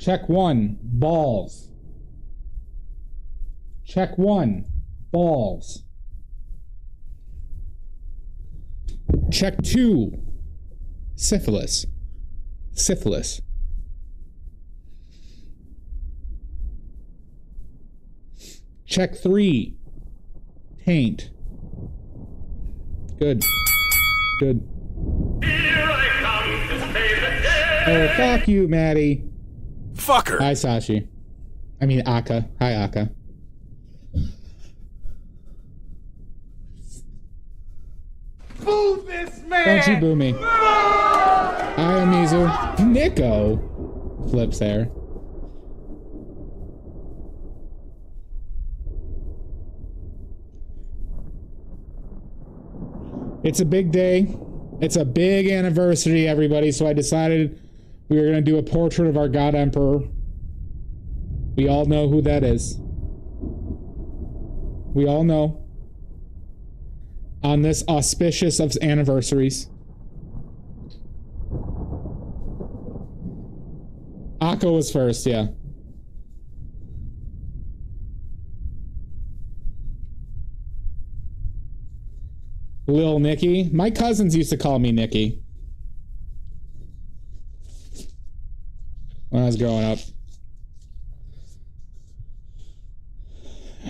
Check 1, balls. Check 1, balls. Check 2, syphilis. Syphilis. Check 3, taint. Good. Good. Oh, fuck you, Maddie. Fucker. Hi, Sashi. I mean, Akka. Hi, Akka. Boo this man! Don't you boo me. Hi, Amizu. Nico. Flips there. It's a big day. It's a big anniversary, everybody. So I decided we were going to do a portrait of our God Emperor. We all know who that is. We all know. On this auspicious of anniversaries. Akko was first, yeah. Lil Nicky. My cousins used to call me Nicky when I was growing up.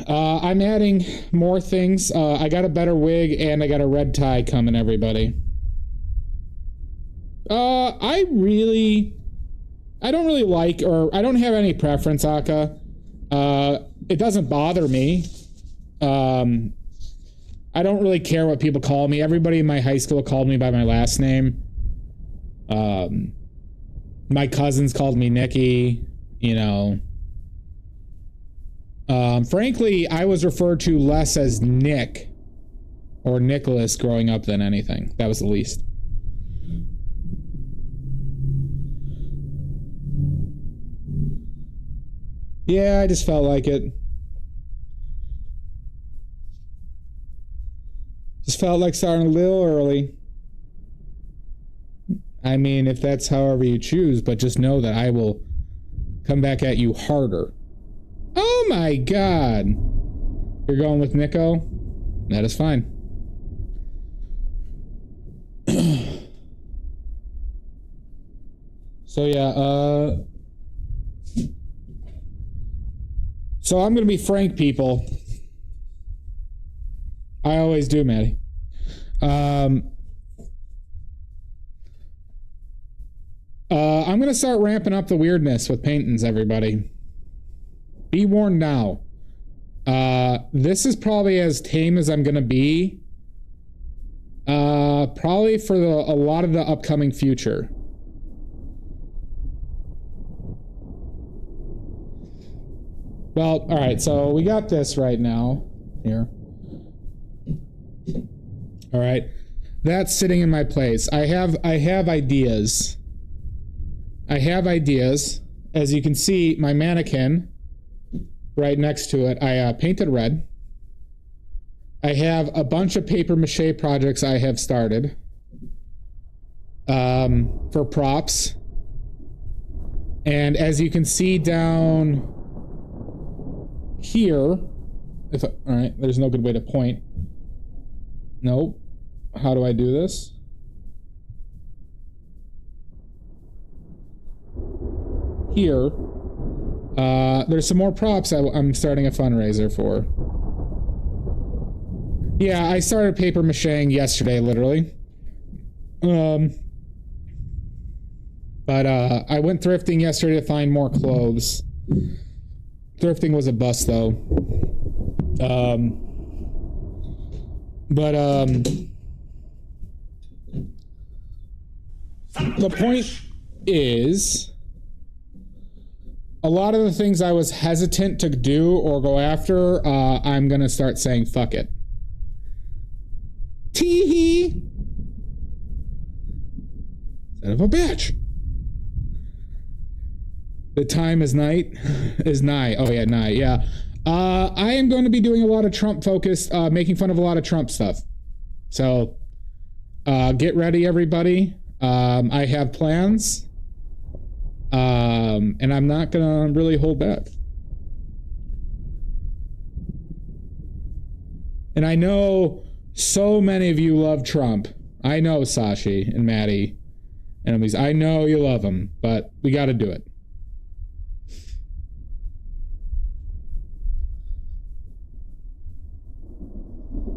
I'm adding more things. I got a better wig and I got a red tie coming, everybody. I don't really like, or I don't have any preference, Akka. It doesn't bother me. I don't really care what people call me. Everybody in my high school called me by my last name. My cousins called me Nicky, you know. Frankly, I was referred to less as Nick or Nicholas growing up than anything. That was the least. Yeah, I just felt like it. Just felt like starting a little early. I mean, if that's however you choose, but just know that I will come back at you harder. Oh my god. You're going with Nico? That is fine. So yeah, so I'm gonna be frank, people. I always do, Maddie. I'm gonna start ramping up the weirdness with paintings, everybody. Be warned now. This is probably as tame as I'm gonna be. Probably for a lot of the upcoming future. Well, alright, so we got this right now. Here. Alright. That's sitting in my place. I have ideas. I have ideas. As you can see, my mannequin right next to it, I painted red. I have a bunch of paper mache projects I have started for props. And as you can see down here, all right, there's no good way to point. Nope. How do I do this? Here, there's some more props I'm starting a fundraiser for. Yeah, I started paper macheing yesterday, literally. But I went thrifting yesterday to find more clothes. Thrifting was a bust, though. The point is, a lot of the things I was hesitant to do or go after, I'm gonna start saying fuck it. Tee-hee! Son of a bitch. The time is nigh. Oh yeah, night, yeah. I am going to be doing a lot of Trump focused, making fun of a lot of Trump stuff. So, get ready, everybody. I have plans. I And I'm not gonna really hold back. And I know so many of you love Trump. I know, Sashi and Maddie. Enemies, I know you love him, but we got to do it.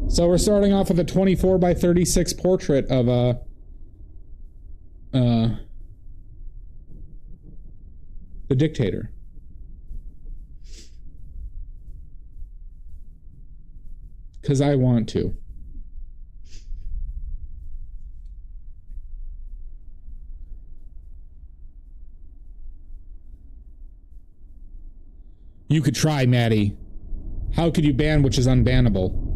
So we're starting off with a 24 by 36 portrait of the dictator. Because I want to. You could try, Maddie. How could you ban which is unbannable?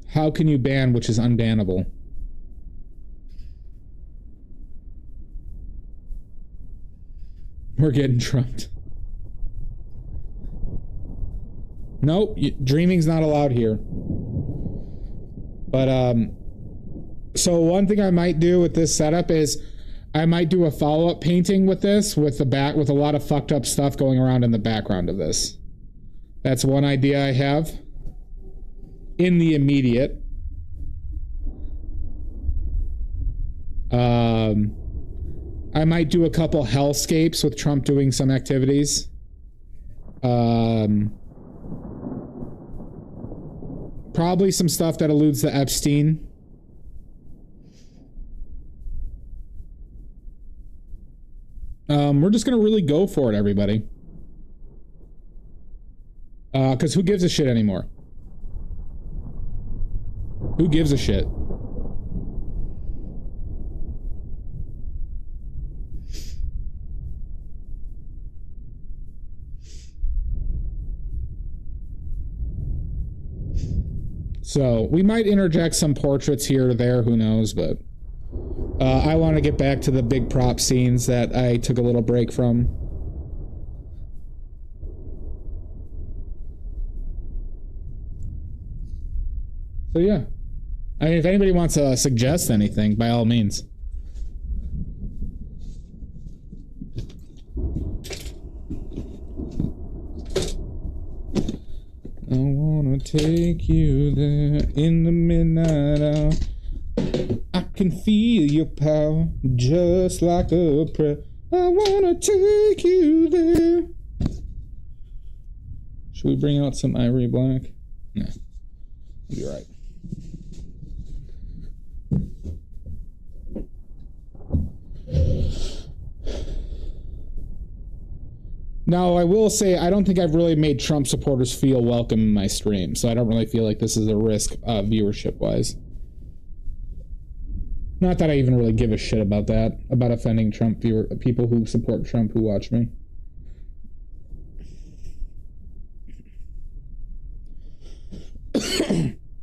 How can you ban which is unbannable? We're getting trumped. Nope, dreaming's not allowed here. But, so one thing I might do with this setup is I might do a follow-up painting with this, with a lot of fucked up stuff going around in the background of this. That's one idea I have. In the immediate. I might do a couple hellscapes with Trump doing some activities. Probably some stuff that alludes to Epstein. We're just gonna really go for it, everybody. Because who gives a shit anymore? Who gives a shit? So, we might interject some portraits here or there, who knows, but I want to get back to the big prop scenes that I took a little break from. So yeah. I mean, if anybody wants to suggest anything, by all means. I wanna take you there in the midnight hour. I can feel your power just like a prayer. I wanna take you there. Should we bring out some ivory black? No. You'll be right. Now, I will say, I don't think I've really made Trump supporters feel welcome in my stream, so I don't really feel like this is a risk viewership-wise. Not that I even really give a shit about that, about offending Trump people who support Trump who watch me.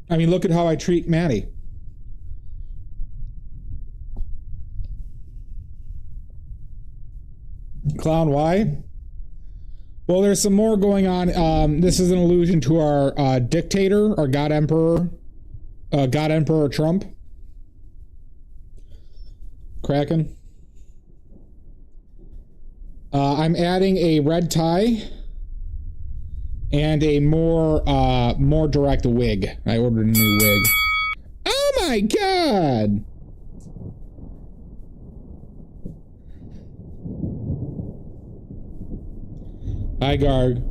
I mean, look at how I treat Maddie. Clown, why? Well, there's some more going on. This is an allusion to our dictator, our God Emperor Trump. Kraken. I'm adding a red tie and a more direct wig. I ordered a new wig. Oh my god! Hi, Garg.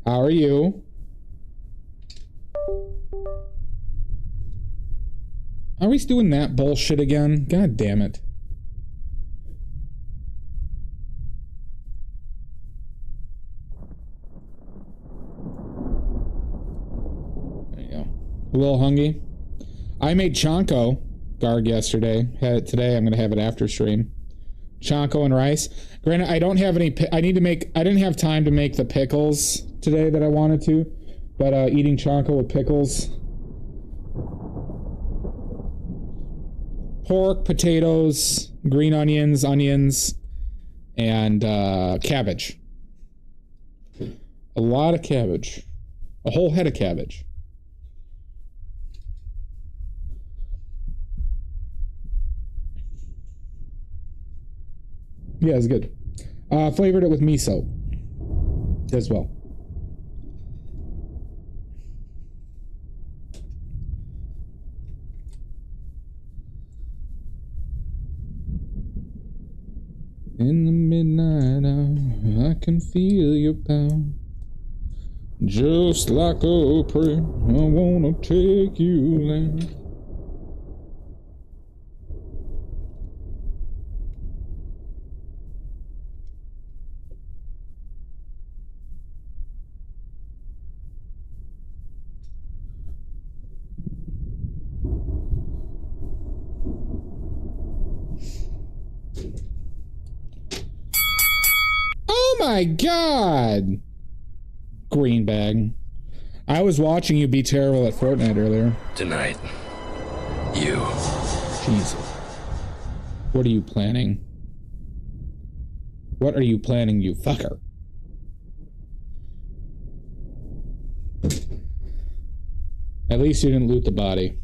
How are you? Are we doing that bullshit again? God damn it. There you go. A little hungry. I made Chanko, Garg, yesterday. Had it today. I'm going to have it after stream. Chanko and rice. Granted, I don't have any... I didn't have time to make the pickles today that I wanted to. But eating Chanko with pickles. Pork, potatoes, green onions, and cabbage. A lot of cabbage. A whole head of cabbage. Yeah, it's good. Flavored it with miso as well. In the midnight hour, I can feel your power. Just like a prayer, I wanna take you there. Oh my god! Green bag. I was watching you be terrible at Fortnite earlier. Tonight, you. Jesus. What are you planning? What are you planning, you fucker? At least you didn't loot the body.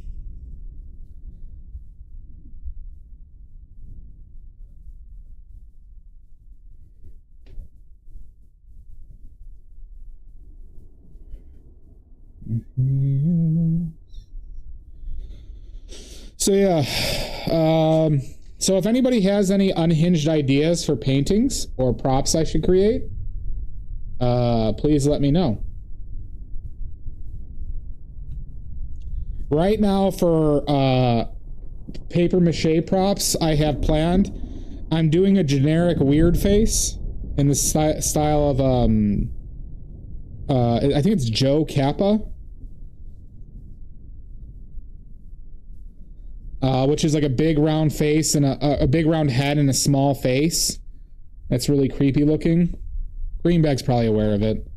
So yeah, so if anybody has any unhinged ideas for paintings or props I should create, please let me know. Right now for paper mache props I have planned, I'm doing a generic weird face in the style of I think it's Joe Kappa. Which is like a big round face and a big round head and a small face. That's really creepy looking. Greenback's probably aware of it.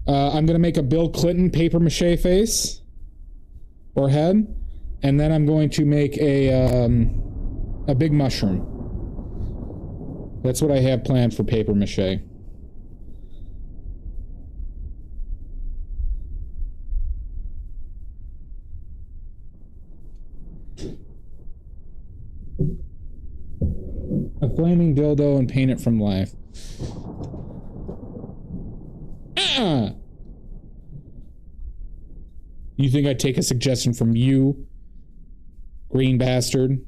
I'm going to make a Bill Clinton paper mache face or head. And then I'm going to make a big mushroom. That's what I have planned for paper mache. A flaming dildo and paint it from life. You think I'd take a suggestion from you, green bastard?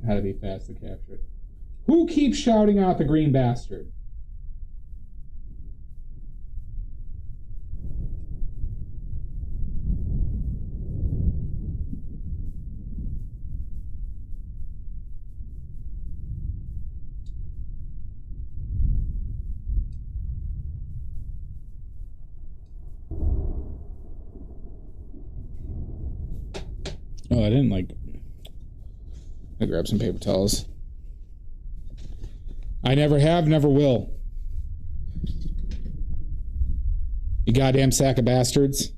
How to be fast to capture it. Who keeps shouting out the green bastard? Oh, I didn't like... I grabbed some paper towels. I never have, never will. You goddamn sack of bastards.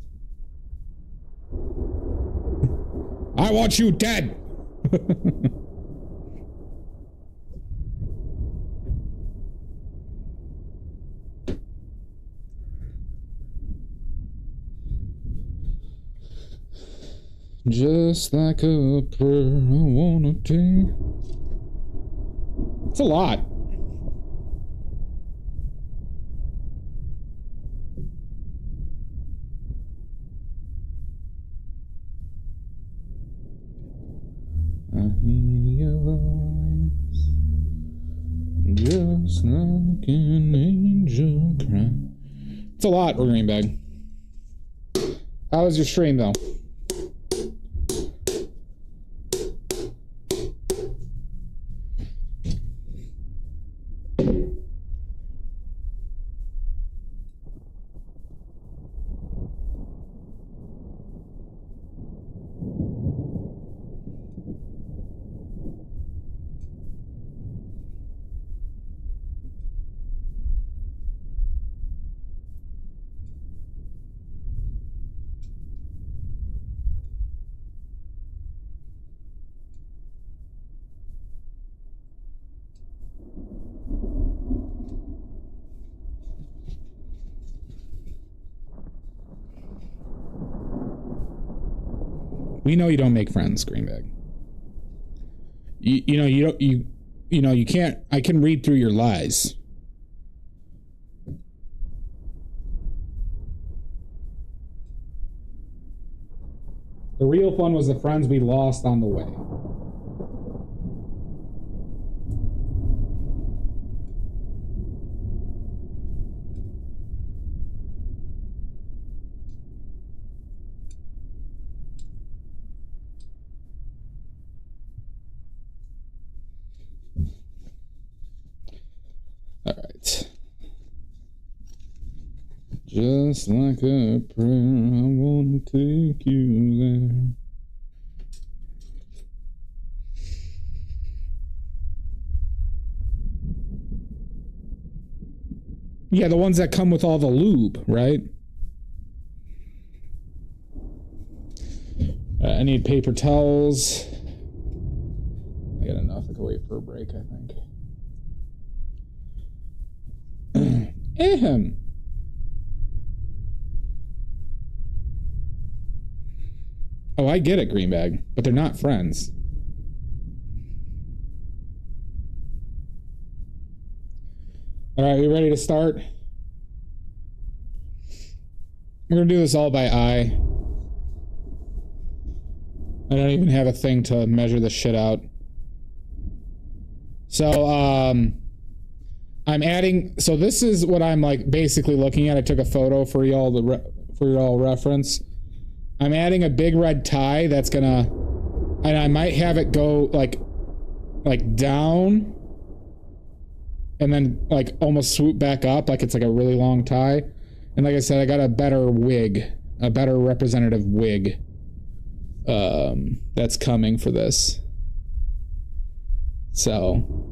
I want you dead! Just like a prayer, I wanna take. It's a lot. I hear your voice, just like an angel cry. It's a lot, Greenbag. How was your stream, though? We know you don't make friends, Greenbag. You can't. I can read through your lies. The real fun was the friends we lost on the way. All right. Just like a prayer, I want to take you there. Yeah, the ones that come with all the lube, right? I need paper towels. I got enough. I can wait for a break, I think. Ahem. Oh, I get it, Greenbag, but they're not friends. All right, we ready to start? We're gonna do this all by eye. I don't even have a thing to measure this shit out. So, I'm adding. So this is what I'm like basically looking at. I took a photo for y'all for y'all reference. I'm adding a big red tie that's gonna, and I might have it go like down, and then like almost swoop back up like it's like a really long tie. And like I said, I got a better wig, a better representative wig that's coming for this. So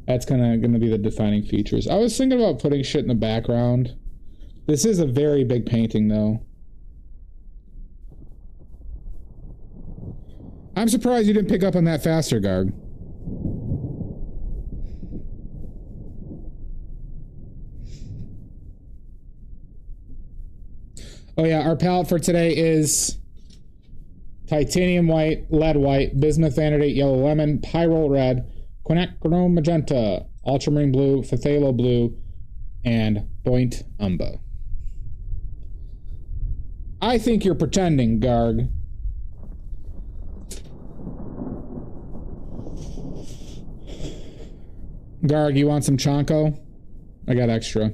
that's kind of going to be the defining features. I was thinking about putting shit in the background. This is a very big painting, though. I'm surprised you didn't pick up on that faster, Garg. Oh yeah, our palette for today is titanium white, lead white, bismuth vanadate, yellow lemon, pyrrole red, quinacridone magenta, ultramarine blue, phthalo blue, and point umber. I think you're pretending, Garg. Garg, you want some Chonko? I got extra.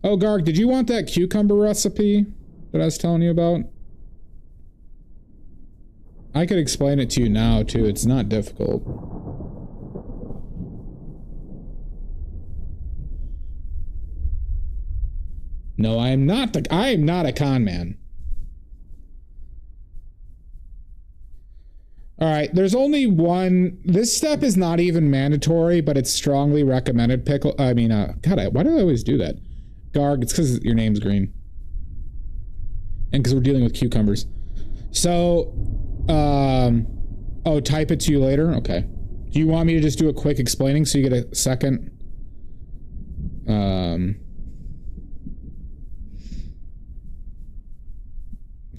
Oh, Garg, did you want that cucumber recipe that I was telling you about? I could explain it to you now, too. It's not difficult. No, I am not a con man. All right, there's only one. This step is not even mandatory, but it's strongly recommended. God, why do I always do that? Garg, it's because your name's green. And because we're dealing with cucumbers. So, oh, type it to you later? Okay. Do you want me to just do a quick explaining so you get a second?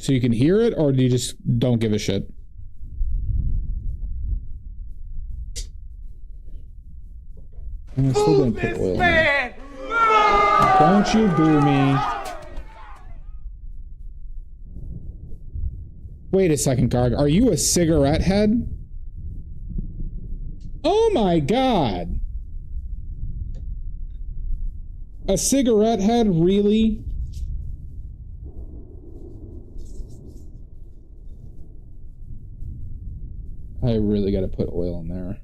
So you can hear it, or do you just don't give a shit? I'm still gonna put oil in. Don't you boo me. Wait a second, Garg. Are you a cigarette head? Oh my god. A cigarette head, really? I really gotta put oil in there.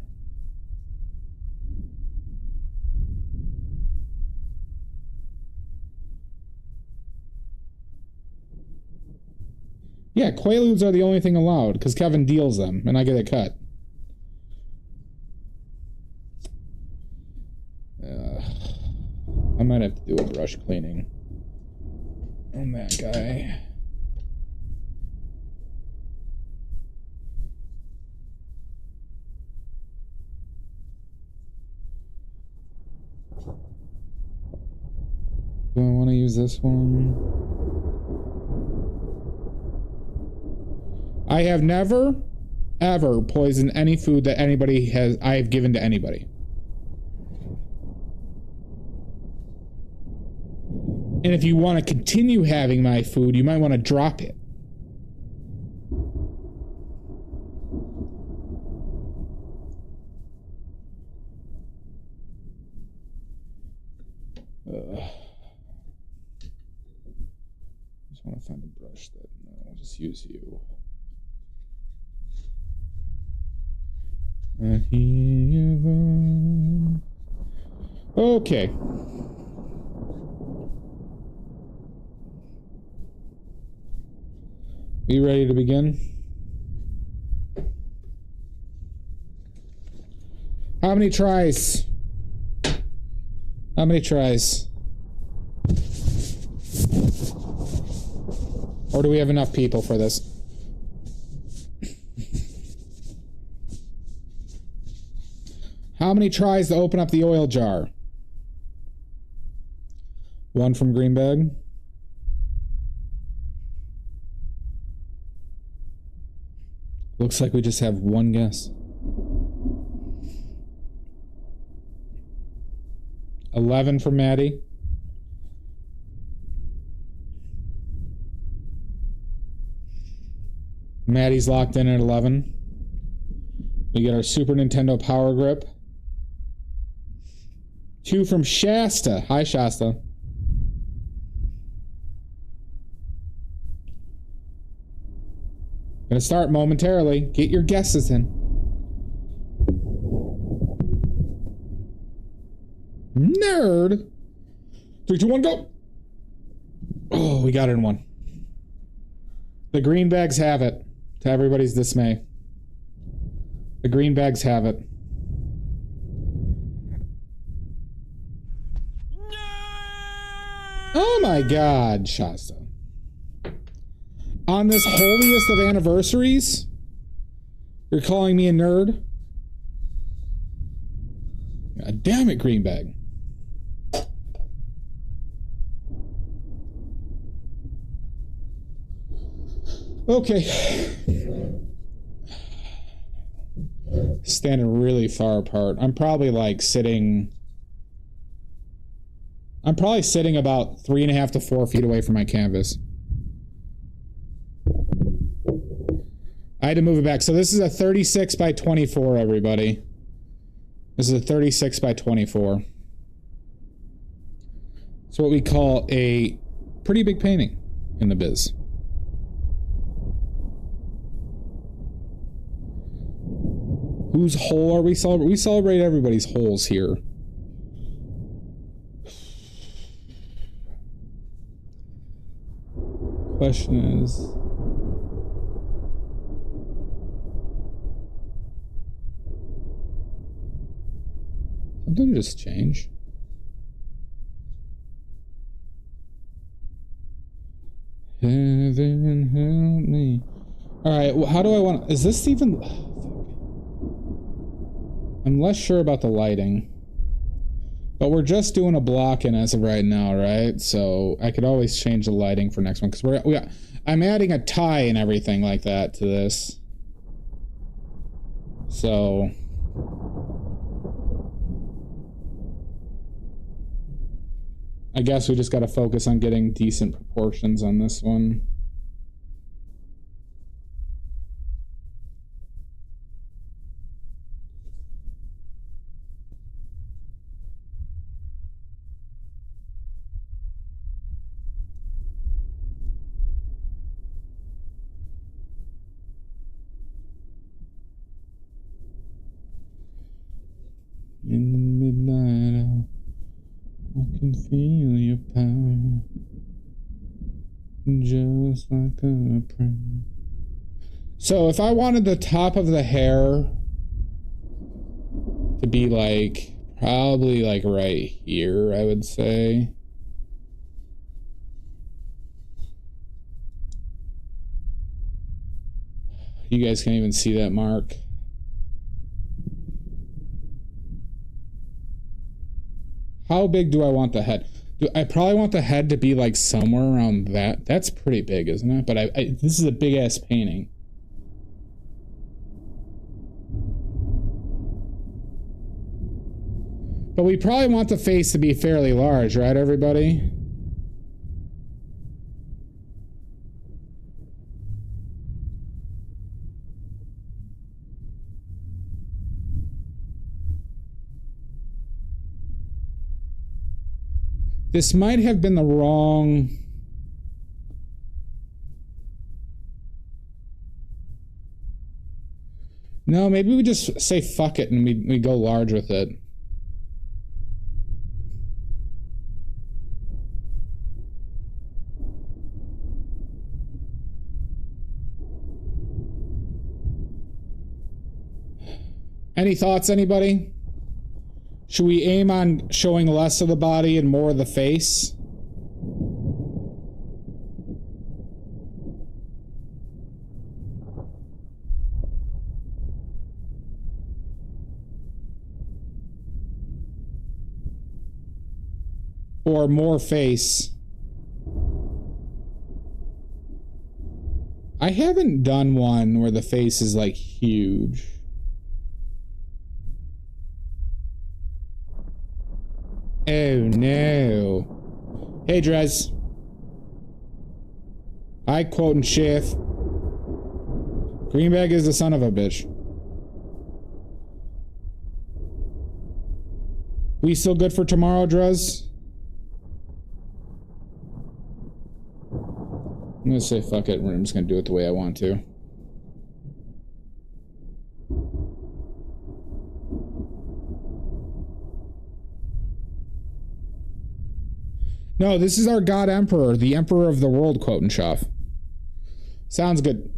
Yeah, Quaaludes are the only thing allowed, because Kevin deals them, and I get a cut. I might have to do a brush cleaning on that guy. Do I want to use this one? I have never, ever poisoned any food that I have given to anybody. And if you want to continue having my food, you might want to drop it. Just want to find a brush that, no, I'll just use you. Okay. Are you ready to begin? How many tries? How many tries? Or do we have enough people for this? How many tries to open up the oil jar? One from Greenbag. Looks like we just have one guess. 11 for Maddie. Maddie's locked in at 11. We get our Super Nintendo Power Grip. 2 from Shasta. Hi, Shasta. Gonna start momentarily. Get your guesses in. Nerd. 3, 2, 1, go. Oh, we got it in one. The green bags have it, to everybody's dismay. The green bags have it. Oh my God, Shasta. On this holiest of anniversaries, you're calling me a nerd? God damn it, Greenbag. Okay. Standing really far apart. I'm probably sitting about 3.5 to 4 feet away from my canvas. I had to move it back. So this is a 36 by 24, everybody. This is a 36 by 24. It's what we call a pretty big painting in the biz. Whose hole are we celebrating? We celebrate everybody's holes here. Question is... something just changed. Heaven help me. Alright, well, how do I want... is this even... I'm less sure about the lighting. But we're just doing a block in as of right now, right? So I could always change the lighting for next one. Because I'm adding a tie and everything like that to this. So... I guess we just got to focus on getting decent proportions on this one. In the midnight hour, I can feel your power, just like a prayer. So if I wanted the top of the hair to be probably right here, I would say. You guys can't even see that mark. How big do I want the head? I probably want the head to be like somewhere around that. That's pretty big, isn't it? But this is a big ass painting. But we probably want the face to be fairly large, right, everybody? This might have been the wrong... No, maybe we just say fuck it and we go large with it. Any thoughts, anybody? Should we aim on showing less of the body and more of the face? Or more face? I haven't done one where the face is like huge. Oh no. Hey Drez. I quote and Schiff. Greenbag is the son of a bitch. We still good for tomorrow, Drez? I'm gonna say fuck it, I'm just gonna do it the way I want to. No, this is our God Emperor, the Emperor of the World, Quotenshoff. Sounds good.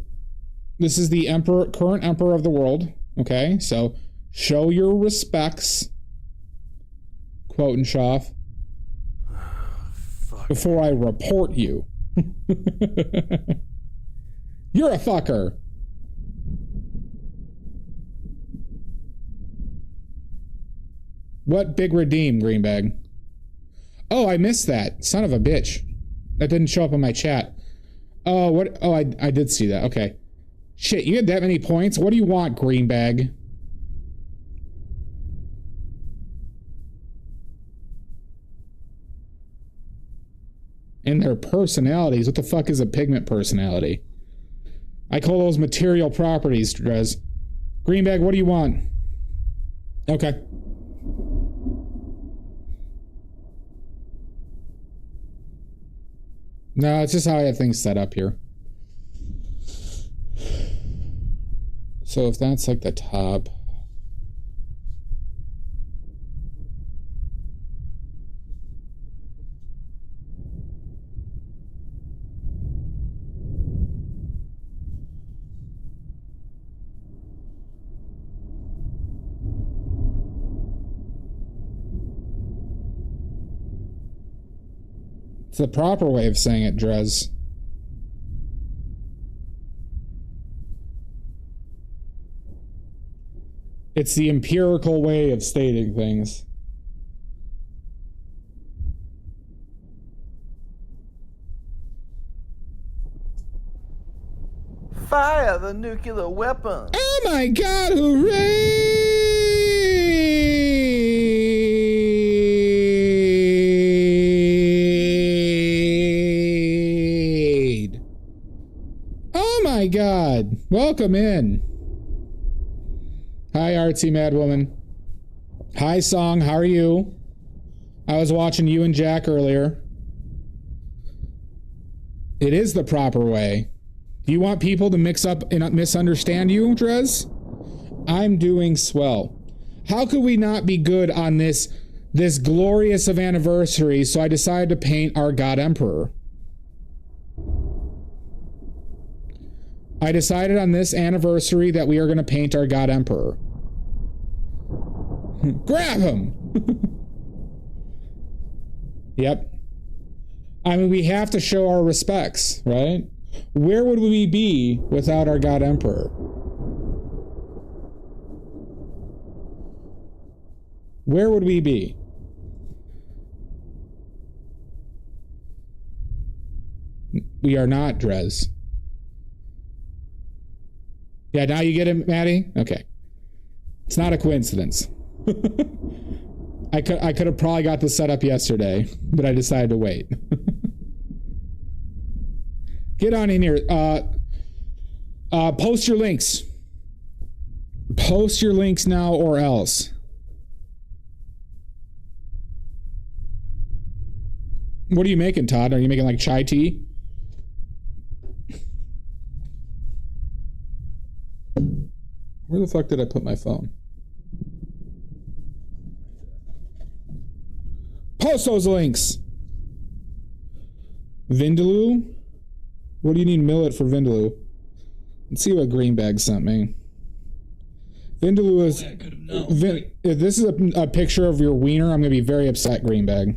This is the Emperor, current Emperor of the World. Okay, so show your respects, Quotenshoff, before I report you. You're a fucker. What big redeem, Greenbag? Oh, I missed that. Son of a bitch. That didn't show up in my chat. Oh, what? Oh, I did see that. Okay. Shit, you had that many points? What do you want, Greenbag? And their personalities. What the fuck is a pigment personality? I call those material properties, Drez. Greenbag, what do you want? Okay. No, it's just how I have things set up here. So if that's like the top. It's the proper way of saying it, Drez. It's the empirical way of stating things. Fire the nuclear weapon! Oh my god, hooray! Oh my god, welcome in. Hi, Artsy Mad Woman. Hi, Song, how are you? I was watching you and Jack earlier. It is the proper way. Do you want people to mix up and misunderstand you, Drez? I'm doing swell. How could we not be good on this glorious of anniversary, so I decided to paint our God Emperor. I decided on this anniversary that we are going to paint our God Emperor. Grab him! Yep. I mean, we have to show our respects, right? Where would we be without our God Emperor? Where would we be? We are not Drez. Yeah, now you get it, Maddie? Okay. It's not a coincidence. I could have probably got this set up yesterday, but I decided to wait. Get on in here. Post your links. Post your links now or else. What are you making, Todd? Are you making like chai tea? Where the fuck did I put my phone? Post those links. Vindaloo? What do you need millet for Vindaloo? Let's see what Greenbag sent me. Vindaloo is... if this is a picture of your wiener, I'm going to be very upset, Greenbag.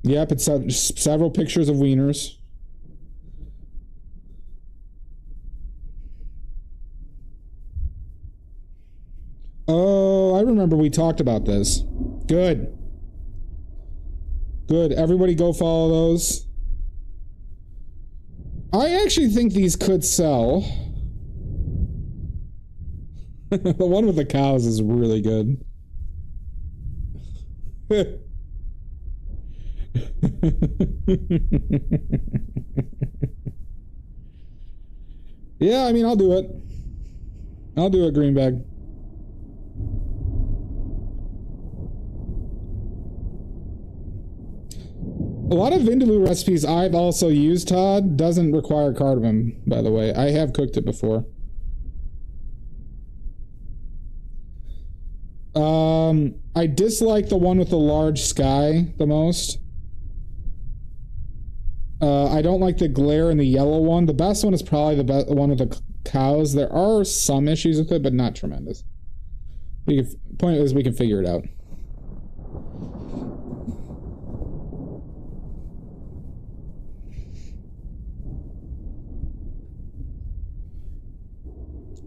Yep, it's several pictures of wieners. Oh, I remember we talked about this. Good. Good. Everybody go follow those. I actually think these could sell. The one with the cows is really good. Yeah, I mean, I'll do it. I'll do it, Greenbag. A lot of Vindaloo recipes I've also used, Todd, doesn't require cardamom, by the way. I have cooked it before. I dislike the one with the large sky the most. I don't like the glare in the yellow one. The best one is probably the one with the cows. There are some issues with it, but not tremendous. Point is, we can figure it out.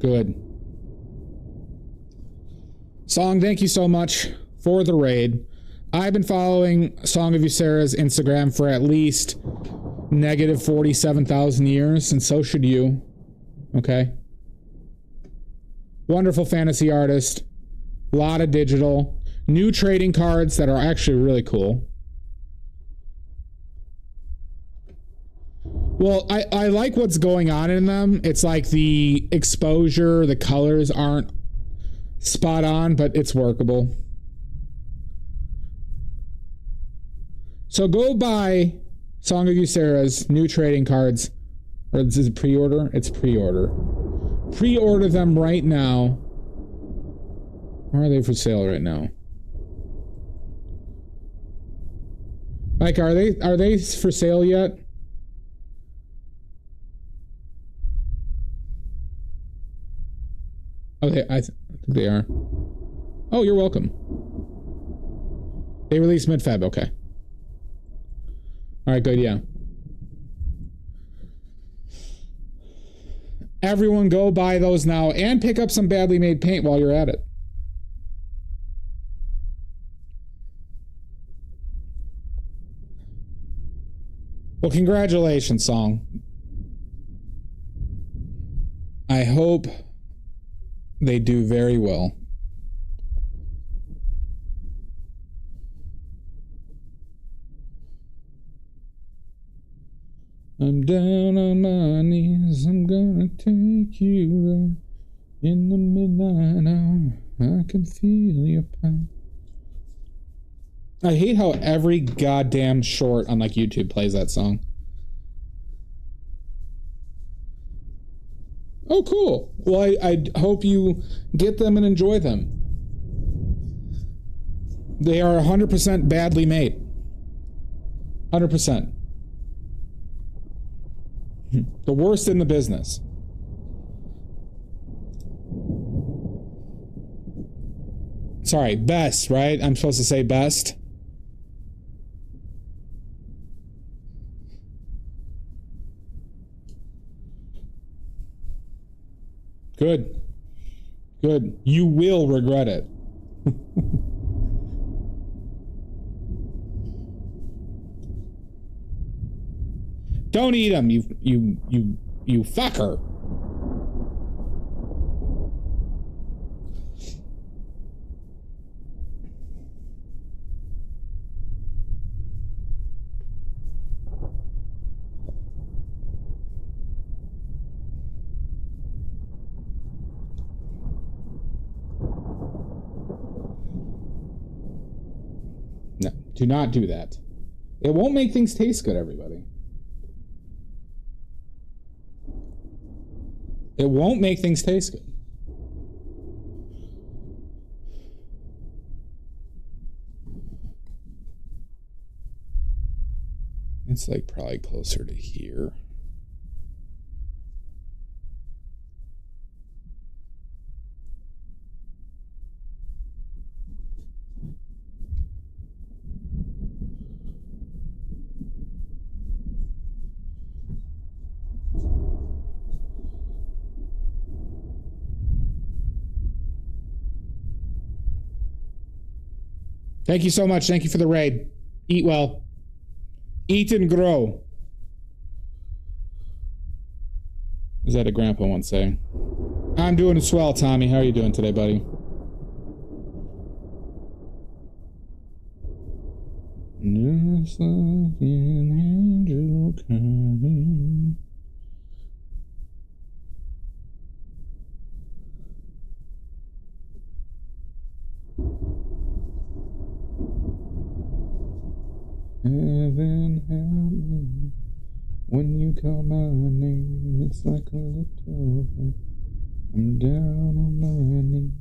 Good. Song, thank you so much for the raid. I've been following Song of Ysera's Instagram for at least negative 47,000 years, and so should you. Okay? Wonderful fantasy artist. A lot of digital. New trading cards that are actually really cool. Well, I like what's going on in them. It's like the exposure, the colors aren't spot on, but it's workable. So go buy Song of Ysera's new trading cards. Or this is pre-order? It's pre-order. Pre-order them right now. Where are they for sale right now? Mike, are they for sale yet? Oh, I think they are. Oh, you're welcome. They released mid-Feb, okay. Alright, good, yeah. Everyone go buy those now and pick up some badly made paint while you're at it. Well, congratulations, Song. I hope they do very well. I'm down on my knees, I'm gonna take you there in the midnight hour. I can feel your power. I hate how every goddamn short on like YouTube plays that song. Oh, cool. Well, I hope you get them and enjoy them. They are 100% badly made. 100%. The worst in the business. Sorry, best, right? I'm supposed to say best. Good. Good. You will regret it. Don't eat them, you fucker. No, do not do that. It won't make things taste good, everybody. It won't make things taste good. It's like probably closer to here. Thank you so much. Thank you for the raid. Eat well. Eat and grow. Is that a grandpa once saying? I'm doing swell, Tommy. How are you doing today, buddy? Just like an angel coming. Heaven help me when you call my name. It's like a little bird. I'm down on my knee.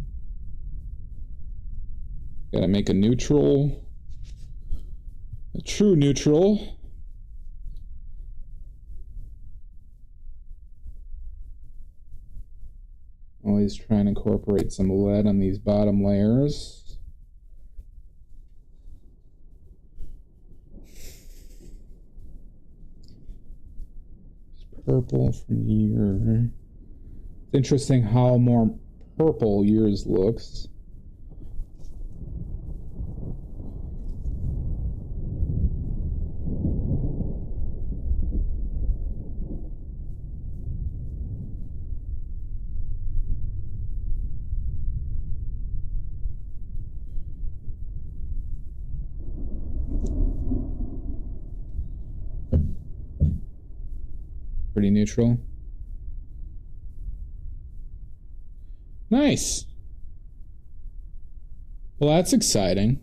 Gotta make a neutral, a true neutral. Always trying to incorporate some lead on these bottom layers. Purple from here. It's interesting how more purple yours looks. Pretty neutral. Nice. Well, that's exciting.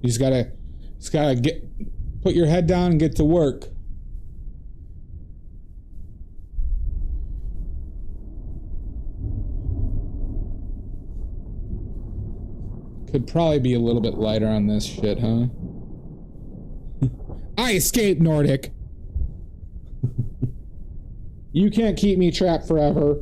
You just gotta put your head down and get to work. Could probably be a little bit lighter on this shit, huh? I escaped, Nordic. You can't keep me trapped forever.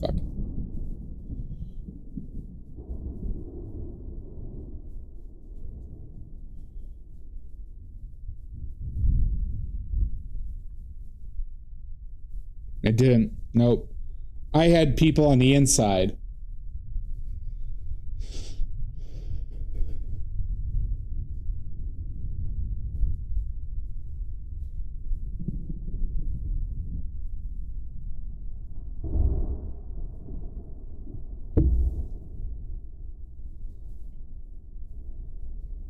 Fuck. I didn't. Nope. I had people on the inside.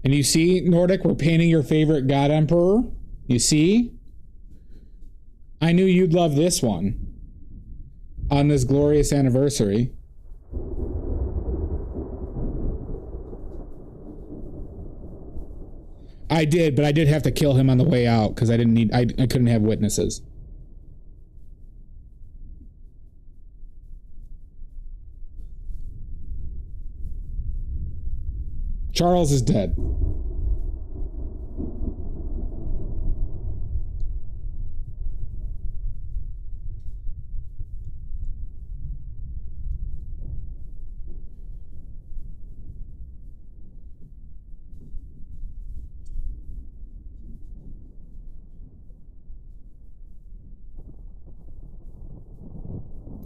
And you see, Nordic, we're painting your favorite God Emperor. You see? I knew you'd love this one on this glorious anniversary. I did, but I did have to kill him on the way out because I couldn't have witnesses. Charles is dead.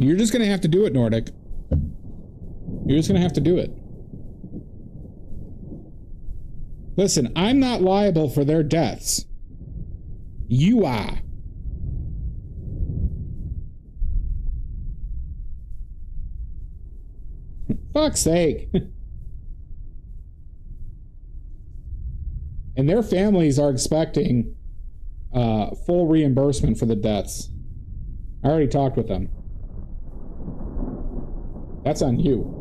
You're just gonna have to do it, Nordic. You're just gonna have to do it. Listen, I'm not liable for their deaths. You are. Fuck's sake. And their families are expecting full reimbursement for the deaths. I already talked with them. That's on you.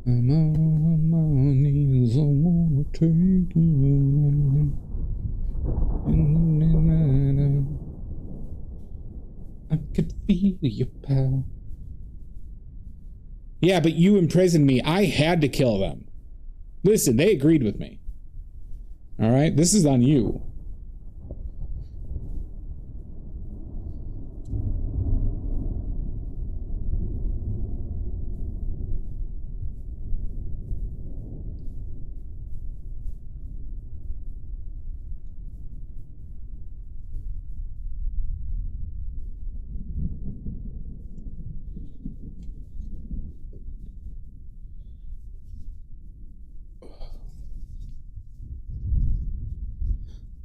I'm on my knees, I wanna take you. I could feel your power. Yeah, but you imprisoned me. I had to kill them. Listen, they agreed with me. All right, this is on you.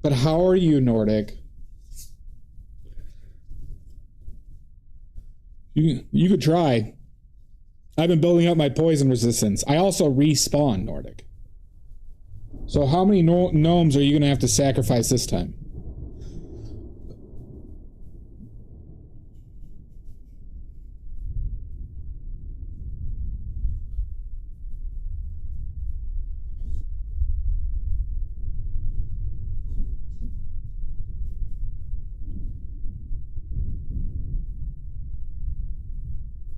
But how are you, Nordic? You could try. I've been building up my poison resistance. I also respawn, Nordic. So how many gnomes are you going to have to sacrifice this time?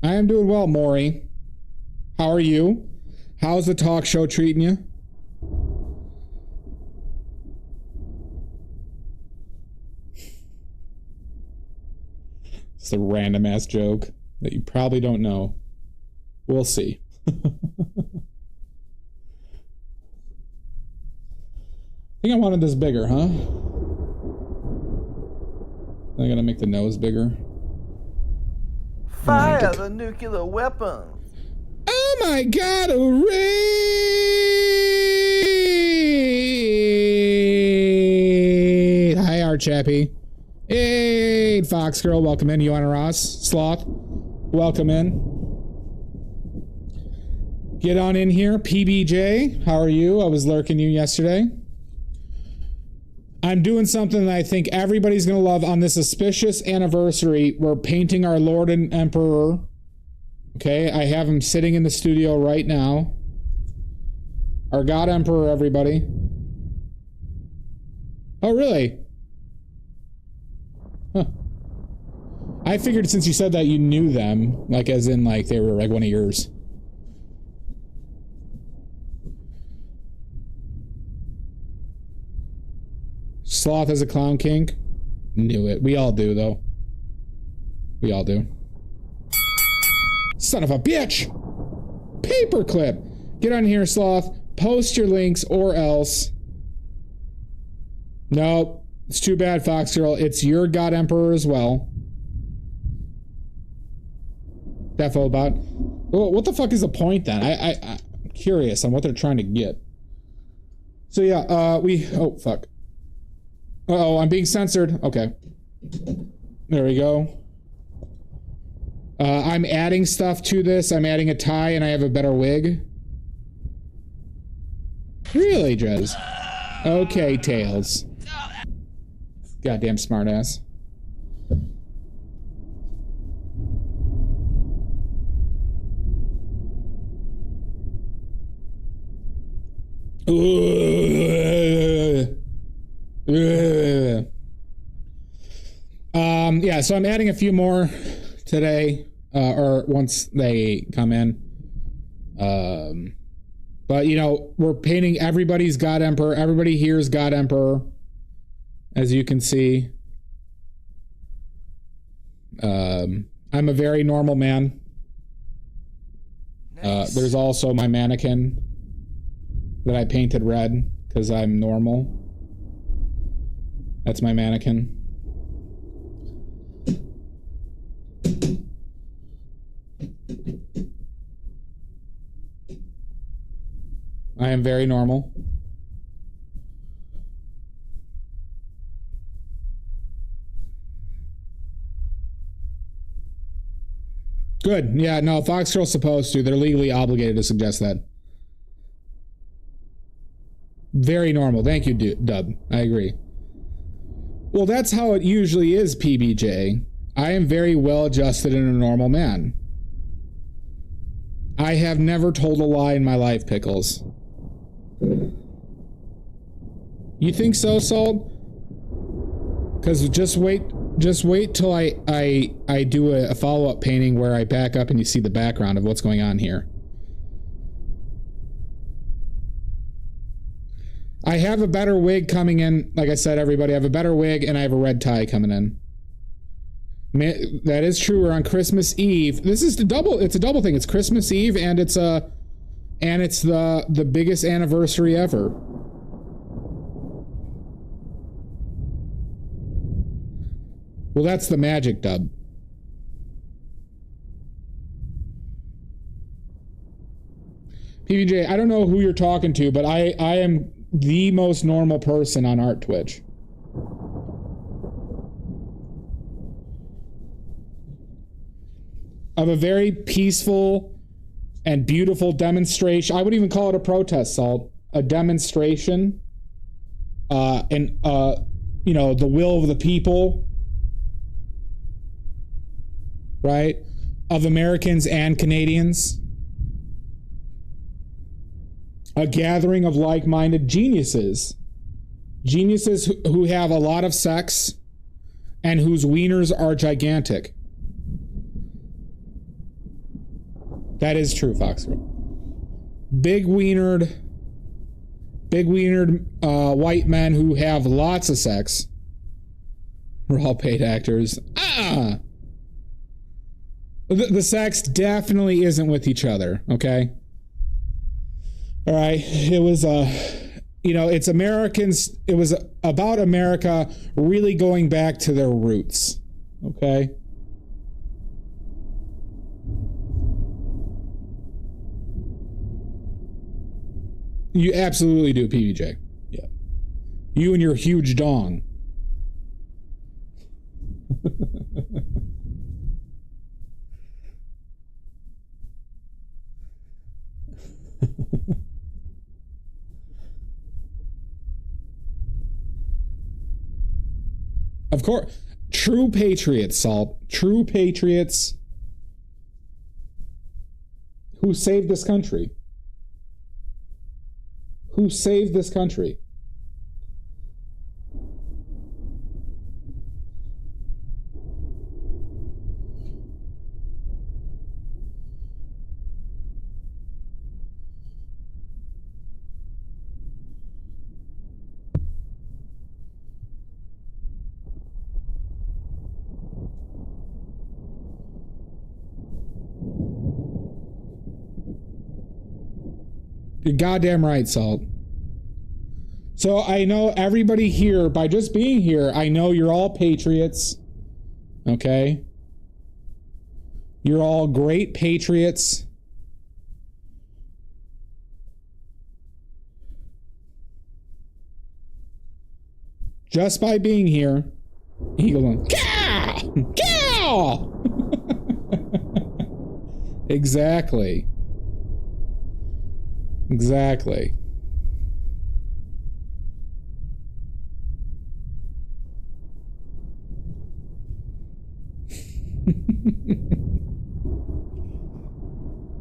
I am doing well, Maury. How are you? How's the talk show treating you? It's a random ass joke that you probably don't know. We'll see. I think I wanted this bigger, huh? I gotta make the nose bigger. Fire the nuclear weapons. Oh my god, a raid! Hi, Art Chappie. Hey, Fox Girl, welcome in. Joanna Ross, Sloth, welcome in. Get on in here. PBJ, how are you? I was lurking you yesterday. I'm doing something that I think everybody's going to love on this auspicious anniversary. We're painting our Lord and Emperor. Okay, I have him sitting in the studio right now. Our God Emperor, everybody. Oh, really? Huh. I figured since you said that you knew them, like as in like they were like one of yours. Sloth has a clown kink. Knew it. We all do, though. We all do. Son of a bitch! Paperclip! Get on here, Sloth. Post your links or else. Nope. It's too bad, Fox Girl. It's your God Emperor as well. Defo about. What the fuck is the point then? I'm curious on what they're trying to get. So yeah, oh, fuck. Uh-oh, I'm being censored. Okay. There we go. I'm adding stuff to this. I'm adding a tie and I have a better wig. Really, Jez? Okay, Tails. Goddamn smartass. Yeah, so I'm adding a few more today, or once they come in. But, you know, we're painting everybody's God Emperor. Everybody here is God Emperor, as you can see. I'm a very normal man. Nice. There's also my mannequin. that I painted red because I'm normal. That's my mannequin. I am very normal. Good. Yeah, no, Fox Girl's supposed to. They're legally obligated to suggest that. Very normal. Thank you, Dub. I agree. Well, that's how it usually is, PBJ. I am very well adjusted and a normal man. I have never told a lie in my life, Pickles. You think so, Salt? Because just wait till I do a follow-up painting where I back up and you see the background of what's going on here. I have a better wig coming in. Like I said, everybody, I have a better wig and I have a red tie coming in. That is true. We're on Christmas Eve. This is it's a double thing. It's Christmas Eve and it's the biggest anniversary ever. Well, that's the magic, Dub. PBJ, I don't know who you're talking to, but I am the most normal person on Art Twitch. Of a very peaceful and beautiful demonstration. I wouldn't even call it a protest, Salt. A demonstration. The will of the people. Right? Of Americans and Canadians. A gathering of like-minded geniuses. Geniuses who have a lot of sex and whose wieners are gigantic. That is true, Foxgirl. Big wienered white men who have lots of sex. We're all paid actors. The sex definitely isn't with each other, okay? All right, it was it's Americans. It was about America really going back to their roots. Okay. You absolutely do, PBJ. Yeah. You and your huge dong. Of course, true patriots, Salt. True patriots who saved this country. Who saved this country. You're goddamn right, Salt. So I know everybody here, by just being here, I know you're all patriots. Okay? You're all great patriots. Just by being here, Eagle. Cow! Cow! Exactly. Exactly.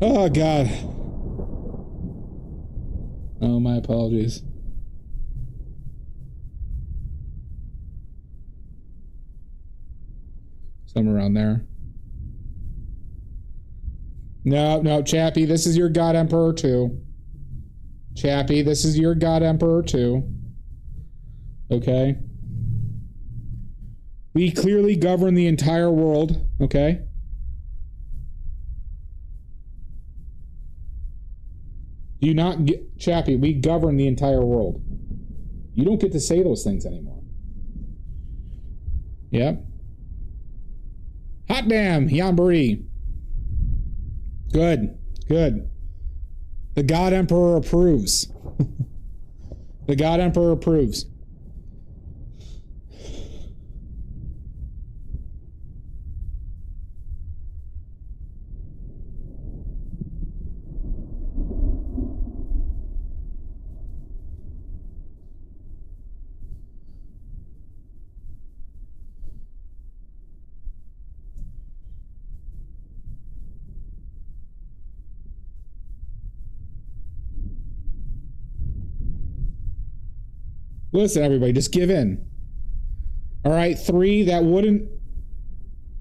Oh, God. Oh, my apologies. Somewhere around there. No, Chappie, this is your God Emperor too. Chappie, this is your God Emperor too. Okay? We clearly govern the entire world, okay? Do you not get, Chappie, we govern the entire world. You don't get to say those things anymore. Yep. Hot damn, Yamboree. Good, good. The God Emperor approves. The God Emperor approves. Listen, everybody, just give in. All right, 3, that wouldn't...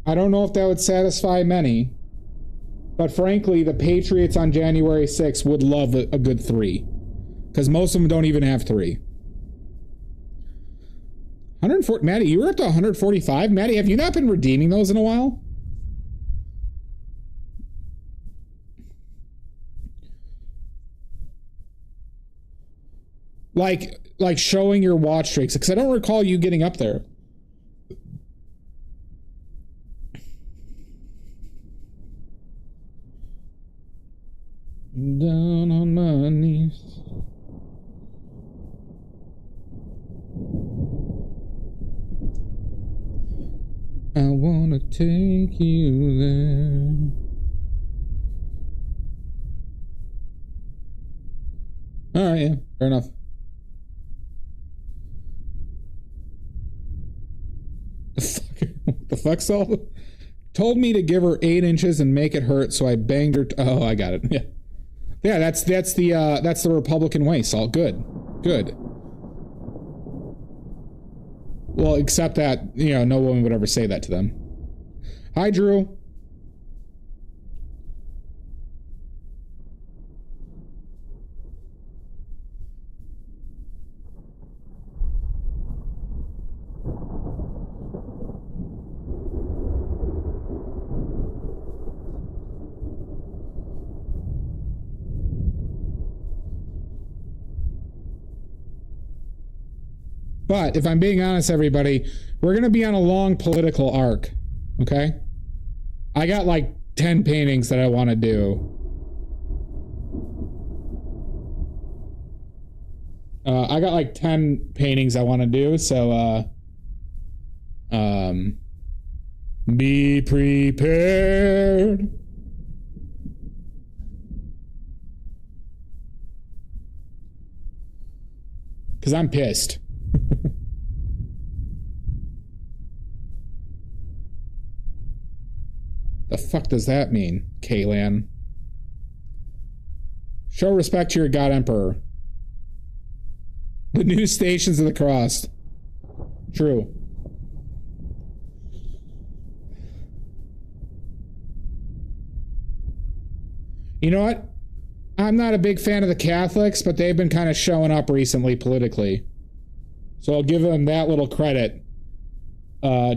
I don't know if that would satisfy many. But frankly, the Patriots on January 6th would love a good 3. Because most of them don't even have 3. 140... Maddie, you were up to 145? Maddie, have you not been redeeming those in a while? Like showing your watch streaks, because I don't recall you getting up there. Down on my knees. I wanna take you there. All right, yeah, fair enough. What the fuck, Saul? Told me to give her 8 inches and make it hurt, so I banged her. Oh, I got it. Yeah, yeah. That's the Republican way, Saul. Good, good. Well, except that no woman would ever say that to them. Hi, Drew. But if I'm being honest, everybody, we're going to be on a long political arc, okay? I got like 10 paintings that I want to do. I got like 10 paintings I want to do, so be prepared. Because I'm pissed. The fuck does that mean, Kaylan? Show respect to your God Emperor. The new Stations of the Cross. True. You know what? I'm not a big fan of the Catholics, but they've been kind of showing up recently politically. So I'll give them that little credit.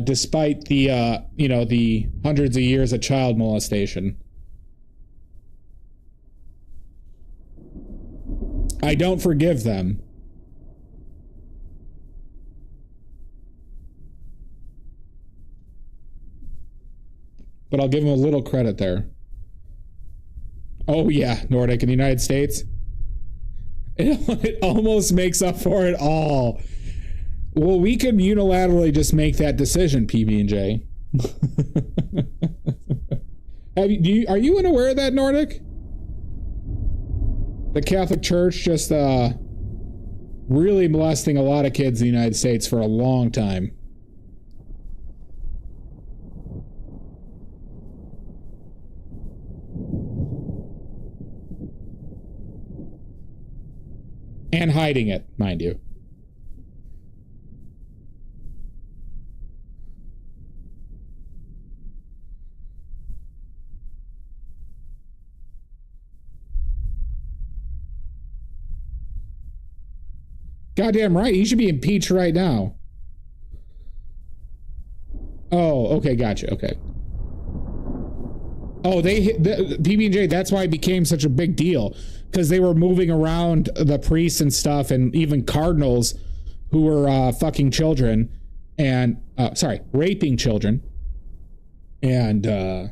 Despite the, the hundreds of years of child molestation. I don't forgive them. But I'll give them a little credit there. Oh yeah, Nordic in the United States. It almost makes up for it all. Well, we could unilaterally just make that decision, PB&J. Are you unaware of that, Nordic? The Catholic Church just really molesting a lot of kids in the United States for a long time. And hiding it, mind you. Goddamn right, he should be impeached right now. Oh, okay, gotcha, okay. Oh, the PB&J, that's why it became such a big deal, because they were moving around the priests and stuff, and even cardinals who were fucking children and raping children, and they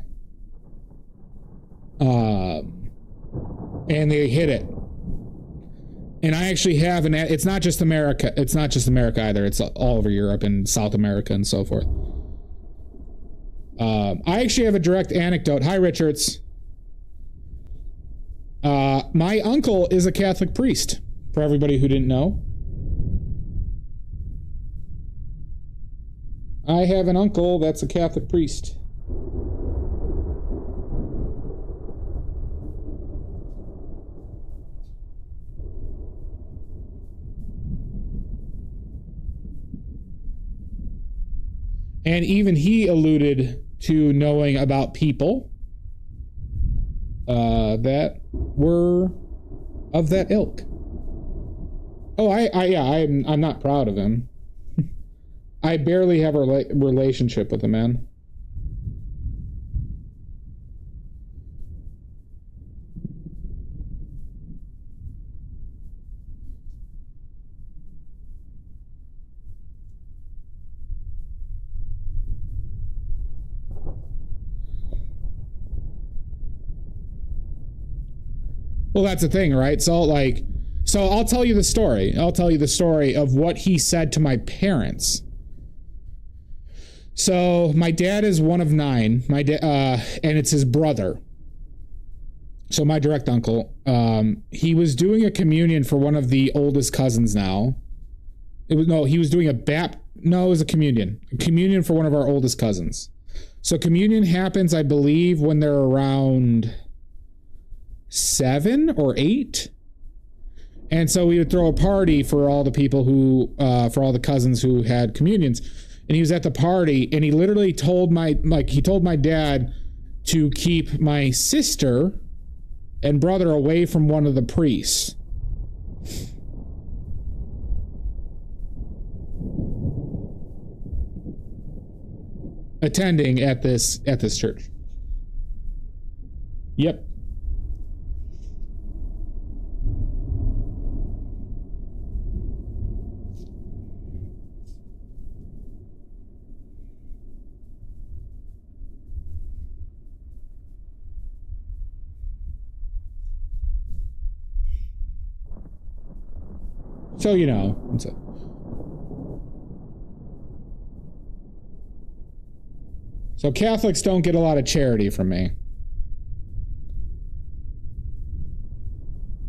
hid it. And I actually have it's not just America. It's not just America either. It's all over Europe and South America and so forth. I actually have a direct anecdote. Hi, Richards. My uncle is a Catholic priest, for everybody who didn't know. I have an uncle that's a Catholic priest. And even he alluded to knowing about people that were of that ilk. Oh, I'm not proud of him. I barely have a relationship with the man. Well, that's the thing, right? So I'll tell you the story. I'll tell you the story of what he said to my parents. So my dad is one of 9. And it's his brother. So my direct uncle, he was doing a communion for one of the oldest cousins now. He was doing it was a communion. A communion for one of our oldest cousins. So communion happens, I believe, when they're around 7 or 8. And so we would throw a party for all the people who, for all the cousins who had communions. And he was at the party, and he literally told my dad to keep my sister and brother away from one of the priests. Attending at this church. Yep. So, you know. So Catholics don't get a lot of charity from me.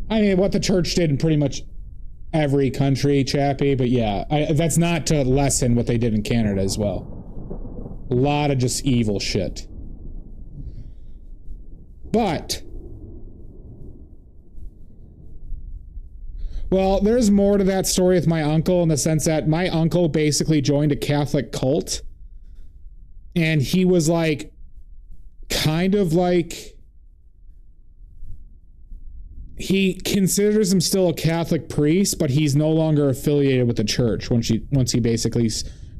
I mean, what the church did in pretty much every country, Chappie, but yeah, that's not to lessen what they did in Canada as well. A lot of just evil shit. But well, there's more to that story with my uncle, in the sense that my uncle basically joined a Catholic cult, and he was like, kind of like, he considers him still a Catholic priest, but he's no longer affiliated with the church once he basically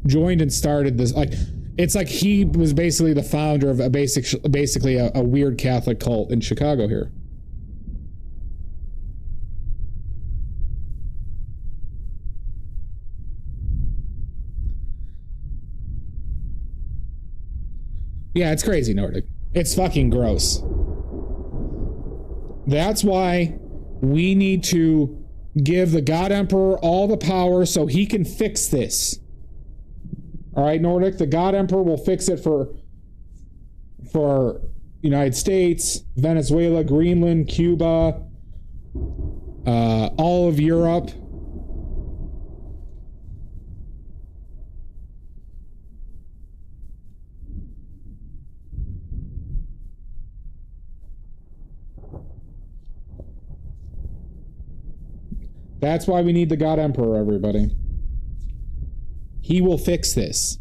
joined and started this. Like, it's like he was basically the founder of basically a weird Catholic cult in Chicago here. Yeah, it's crazy, Nordic. It's fucking gross. That's why we need to give the God Emperor all the power so he can fix this. All right, Nordic, the God Emperor will fix it for United States, Venezuela, Greenland, Cuba, all of Europe. That's why we need the God Emperor, everybody. He will fix this.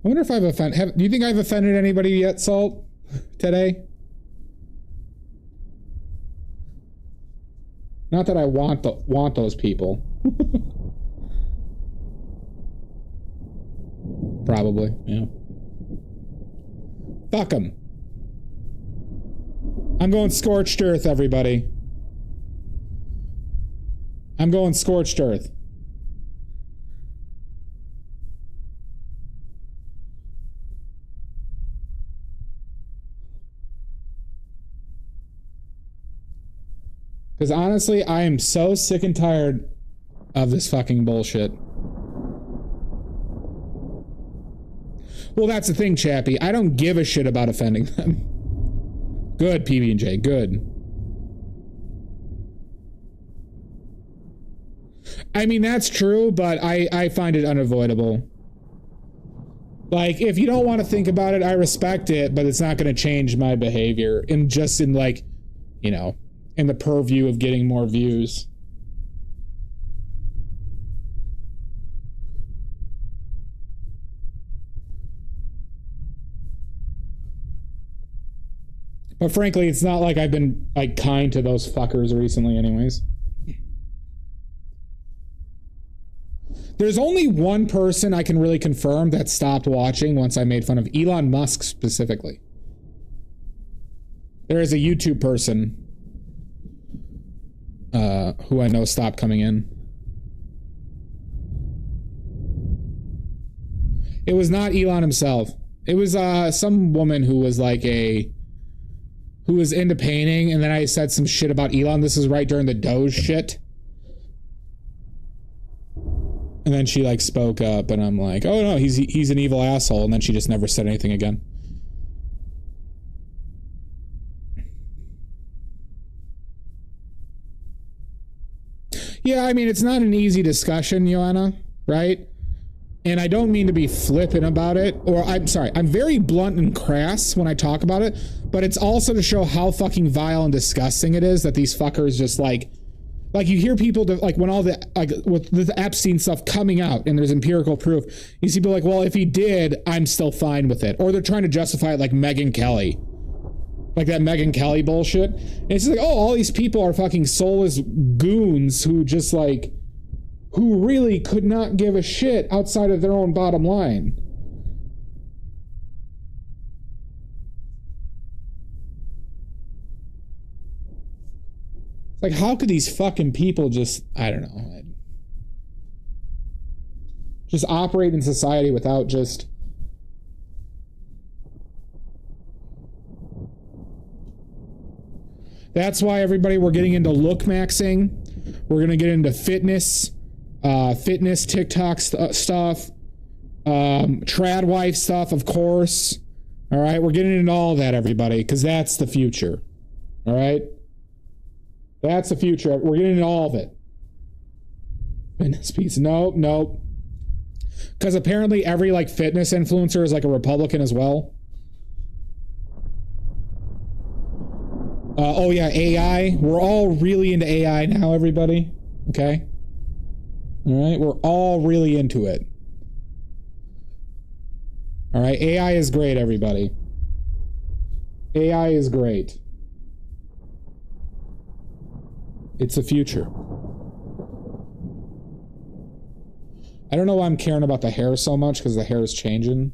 I wonder if I've offended... Do you think I've offended anybody yet, Salt? Today? Not that I want those people. Probably, yeah. Fuck them. I'm going scorched earth, everybody. I'm going scorched earth. Because honestly, I am so sick and tired of this fucking bullshit. Well, that's the thing, Chappie. I don't give a shit about offending them. Good, PB&J, good. I mean, that's true, but I find it unavoidable. Like, if you don't want to think about it, I respect it, but it's not going to change my behavior. In like, you know, in the purview of getting more views. But frankly, it's not like I've been, like, kind to those fuckers recently anyways. There's only one person I can really confirm that stopped watching once I made fun of Elon Musk specifically. There is a YouTube person who I know stopped coming in. It was not Elon himself. It was some woman who was like who was into painting, and then I said some shit about Elon. This is right during the Doge shit. And then she like spoke up, and I'm like, oh no, he's an evil asshole. And then she just never said anything again. Yeah, I mean, it's not an easy discussion, Joanna, right? And I don't mean to be flippant about it, or I'm sorry, I'm very blunt and crass when I talk about it, but it's also to show how fucking vile and disgusting it is that these fuckers just like you hear people like when all the like with the Epstein stuff coming out and there's empirical proof, you see people like, well, if he did, I'm still fine with it, or they're trying to justify it like Megyn Kelly. Like that Megyn Kelly bullshit. And it's just like, oh, all these people are fucking soulless goons who just like, who really could not give a shit outside of their own bottom line. Like, how could these fucking people just, I don't know, just operate in society without just... That's why, everybody, we're getting into look maxing. We're going to get into fitness TikTok stuff, trad wife stuff, of course. All right, we're getting into all that, everybody, because that's the future. All right? That's the future. We're getting into all of it. Fitness piece. Nope. Because apparently every, like, fitness influencer is, like, a Republican as well. Oh yeah, AI. We're all really into AI now, everybody. Okay? Alright, we're all really into it. Alright, AI is great, everybody. AI is great. It's the future. I don't know why I'm caring about the hair so much, because the hair is changing.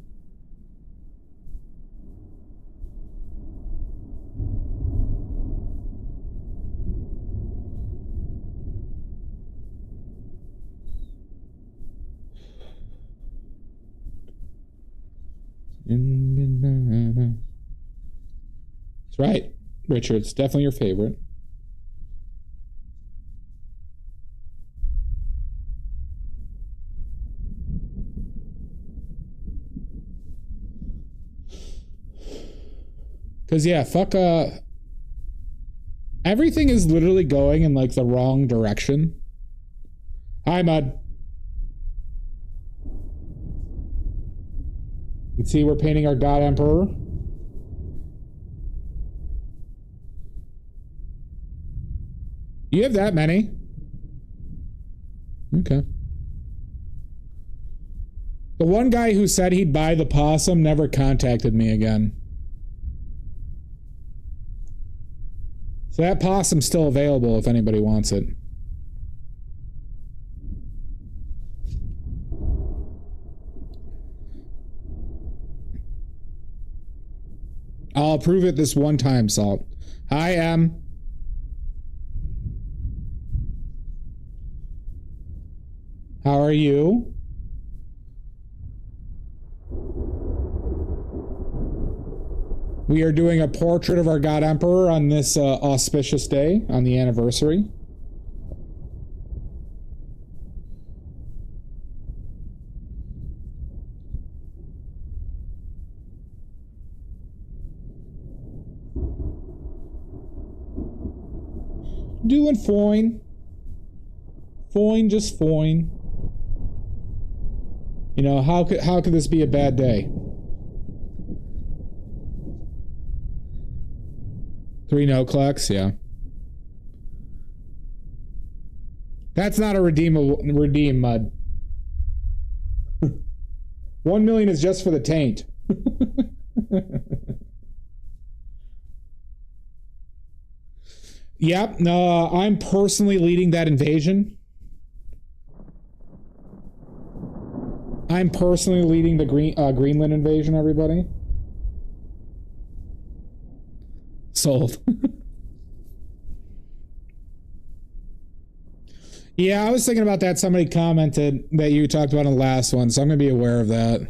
That's right, Richard. It's definitely your favorite. Because, yeah, fuck, everything is literally going in, like, the wrong direction. Hi, Mud. You can see we're painting our God Emperor. You have that many? Okay. The one guy who said he'd buy the possum never contacted me again. So that possum's still available if anybody wants it. I'll approve it this one time, Salt. Hi, Em. How are you? We are doing a portrait of our God Emperor on this auspicious day, on the anniversary. Doing fine. Fine, just fine. You know, how could this be a bad day? 3 no clocks, yeah. That's not a redeem mud. 1 million is just for the taint. Yep, no, I'm personally leading that invasion. I'm personally leading the Greenland invasion, everybody. Sold. Yeah, I was thinking about that. Somebody commented that you talked about in the last one, so I'm going to be aware of that.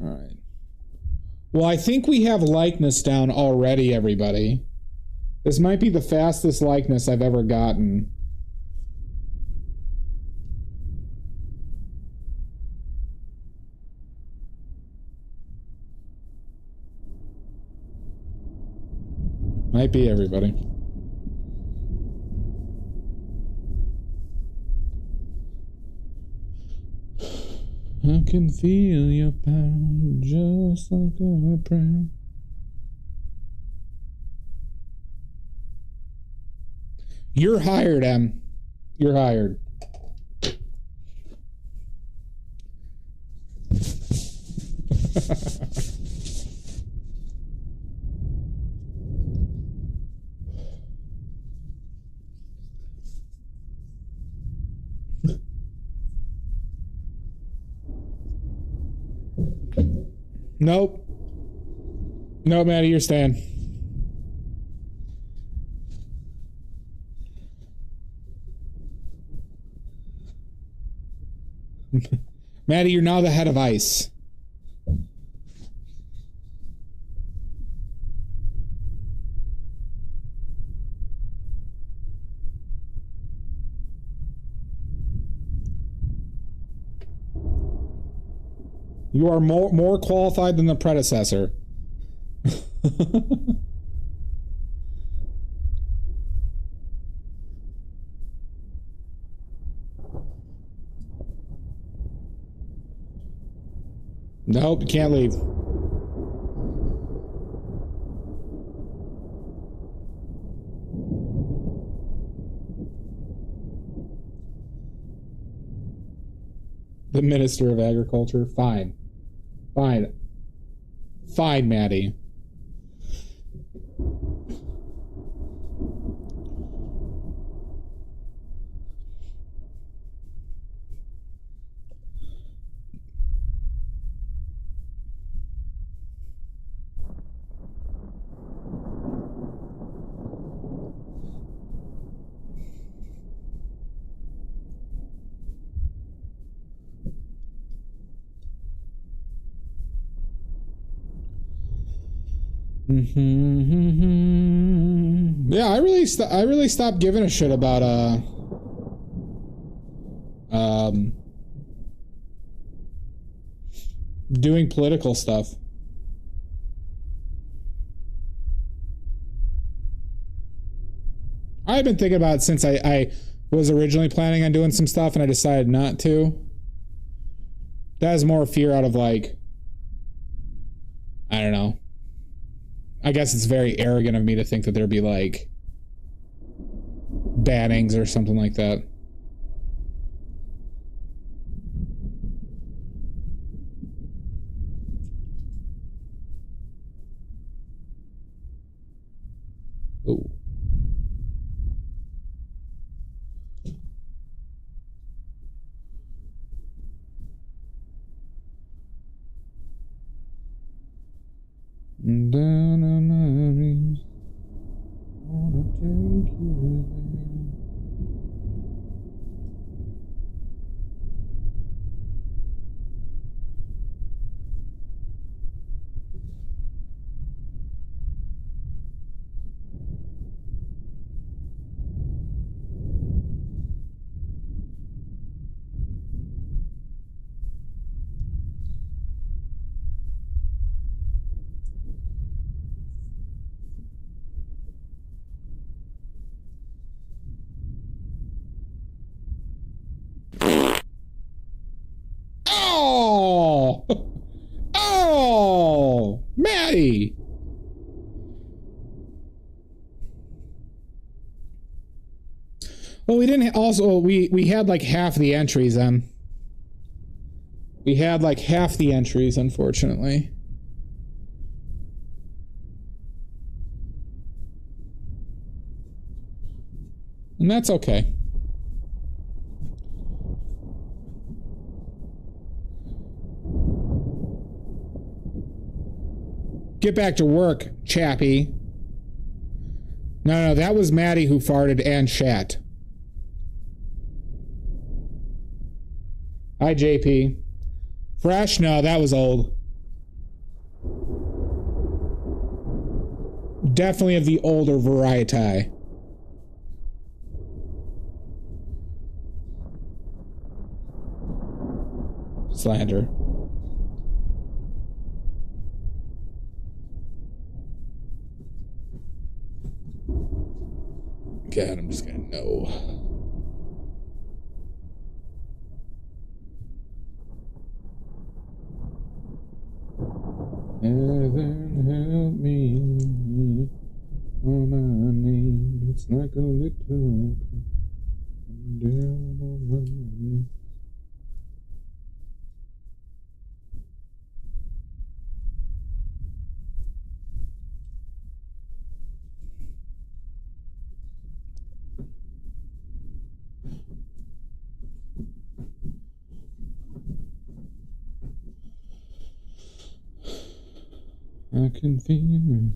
All right. Well, I think we have likeness down already, everybody. This might be the fastest likeness I've ever gotten. Might be, everybody. I can feel your power just like a prayer. You're hired, Em. You're hired. Nope. No, Maddie, you're staying. Maddie, you're now the head of ICE. You are more qualified than the predecessor. Nope, you can't leave. The Minister of Agriculture? Fine. Fine. Fine, Maddie. Yeah, I really stopped giving a shit about doing political stuff. I've been thinking about it since I was originally planning on doing some stuff and I decided not to. That is more fear out of like, I don't know. I guess it's very arrogant of me to think that there'd be like bannings or something like that. Oh. Down on my knees, wanna take you there. Oh! Oh! Maddie! Well, we didn't also we had like half the entries then. We had like half the entries, unfortunately. And that's okay. Get back to work, chappy. No, that was Maddie who farted and shat. Hi, JP. Fresh? No, that was old. Definitely of the older variety. Slander. God, I'm just gonna know. Heaven help me on my knee. It's like a little down on my knee. I can feel.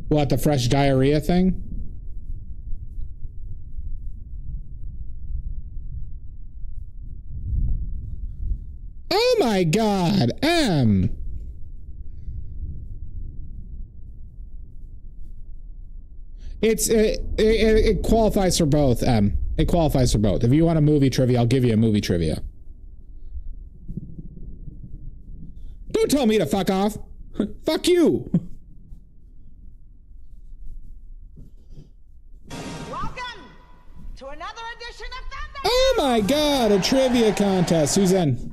What, the fresh diarrhea thing? Oh my God, M. It qualifies for both, M. It qualifies for both. If you want a movie trivia, I'll give you a movie trivia. Don't tell me to fuck off. Fuck you. Welcome to another edition of Thunder. Oh my God, a trivia contest. Who's in?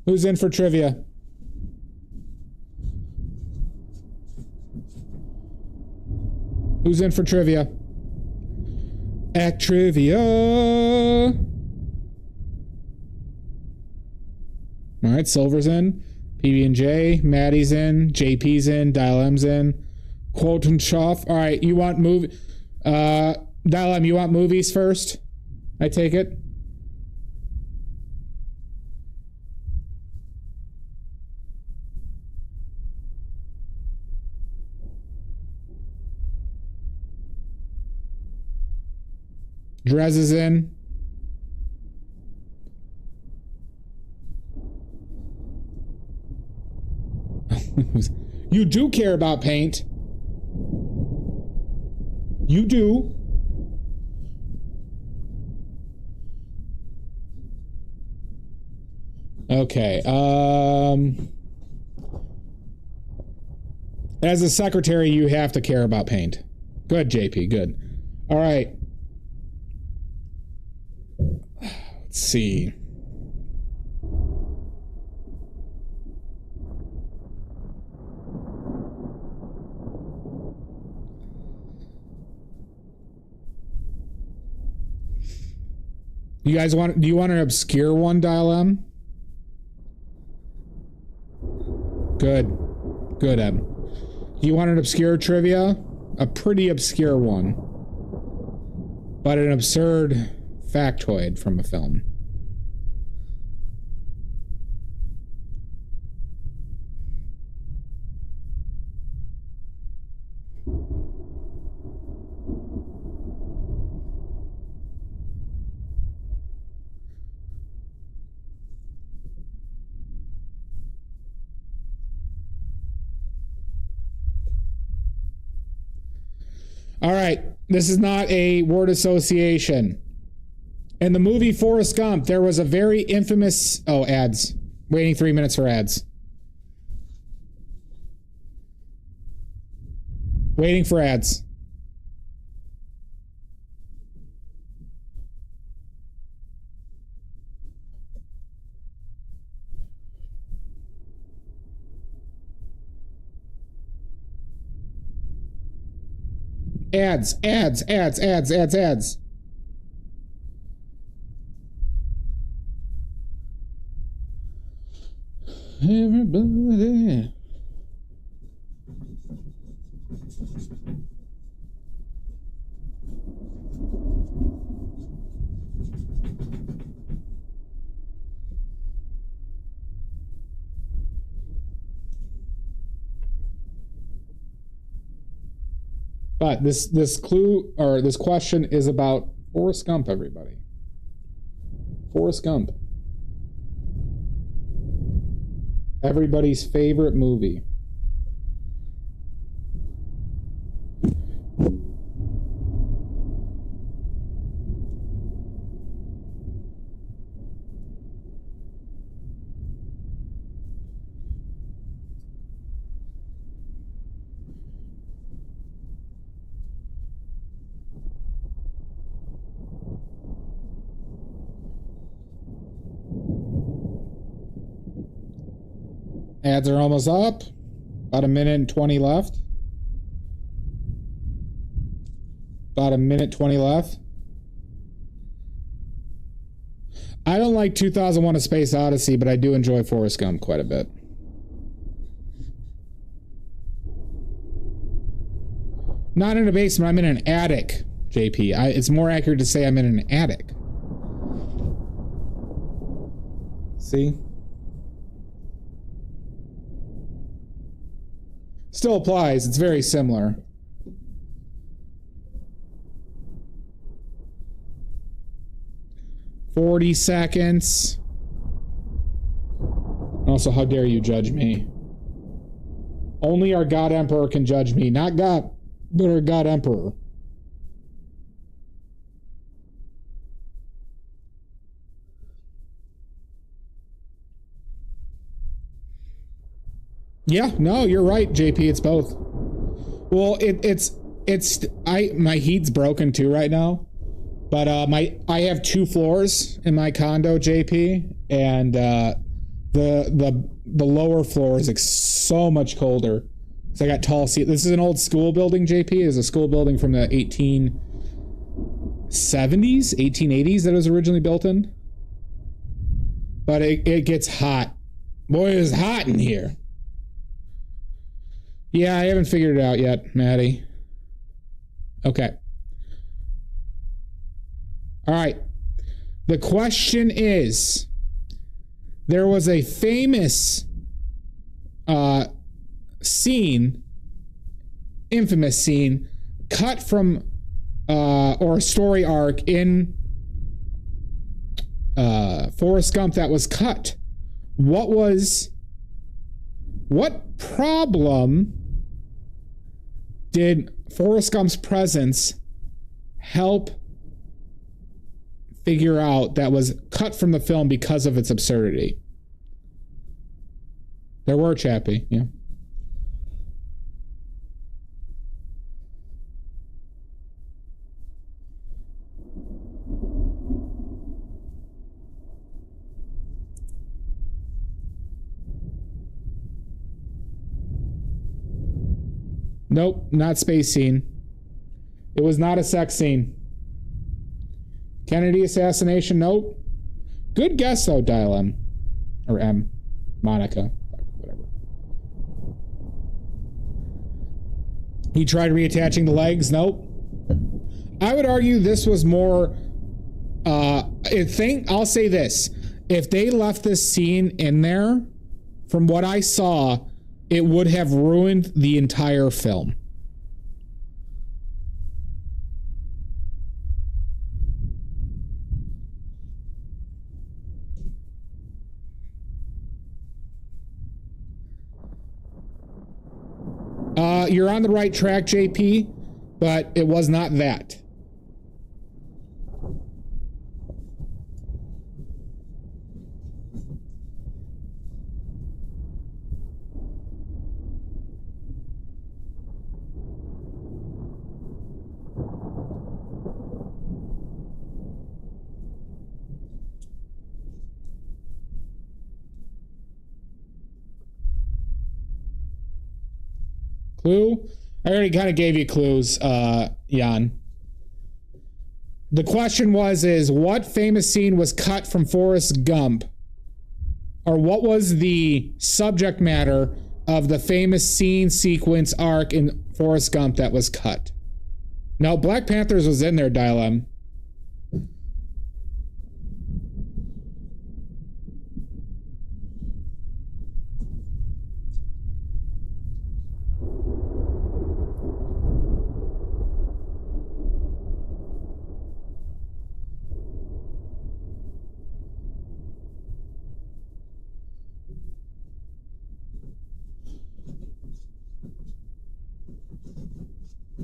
Who's in for trivia? Who's in for trivia? Act trivia. All right, Silver's in. PB&J, Maddie's in, JP's in, Dial M's in, Quotenshoff. All right, you want movie? Dial M, you want movies first? I take it. Drez is in. You do care about paint. You do. Okay. As a secretary, you have to care about paint. Good, JP. Good. All right. Let's see. Do you want an obscure one, Dial M? Good, Em. Do you want an obscure trivia? A pretty obscure one, but an absurd factoid from a film. All right, this is not a word association. In the movie Forrest Gump, there was a very infamous... Oh, ads. Waiting 3 minutes for ads. Waiting for ads. Ads. Everybody. But this clue or this question is about Forrest Gump, everybody. Forrest Gump. Everybody's favorite movie. Ads are almost up. About a minute and 20 left. About a minute 20 left. I don't like 2001: A Space Odyssey, but I do enjoy Forrest Gump quite a bit. Not in a basement, I'm in an attic, JP. It's more accurate to say I'm in an attic. See? Still applies. It's very similar. "40 seconds. Also, how dare you judge me? Only our God Emperor can judge me. Not God, but our God Emperor. Yeah, no, you're right, JP. It's both. Well, my heat's broken too right now, but I have 2 floors in my condo, JP, and the lower floor is like so much colder. So I got tall ceilings. This is an old school building, JP. It's a school building from the 1870s, 1880s that it was originally built in. But it gets hot. Boy, it's hot in here. Yeah, I haven't figured it out yet, Maddie. Okay. All right. The question is, there was a famous scene, infamous scene, cut from, or a story arc in Forrest Gump that was cut. What problem did Forrest Gump's presence help figure out that was cut from the film because of its absurdity? There were, Chappie, yeah. Nope, not space scene. It was not a sex scene. Kennedy assassination, nope. Good guess, though, Dial M. Or M. Monica. Whatever. He tried reattaching the legs, nope. I would argue this was more... I'll say this. If they left this scene in there, from what I saw, it would have ruined the entire film. You're on the right track, JP, but it was not that. Clue? I already kind of gave you clues, Jan. The question is what famous scene was cut from Forrest Gump? Or what was the subject matter of the famous scene, sequence, arc in Forrest Gump that was cut? No, Black Panthers was in there, Dial M.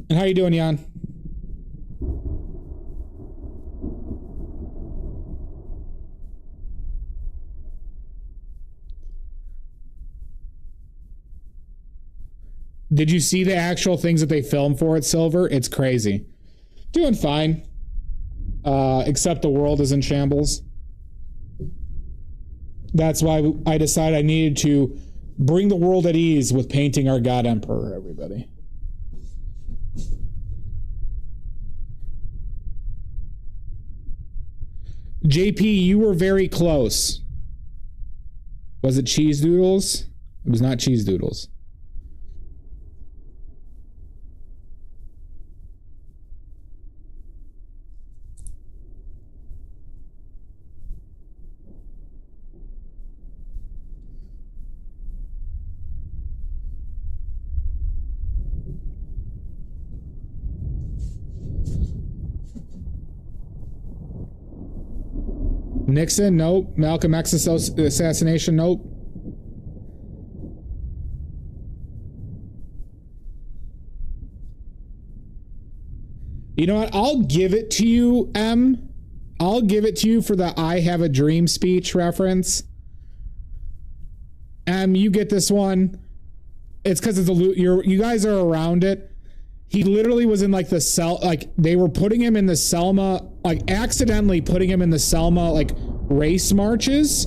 And how you doing, Jan? Did you see the actual things that they filmed for at Silver? It's crazy. Doing fine. Except the world is in shambles. That's why I decided I needed to bring the world at ease with painting our God Emperor, everybody. JP, you were very close. Was it cheese doodles? It was not cheese doodles. Nixon, nope. Malcolm X assassination, nope. You know what? I'll give it to you, M. I'll give it to you for the I Have a Dream speech reference. M, you get this one. It's because it's you guys are around it. He literally was in like the cell, like they were putting him in the Selma, like accidentally putting him in the Selma like race marches,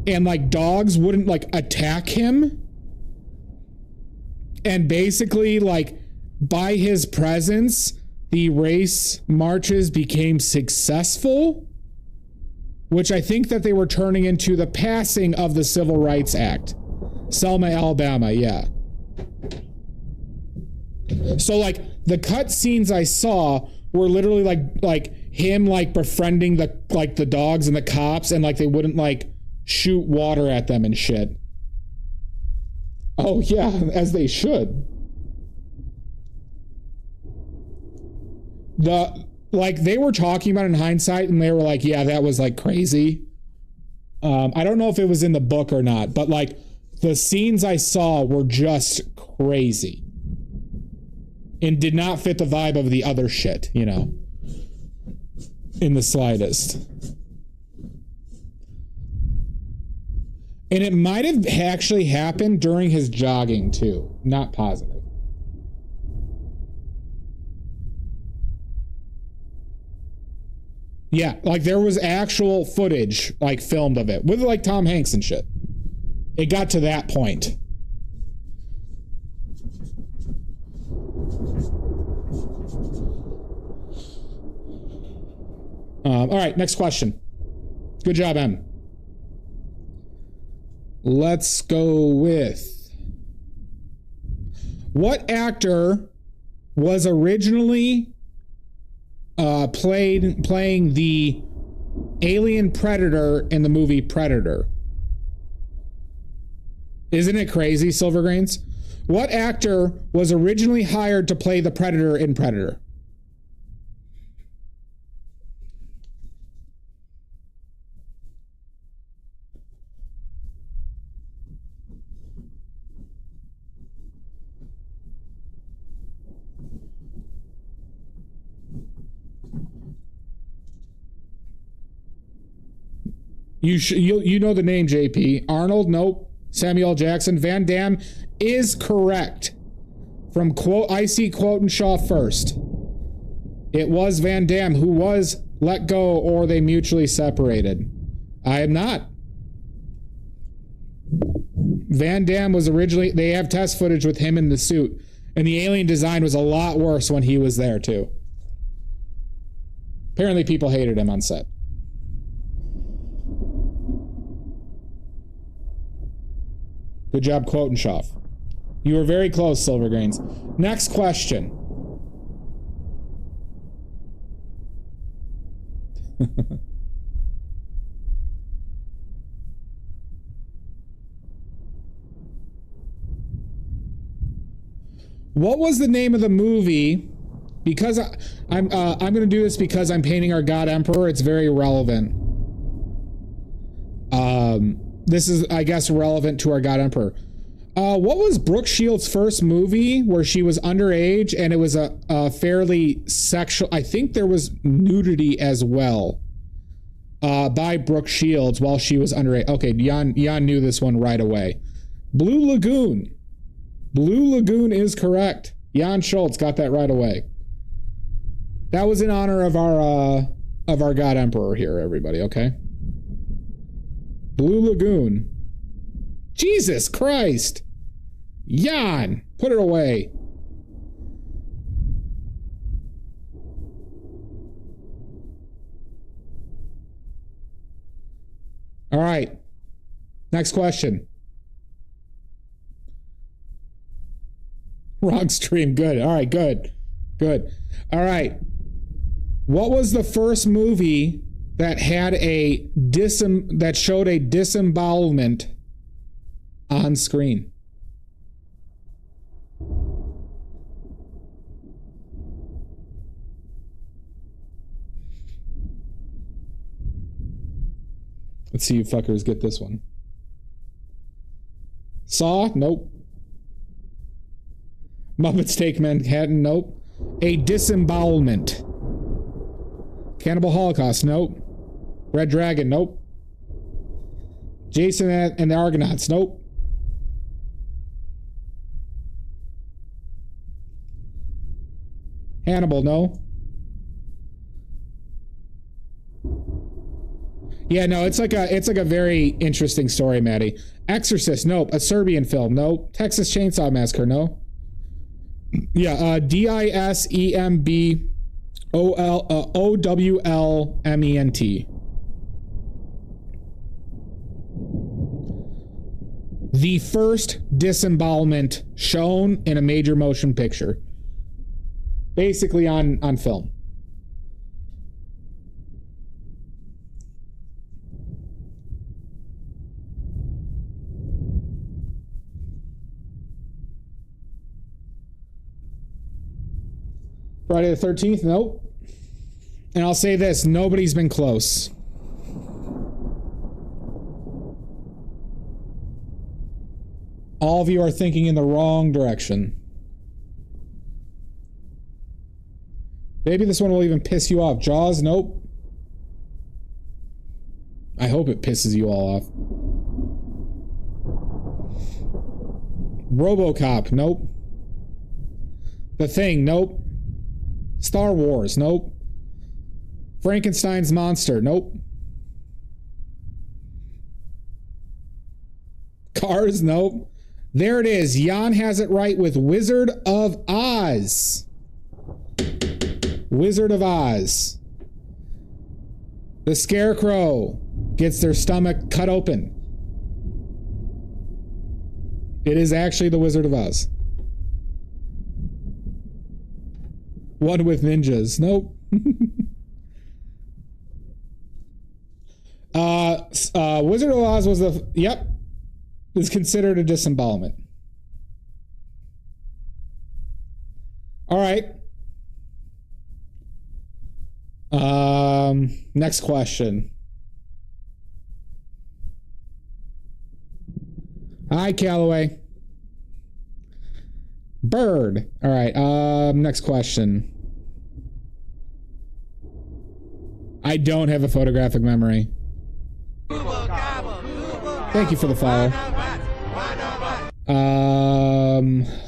and like dogs wouldn't like attack him. And basically like by his presence, the race marches became successful, which I think that they were turning into the passing of the Civil Rights Act. Selma, Alabama, yeah. So like the cut scenes I saw were literally like him like befriending the dogs and the cops, and like they wouldn't like shoot water at them and shit. Oh yeah, as they should. They were talking about it in hindsight, and they were like, yeah, that was like crazy. I don't know if it was in the book or not, but like the scenes I saw were just crazy. And did not fit the vibe of the other shit, you know, in the slightest. And it might have actually happened during his jogging, too. Not positive. Yeah, like there was actual footage, like filmed of it, with like Tom Hanks and shit. It got to that point. All right, next question. Good job, Em. Let's go with, what actor was originally playing the alien predator in the movie Predator? Isn't it crazy, Silvergrains? What actor was originally hired to play the Predator in Predator? You know the name, JP. Arnold? Nope. Samuel Jackson. Van Damme is correct. From quote, I see Quotenshaw first. It was Van Damme who was let go or they mutually separated. I am not. Van Damme was originally, they have test footage with him in the suit, and the alien design was a lot worse when he was there too. Apparently people hated him on set. Good job, Quotenshaw. You were very close, Silvergrains. Next question. What was the name of the movie? Because I'm going to do this because I'm painting our God Emperor. It's very relevant. This is, I guess, relevant to our God Emperor. What was Brooke Shields' first movie where she was underage and it was a fairly sexual, I think there was nudity as well, by Brooke Shields while she was underage. Okay, Jan knew this one right away. Blue Lagoon. Blue Lagoon is correct. Jan Schultz got that right away. That was in honor of our God Emperor here, everybody, okay? Blue Lagoon. Jesus Christ. Jan, put it away. All right. Next question. Wrong stream. Good. All right, good. Good. All right. What was the first movie that had that showed a disembowelment on screen? Let's see you fuckers get this one. Saw? Nope. Muppets Take Manhattan? Nope. A disembowelment. Cannibal Holocaust? Nope. Red Dragon? Nope. Jason and the Argonauts? Nope. Hannibal? No. Yeah, no, it's like a very interesting story, Maddie. Exorcist? Nope. A Serbian film? Nope. Texas Chainsaw Massacre? No. Yeah, DISEMBOWLMENT. The first disembowelment shown in a major motion picture. Basically on film. Friday the 13th? Nope. And I'll say this, nobody's been close. All of you are thinking in the wrong direction. Maybe this one will even piss you off. Jaws? Nope. I hope it pisses you all off. RoboCop? Nope. The Thing? Nope. Star Wars? Nope. Frankenstein's Monster? Nope. Cars? Nope. There it is. Jan has it right with Wizard of Oz. Wizard of Oz. The Scarecrow gets their stomach cut open. It is actually the Wizard of Oz. One with ninjas. Nope. Wizard of Oz was the... Yep. Is considered a disembowelment. All right. Next question. Hi, Callaway. Bird. All right. Next question. I don't have a photographic memory. Thank you for the follow.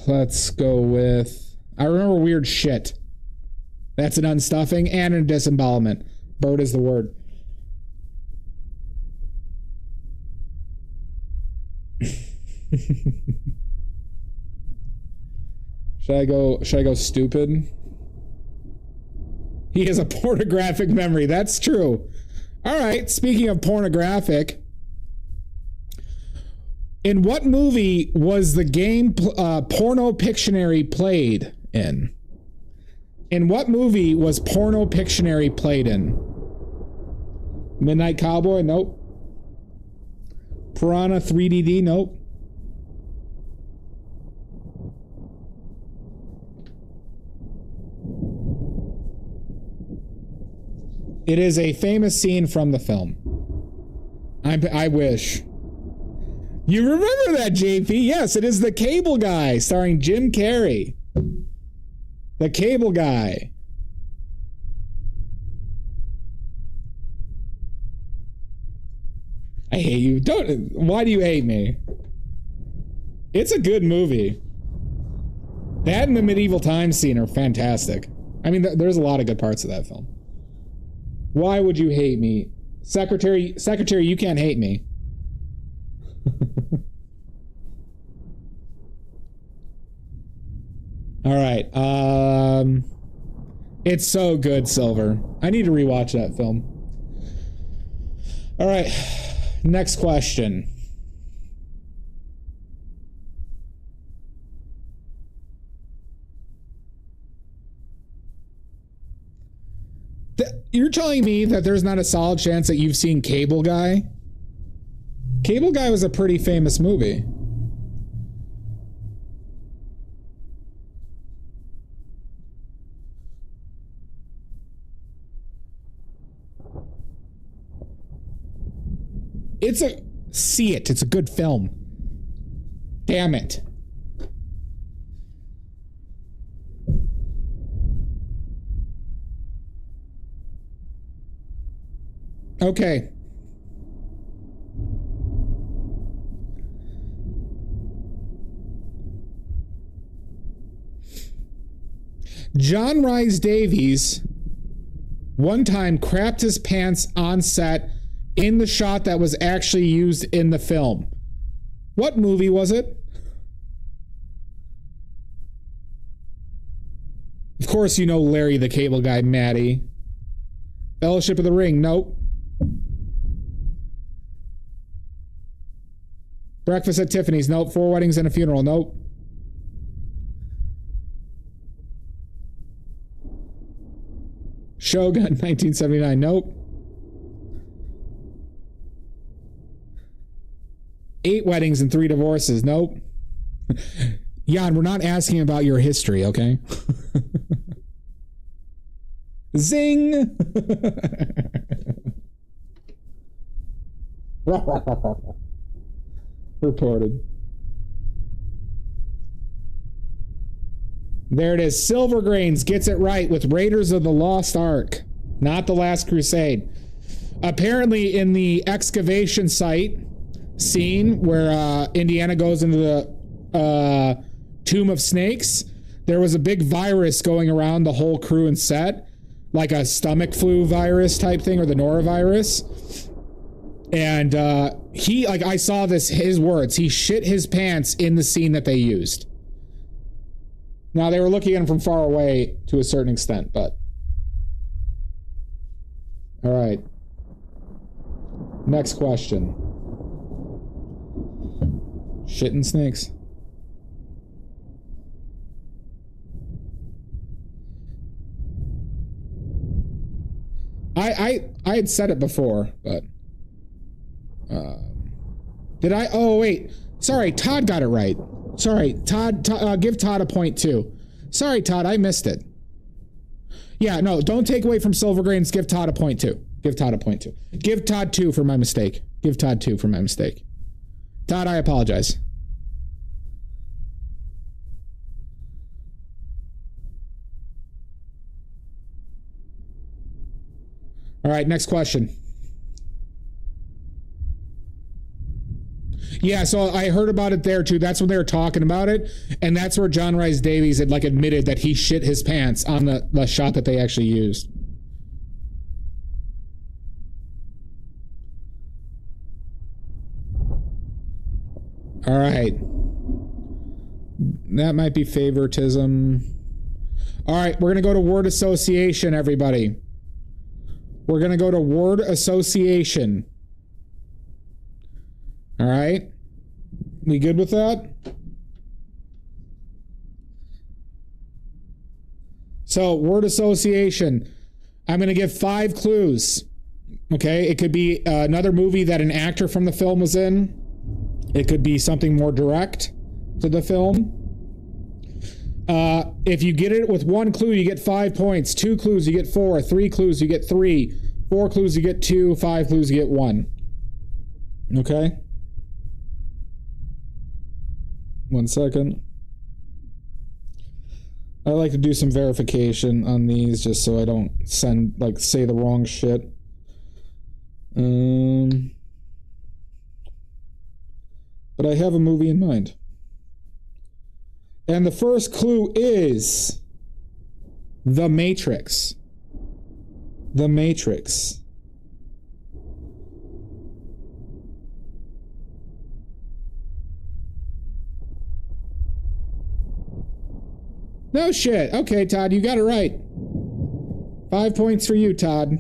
Let's go with... I remember weird shit. That's an unstuffing and a disembowelment. Bird is the word. Should I go stupid? He has a pornographic memory. That's true. All right. Speaking of pornographic, in what movie was the game Porno Pictionary played in? In what movie was Porno Pictionary played in? Midnight Cowboy? Nope. Piranha 3DD? Nope. It is a famous scene from the film. I wish. You remember that, JP? Yes, it is The Cable Guy, starring Jim Carrey. The Cable Guy. I hate you. Why do you hate me? It's a good movie. That and the medieval times scene are fantastic. I mean, there's a lot of good parts of that film. Why would you hate me? Secretary, you can't hate me. All right. It's so good, Silver. I need to rewatch that film. All right. Next question. You're telling me that there's not a solid chance that you've seen Cable Guy? Cable Guy was a pretty famous movie. See it. It's a good film. Damn it. Okay. John Rhys Davies one time crapped his pants on set in the shot that was actually used in the film. What movie was it? Of course you know Larry the Cable Guy, Maddie. Fellowship of the Ring, nope. Breakfast at Tiffany's, nope. Four Weddings and a Funeral, nope. Shogun, 1979, nope. 8 Weddings and 3 Divorces, nope. Jan, we're not asking about your history, okay? Zing! Reported. There it is. Silver Grains gets it right with Raiders of the Lost Ark, not The Last Crusade. Apparently, in the excavation site scene where Indiana goes into the Tomb of Snakes, there was a big virus going around the whole crew and set, like a stomach flu virus type thing, or the norovirus. And he, like, I saw this, his words, he shit his pants in the scene that they used. Now, they were looking at him from far away to a certain extent, but... All right. Next question. Shit and snakes. I had said it before, but did I? Oh wait, sorry, Todd got it right. Sorry, Todd. Give Todd a point too. Sorry, Todd, I missed it. Yeah, no, don't take away from Silver Grains. Give Todd a point too. Give Todd a point too. Give Todd 2 for my mistake. Give Todd 2 for my mistake. Todd, I apologize. All right, next question. Yeah, so I heard about it there too. That's when they were talking about it, and that's where John Rhys Davies had like admitted that he shit his pants on the shot that they actually used. All right. That might be favoritism. All right, we're going to go to word association, everybody. We're going to go to word association. All right. We good with that? So, word association. I'm going to give 5 clues. Okay. It could be another movie that an actor from the film was in. It could be something more direct to the film. If you get it with 1 clue, you get 5 points. 2 clues, you get 4. 3 clues, you get 3. 4 clues, you get 2. 5 clues, you get 1. Okay? 1 second. I like to do some verification on these just so I don't say the wrong shit. But I have a movie in mind. And the first clue is The Matrix. The Matrix. No shit. Okay, Todd, you got it right. 5 points for you, Todd.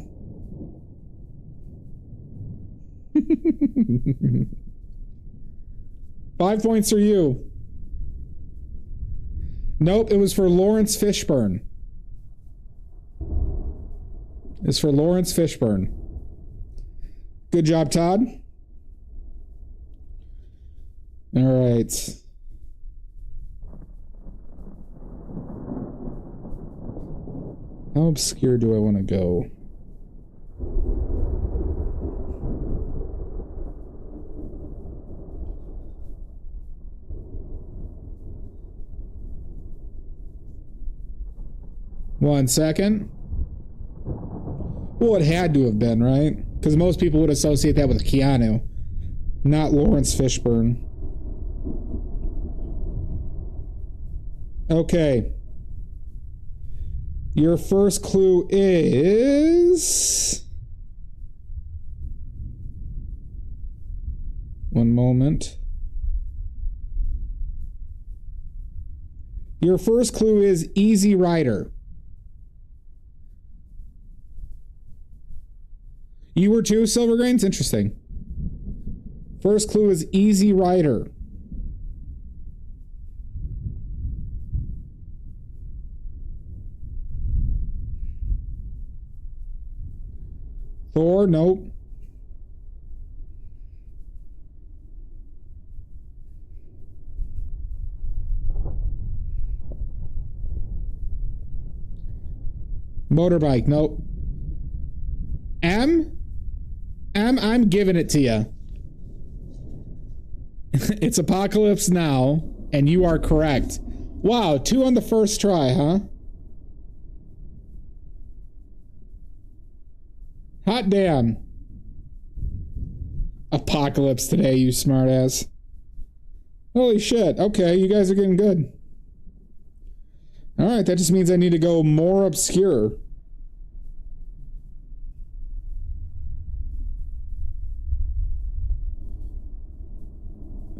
Five points for you. Nope, it was for Lawrence Fishburne. It's for Lawrence Fishburne. Good job, Todd. All right. How obscure do I want to go? One second. Well, it had to have been, right? Because most people would associate that with Keanu, not Lawrence Fishburne. Okay. Your first clue is... One moment. Your first clue is Easy Rider. You were too, Silver Grains? Interesting. First clue is Easy Rider. Thor? Nope. Motorbike? Nope. I'm giving it to you. It's Apocalypse Now, and you are correct. Wow, 2 on the first try, huh? Hot damn. Apocalypse Today, you smartass. Holy shit. Okay, you guys are getting good. Alright, that just means I need to go more obscure.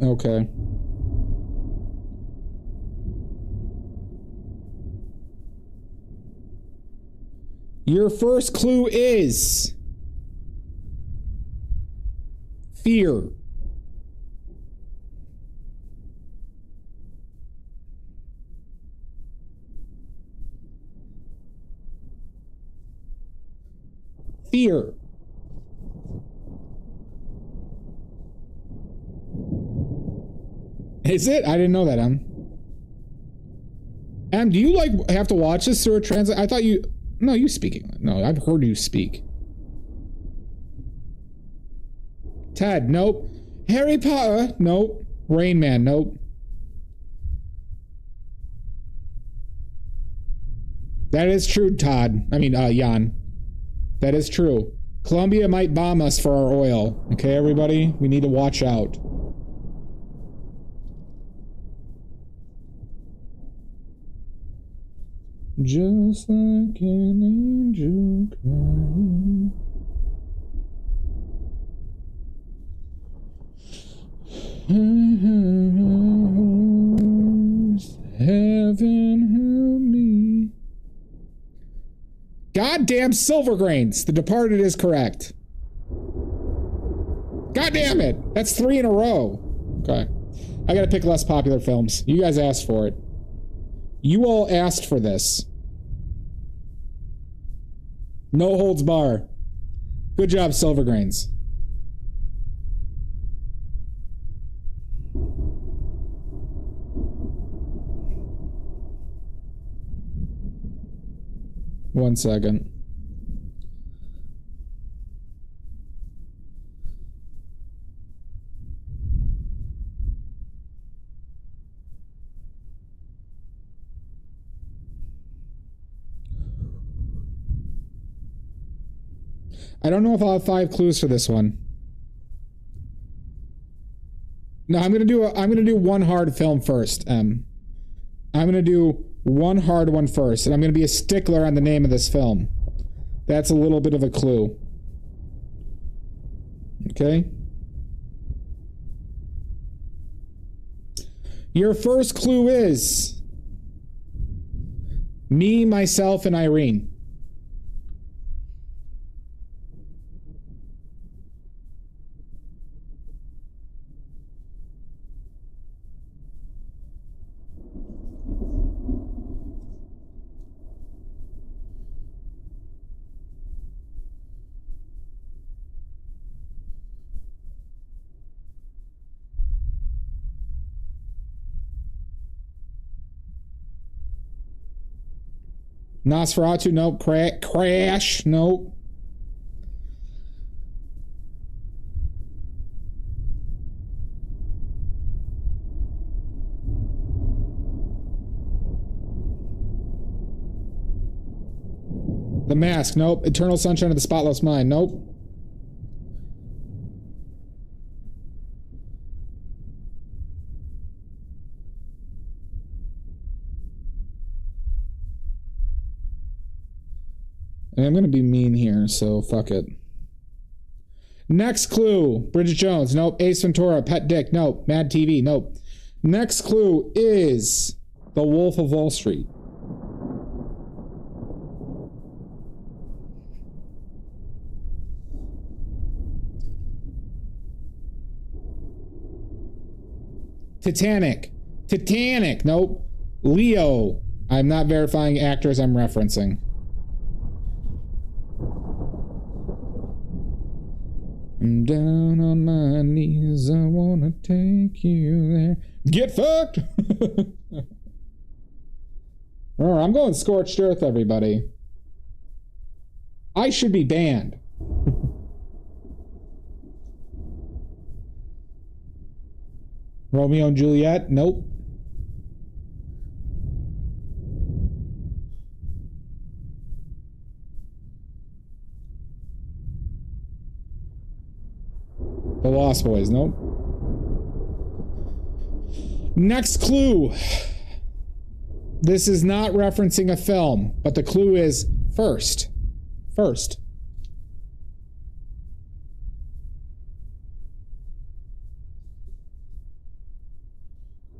Okay. Your first clue is Fear. Fear. Is it? I didn't know that, Em. Em, do you, like, have to watch this through a translate? I thought you... No, you speak English. No, I've heard you speak. Ted, nope. Harry Potter, nope. Rain Man, nope. That is true, Todd. I mean, Jan. That is true. Colombia might bomb us for our oil. Okay, everybody? We need to watch out. Just like an angel crying. Heaven help me. Goddamn silver grains. The Departed is correct. God damn it. That's 3 in a row. Okay. I gotta pick less popular films. You guys asked for it. You all asked for this. No holds bar. Good job, silver grains. One second. I don't know if I'll have 5 clues for this one. No, I'm gonna do one hard film first. I'm gonna do one hard one first, and I'm gonna be a stickler on the name of this film. That's a little bit of a clue. Okay. Your first clue is Me, Myself, and Irene. Nosferatu, nope. Crash, nope. The Mask, nope. Eternal Sunshine of the Spotless Mind, nope. And I'm going to be mean here, so fuck it. Next clue. Bridget Jones. Nope. Ace Ventura. Pet Dick. Nope. Mad TV. Nope. Next clue is The Wolf of Wall Street. Titanic. Titanic. Nope. Leo. I'm not verifying actors I'm referencing. I'm down on my knees, I wanna take you there. Get fucked! Oh, I'm going scorched earth, everybody. I should be banned. Romeo and Juliet? Nope. The Lost Boys, nope. Next clue. This is not referencing a film, but the clue is first. First.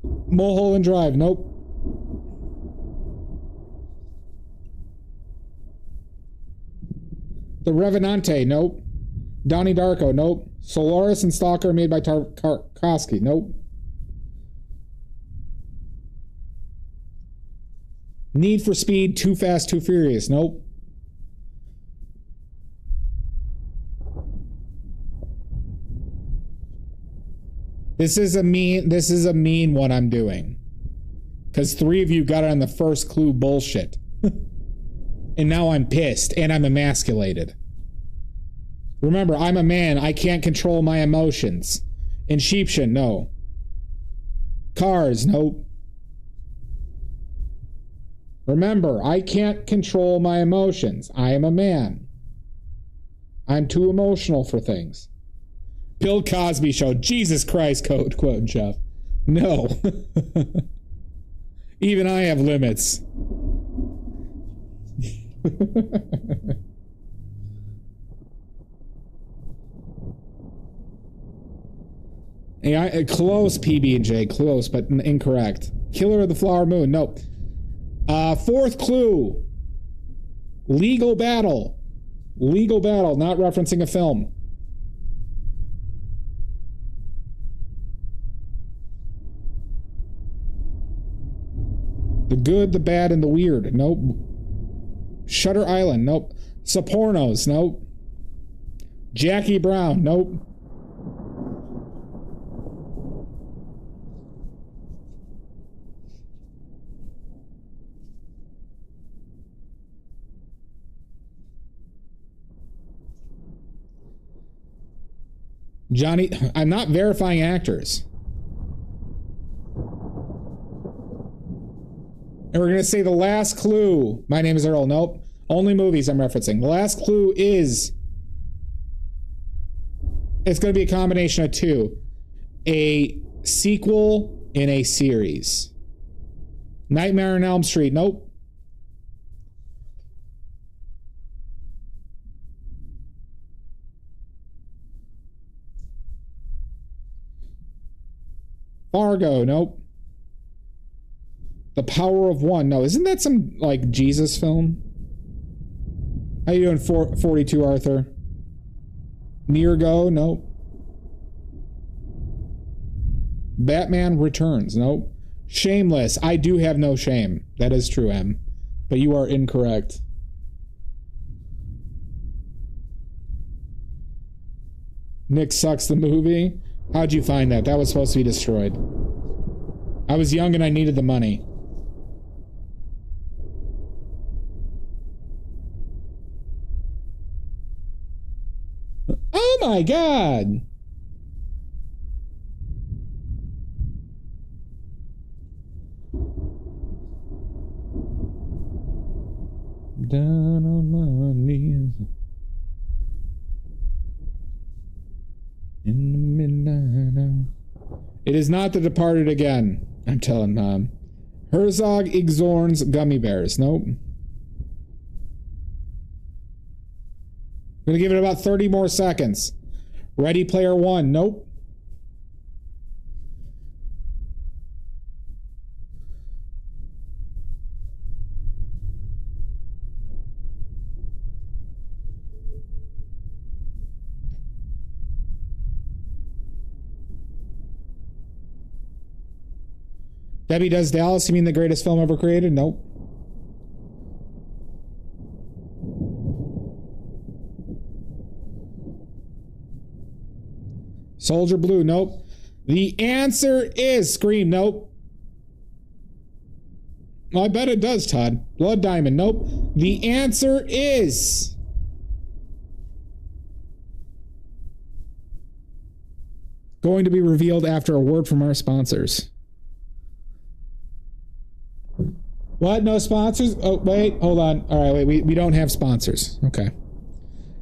Mulholland Drive, nope. The Revenante, nope. Donnie Darko, nope. Solaris and Stalker made by Tarkovsky. Nope. Need for Speed, Too Fast, Too Furious. Nope. This is a mean one I'm doing. Because 3 of you got it on the first clue bullshit. And now I'm pissed and I'm emasculated. Remember, I'm a man. I can't control my emotions. Inception, no. Cars, nope. Remember, I can't control my emotions. I am a man. I'm too emotional for things. Bill Cosby Show. Jesus Christ, quote Jeff. No. Even I have limits. Yeah, close, PB&J, close, but incorrect. Killer of the Flower Moon, nope. 4th clue. Legal Battle. Legal Battle, not referencing a film. The Good, the Bad, and the Weird, nope. Shutter Island, nope. Sopranos, nope. Jackie Brown, nope. Johnny, I'm not verifying actors. And we're going to say the last clue. My name is Earl. Nope. Only movies I'm referencing. The last clue is... It's going to be a combination of 2. A sequel in a series. Nightmare on Elm Street. Nope. Fargo. Nope. The Power of One. No, isn't that some, like, Jesus film? How you doing, 42, Arthur? Near Go? Nope. Batman Returns? Nope. Shameless. I do have no shame. That is true, M. But you are incorrect. Nick Sucks the movie? How'd you find that? That was supposed to be destroyed. I was young and I needed the money. Oh my God! Down on my knees in the midnight hour. It is not The Departed again. I'm telling Mom. Herzog Igzorn's Gummy Bears. Nope. I'm gonna give it about 30 more seconds. Ready Player One. Nope. Debbie Does Dallas. You mean the greatest film ever created? Nope. Soldier Blue, nope. The answer is Scream, nope. Well, I bet it does, Todd. Blood Diamond, nope. The answer is... going to be revealed after a word from our sponsors. What? No sponsors? Oh, wait, hold on. All right, wait, we don't have sponsors. Okay.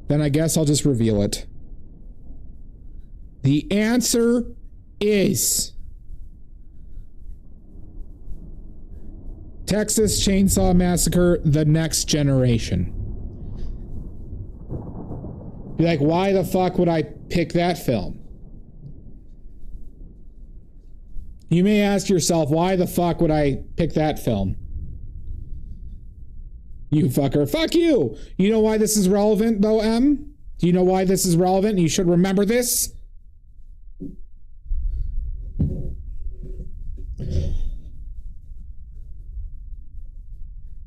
Then I guess I'll just reveal it. The answer is Texas Chainsaw Massacre: The Next Generation. Be like, why the fuck would I pick that film? You may ask yourself, why the fuck would I pick that film? You fucker. Fuck you! You know why this is relevant, though, M? Do you know why this is relevant? You should remember this.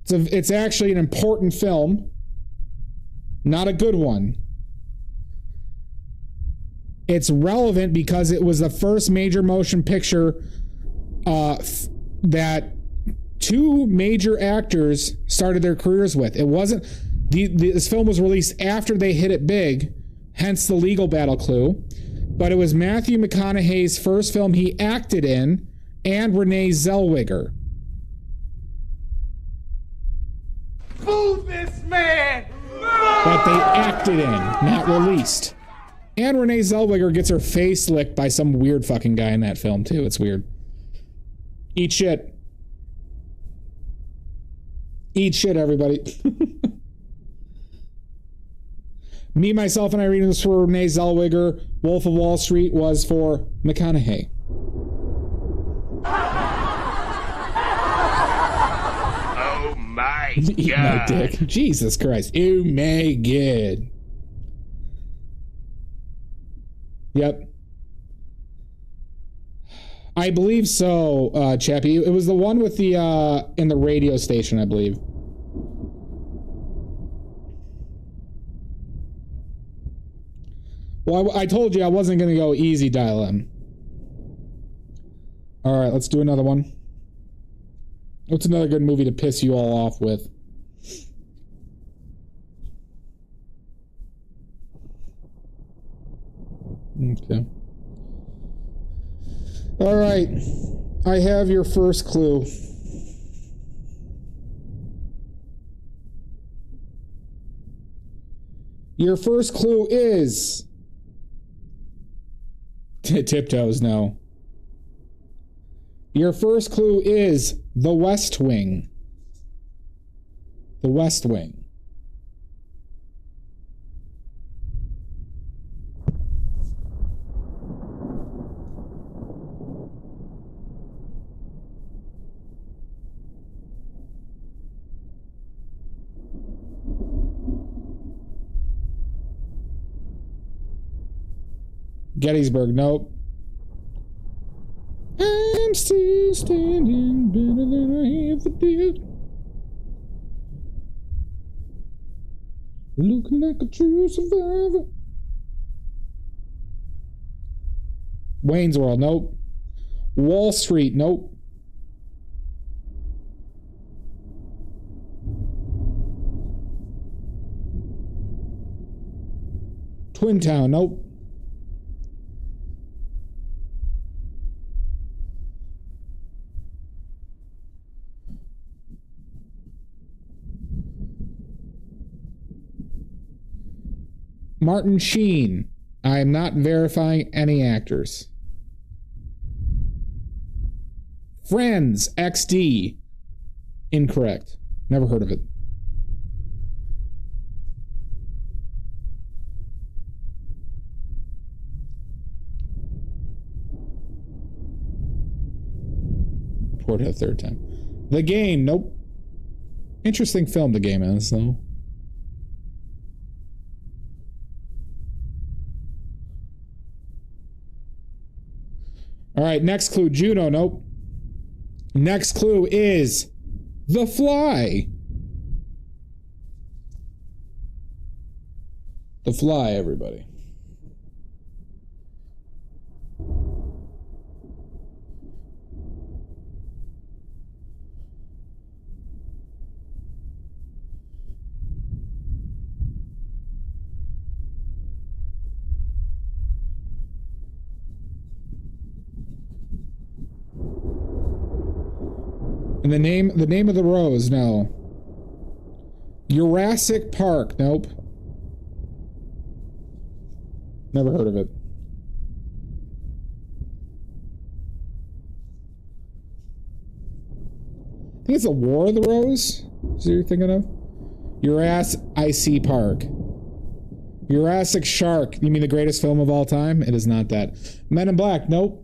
It's actually an important film. Not a good one. It's relevant because it was the first major motion picture that two major actors started their careers with. It wasn't... This film was released after they hit it big, hence the legal battle clue. But it was Matthew McConaughey's first film he acted in, and Renee Zellweger. Boo this man! That they acted in, not released. And Renee Zellweger gets her face licked by some weird fucking guy in that film, too. It's weird. Eat shit. Eat shit, everybody. Me, Myself, and Irene was for Renee Zellweger. Wolf of Wall Street was for McConaughey. Oh my Eat my God. dick. Jesus Christ. Oh my God. Yep. I believe so, Chappie. It was the one with the, in the radio station, I believe. Well, I told you I wasn't going to go easy dial M. All right, let's do another one. What's another good movie to piss you all off with? Okay. All right. I have your first clue. Your first clue is... Tiptoes, no. Your first clue is The West Wing. The West Wing. Gettysburg, nope. I'm still standing better than I ever did. Looking like a true survivor. Wayne's World, nope. Wall Street, nope. Twin Town, nope. Martin Sheen. I am not verifying any actors. Friends, XD. Incorrect. Never heard of it. Report it a third time. The Game, nope. Interesting film, The Game is, though. All right, next clue, Juno, nope. Next clue is The Fly. The Fly, everybody. And the name of the rose, no. Jurassic Park, nope. Never heard of it. I think it's a War of the Rose. Is that what you're thinking of? Jurassic Park. Jurassic Shark. You mean the greatest film of all time? It is not that. Men in Black, nope.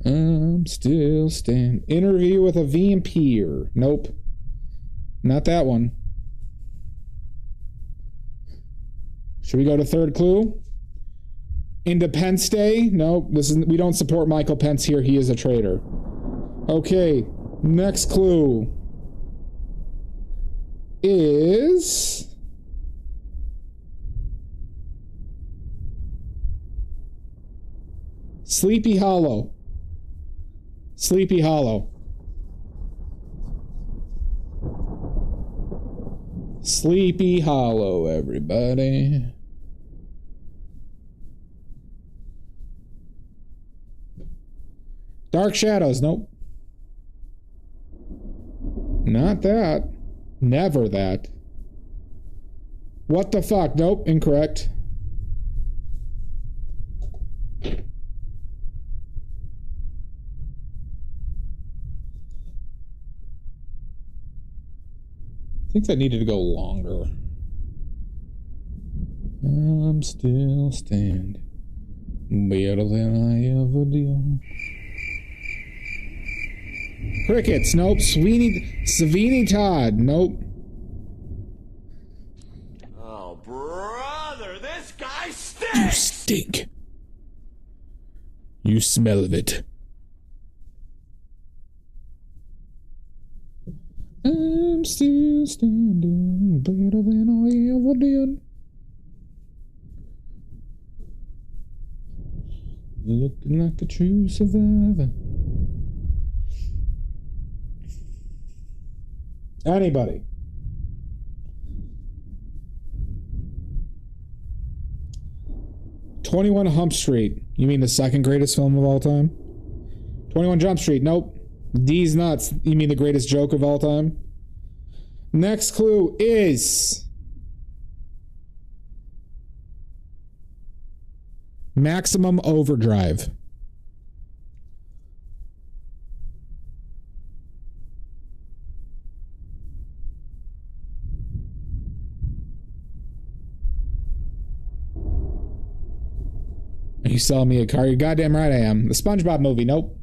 I'm still standing. Interview with a Vampire. Nope. Not that one. Should we go to third clue? Independence Day? No, we don't support Michael Pence here. He is a traitor. Okay, next clue is Sleepy Hollow. Sleepy Hollow. Sleepy Hollow, everybody. Dark Shadows, nope. Not that. Never that. What the fuck? Nope, incorrect. I think that needed to go longer. I'm still standing better than I ever did. Crickets, nope. Savini Todd, nope. Oh, brother, this guy You stinks! stink. You smell of it. I'm still standing better than I ever did. Looking like a true survivor. Anybody? "21 Hump Street." You mean the second greatest film of all time? 21 Jump Street. Nope. D's nuts. You mean the greatest joke of all time? Next clue is Maximum Overdrive. Are you selling me a car? You're goddamn right I am. The SpongeBob movie. Nope.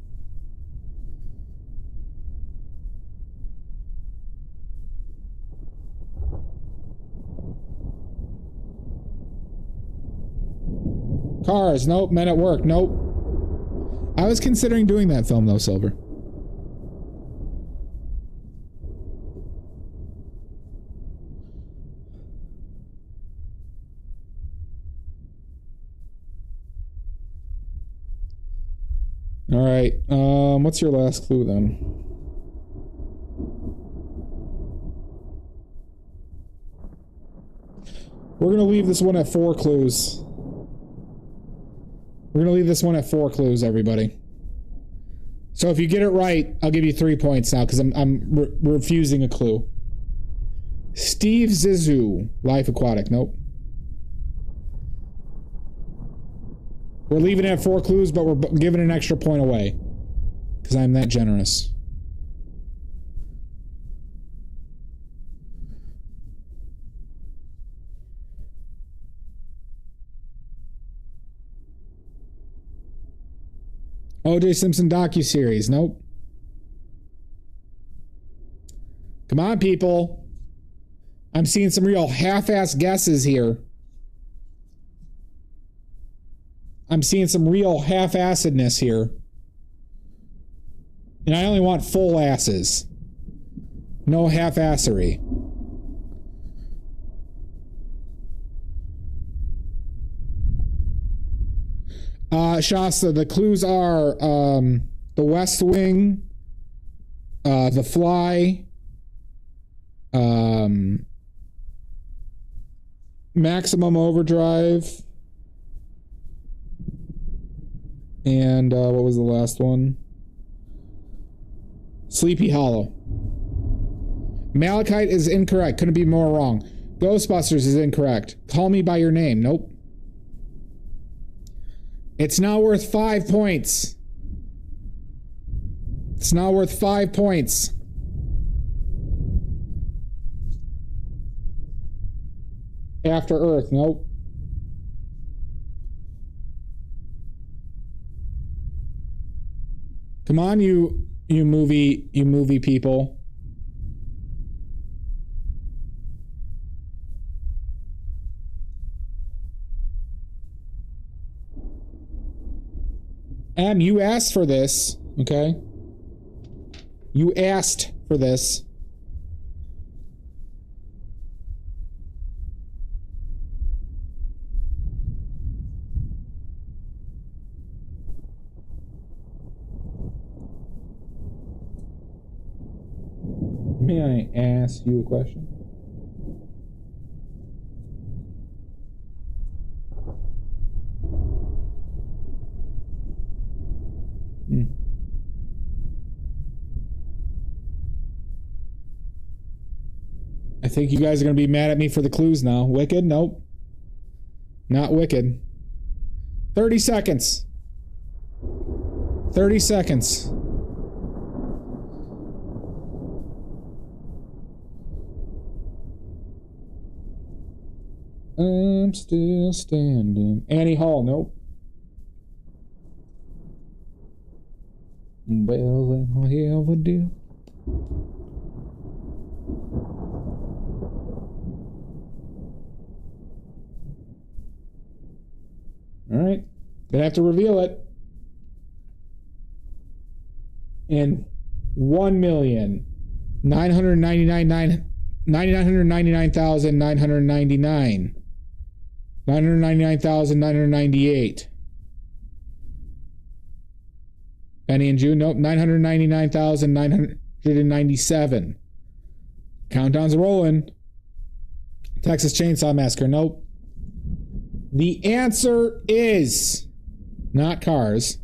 Cars. Nope. Men at Work. Nope. I was considering doing that film though, Silver. All right. What's your last clue then? We're gonna leave this one at 4 clues. We're gonna leave this one at 4 clues, everybody. So if you get it right, I'll give you 3 points now because I'm refusing a clue. Steve Zissou, Life Aquatic. Nope. We're leaving it at 4 clues, but we're giving an extra point away. Because I'm that generous. O.J. Simpson docuseries. Nope. Come on, people. I'm seeing some real half-ass guesses here. I'm seeing some real half-assedness here. And I only want full asses. No half-assery. Shasta, the clues are The West Wing, The Fly, Maximum Overdrive, and what was the last one? Sleepy Hollow. Malachite is incorrect. Couldn't be more wrong. Ghostbusters is incorrect. Call Me By Your Name. Nope. It's not worth 5 points. It's not worth 5 points. After Earth. Nope. Come on, you movie people. You asked for this, okay? You asked for this. May I ask you a question? I think you guys are going to be mad at me for the clues now. Wicked? Nope. Not wicked. 30 seconds. 30 seconds. I'm still standing. Annie Hall, nope. Well, then I'll ever do. All right, gonna have to reveal it. And 1,999,999,999. 999,998. Benny and June, nope. 999,997. Countdown's rolling. Texas Chainsaw Massacre, nope. The answer is not Cars,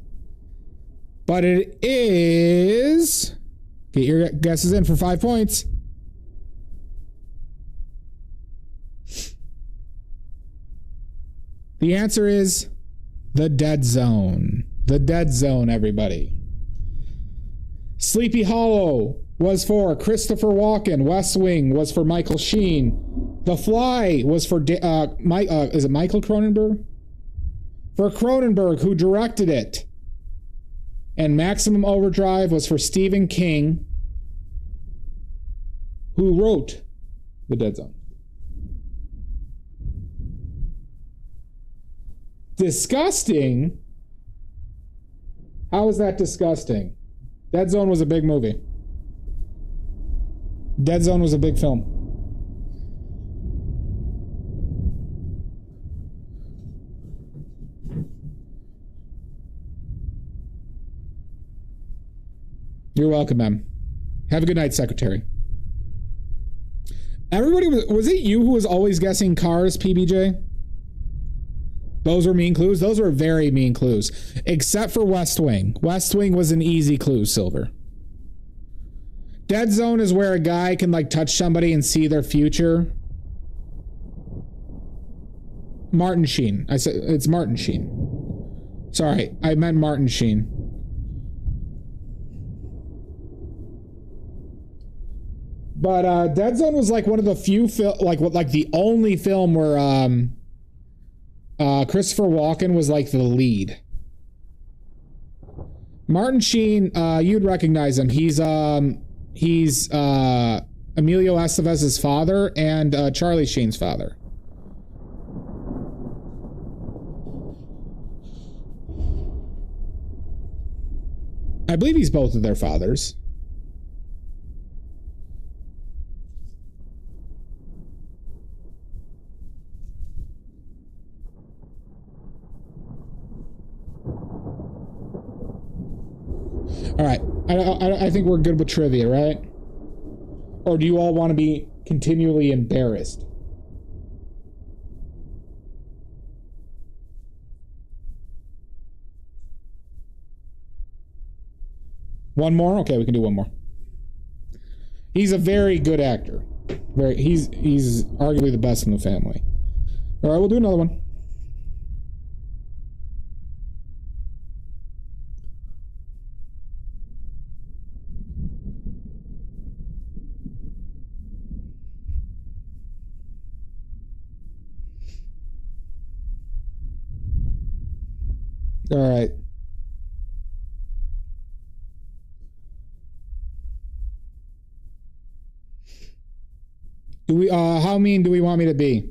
but it is. Get your guesses in for 5 points. The answer is The Dead Zone. The Dead Zone, everybody. Sleepy Hollow was for Christopher Walken. West Wing was for Michael Sheen. The Fly was for, is it Michael Cronenberg? For Cronenberg, who directed it. And Maximum Overdrive was for Stephen King, who wrote The Dead Zone. Disgusting? How is that disgusting? Dead Zone was a big movie. Dead Zone was a big film. You're welcome, ma'am. Have a good night, secretary. Everybody, was it you who was always guessing Cars, PBJ? Those were mean clues. Those were very mean clues. Except for West Wing. West Wing was an easy clue, Silver. Dead Zone is where a guy can like touch somebody and see their future. Martin Sheen. I said it's Martin Sheen. Sorry, I meant Martin Sheen. But Dead Zone was like one of the few like the only film where Christopher Walken was like the lead. Martin Sheen, you'd recognize him. He's Emilio Estevez's father and Charlie Sheen's father. I believe he's both of their fathers. All right, I think we're good with trivia, right? Or do you all want to be continually embarrassed? One more? Okay, we can do one more. He's a very good actor. He's arguably the best in the family. All right, we'll do another one. All right. Do we how mean do we want me to be?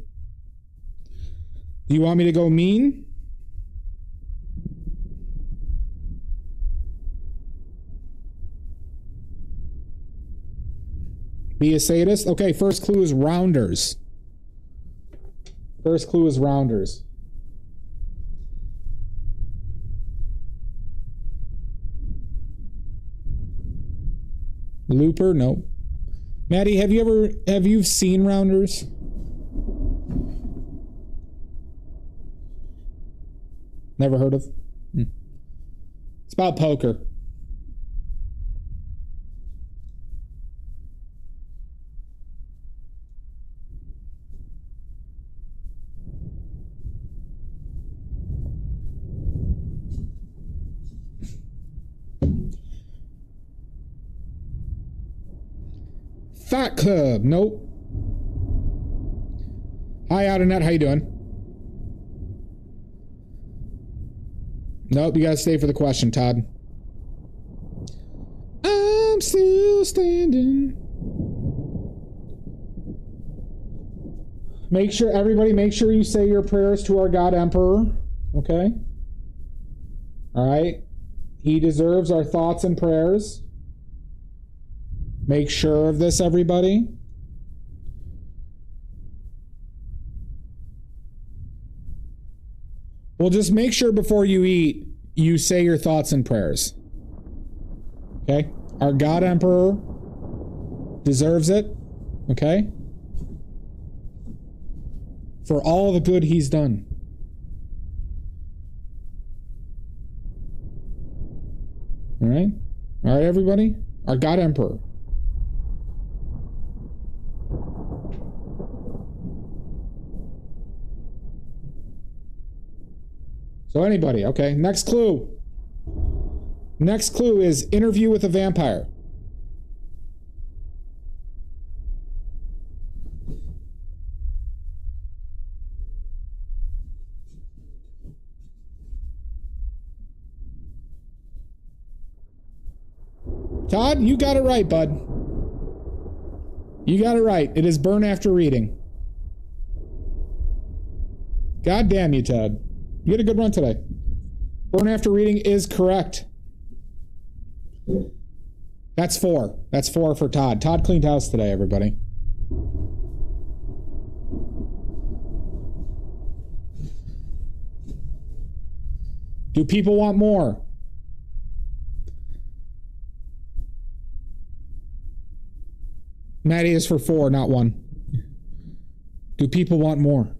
Do you want me to go mean? Be a sadist? Okay, first clue is rounders. First clue is rounders. Looper? Nope. Maddie, have you seen rounders? Never heard of? It's about poker. Fat Club. Nope. Hi, Outernet. How you doing? Nope, you gotta stay for the question, Todd. I'm still standing. Everybody make sure you say your prayers to our God Emperor. Okay? Alright? He deserves our thoughts and prayers. Make sure of this, everybody. Well, just make sure before you eat, you say your thoughts and prayers. Okay? Our God Emperor deserves it. Okay? For all the good he's done. Alright? Alright, everybody? Our God Emperor. So anybody, okay. Next clue. Next clue is interview with a vampire. Todd, you got it right, bud. You got it right. It is burn after reading. God damn you, Todd. You had a good run today. Burn after reading is correct. That's 4. That's 4 for Todd. Todd cleaned house today, everybody. Do people want more? Maddie is for 4, not 1. Do people want more?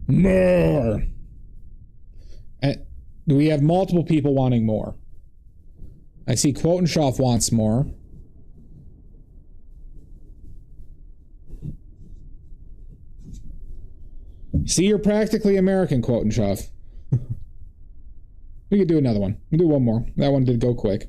More. Do we have multiple people wanting more? I see Quotenshoff wants more. See, you're practically American, Quotenshoff. We could do another one. We'll do one more. That one did go quick.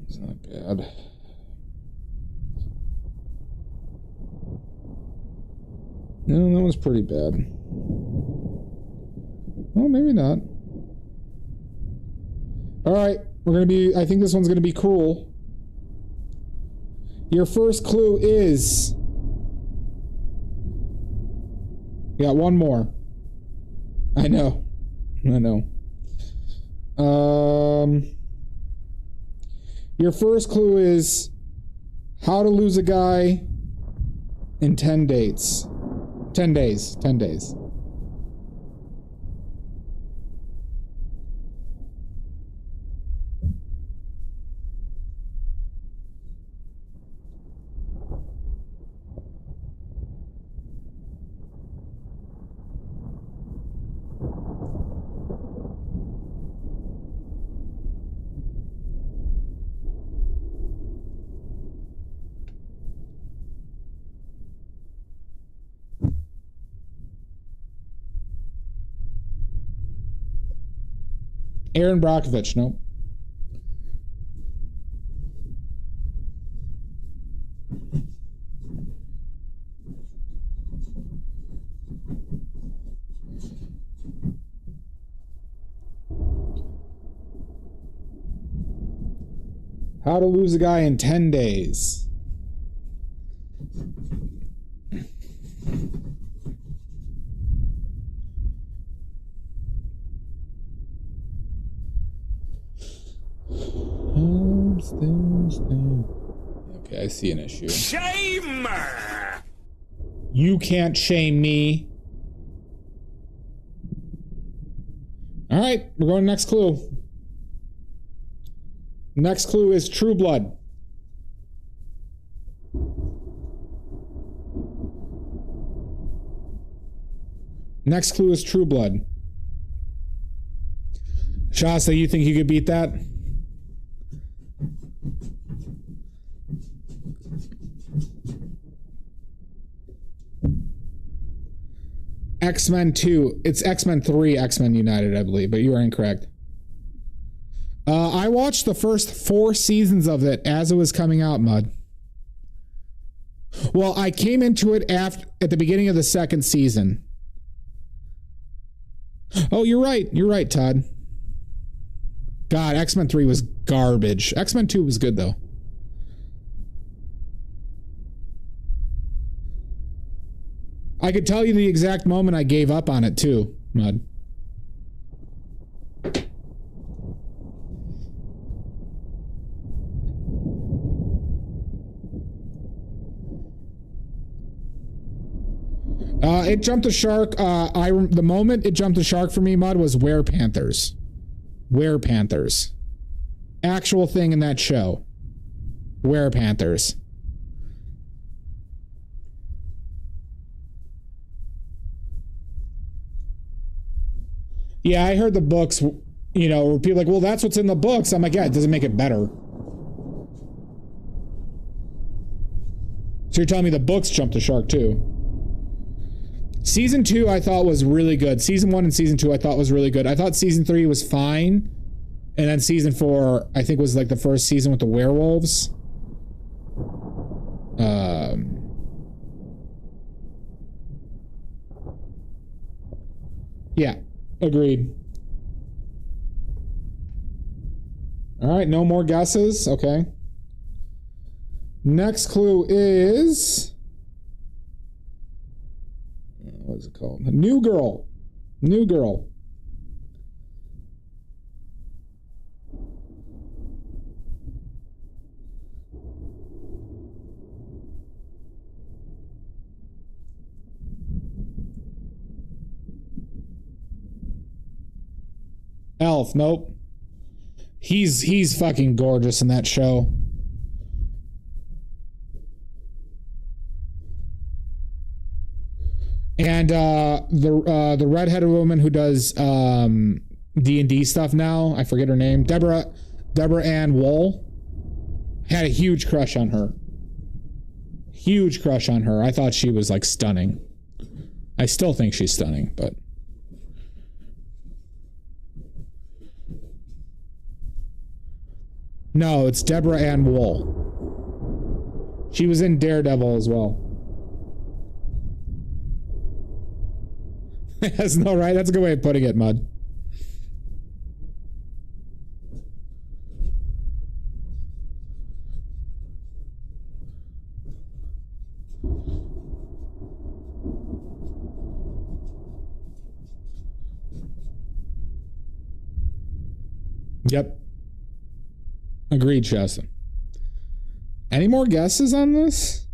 It's not bad. No, that one's pretty bad. Oh, maybe not. Alright, I think this one's gonna be cruel. Your first clue is... You got one more. I know. Your first clue is how to lose a guy in 10 dates. 10 days. 10 days. Aaron Brockovich, no. How to lose a guy in 10 days. Okay, I see an issue. Shame! You can't shame me. All right, we're going to next clue. Next clue is True Blood. Next clue is True Blood. Shasta, you think you could beat that? X-Men 2. It's X-Men 3, X-Men United, I believe, but you are incorrect. I watched the first 4 seasons of it as it was coming out, Mud. Well, I came into it at the beginning of the 2nd season. Oh, you're right. You're right, Todd. God, X-Men 3 was garbage. X-Men 2 was good, though. I could tell you the exact moment I gave up on it, too, Mud. It jumped the shark. The moment it jumped the shark for me, Mud, was Werepanthers. Werepanthers. Actual thing in that show. Werepanthers. Yeah, I heard the books, you know, where people are like, well, that's what's in the books. I'm like, yeah, it doesn't make it better. So you're telling me the books jumped the shark too? Season 2 I thought was really good. Season 1 and Season 2 I thought was really good. I thought Season 3 was fine. And then Season 4 I think was like the first season with the werewolves. Yeah, agreed. All right, no more guesses. Okay. Next clue is... what is it called? New Girl. New Girl. Elf. Nope. He's fucking gorgeous in that show. And the redheaded woman who does D&D stuff now, I forget her name, Deborah Ann Woll, had a huge crush on her. Huge crush on her. I thought she was like stunning. I still think she's stunning, but no, it's Deborah Ann Woll. She was in Daredevil as well. That's no right. That's a good way of putting it, Mud. Yep. Agreed, Shasta. Any more guesses on this?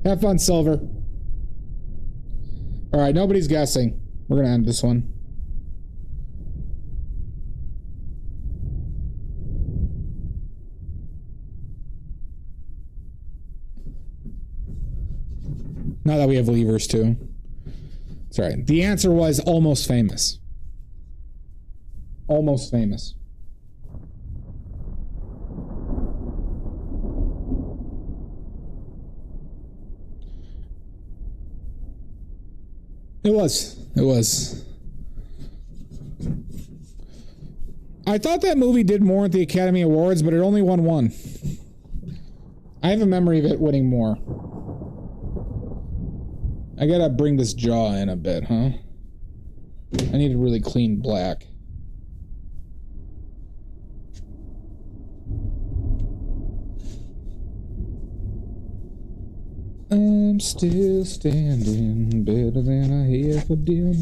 Have fun, Silver. All right, nobody's guessing. We're going to end this one. Now that we have levers, too. Sorry. The answer was Almost Famous. Almost Famous. It was. I thought that movie did more at the Academy Awards, but it only won one. I have a memory of it winning more. I gotta bring this jaw in a bit, huh? I need a really clean black. I'm still standing better than I ever did.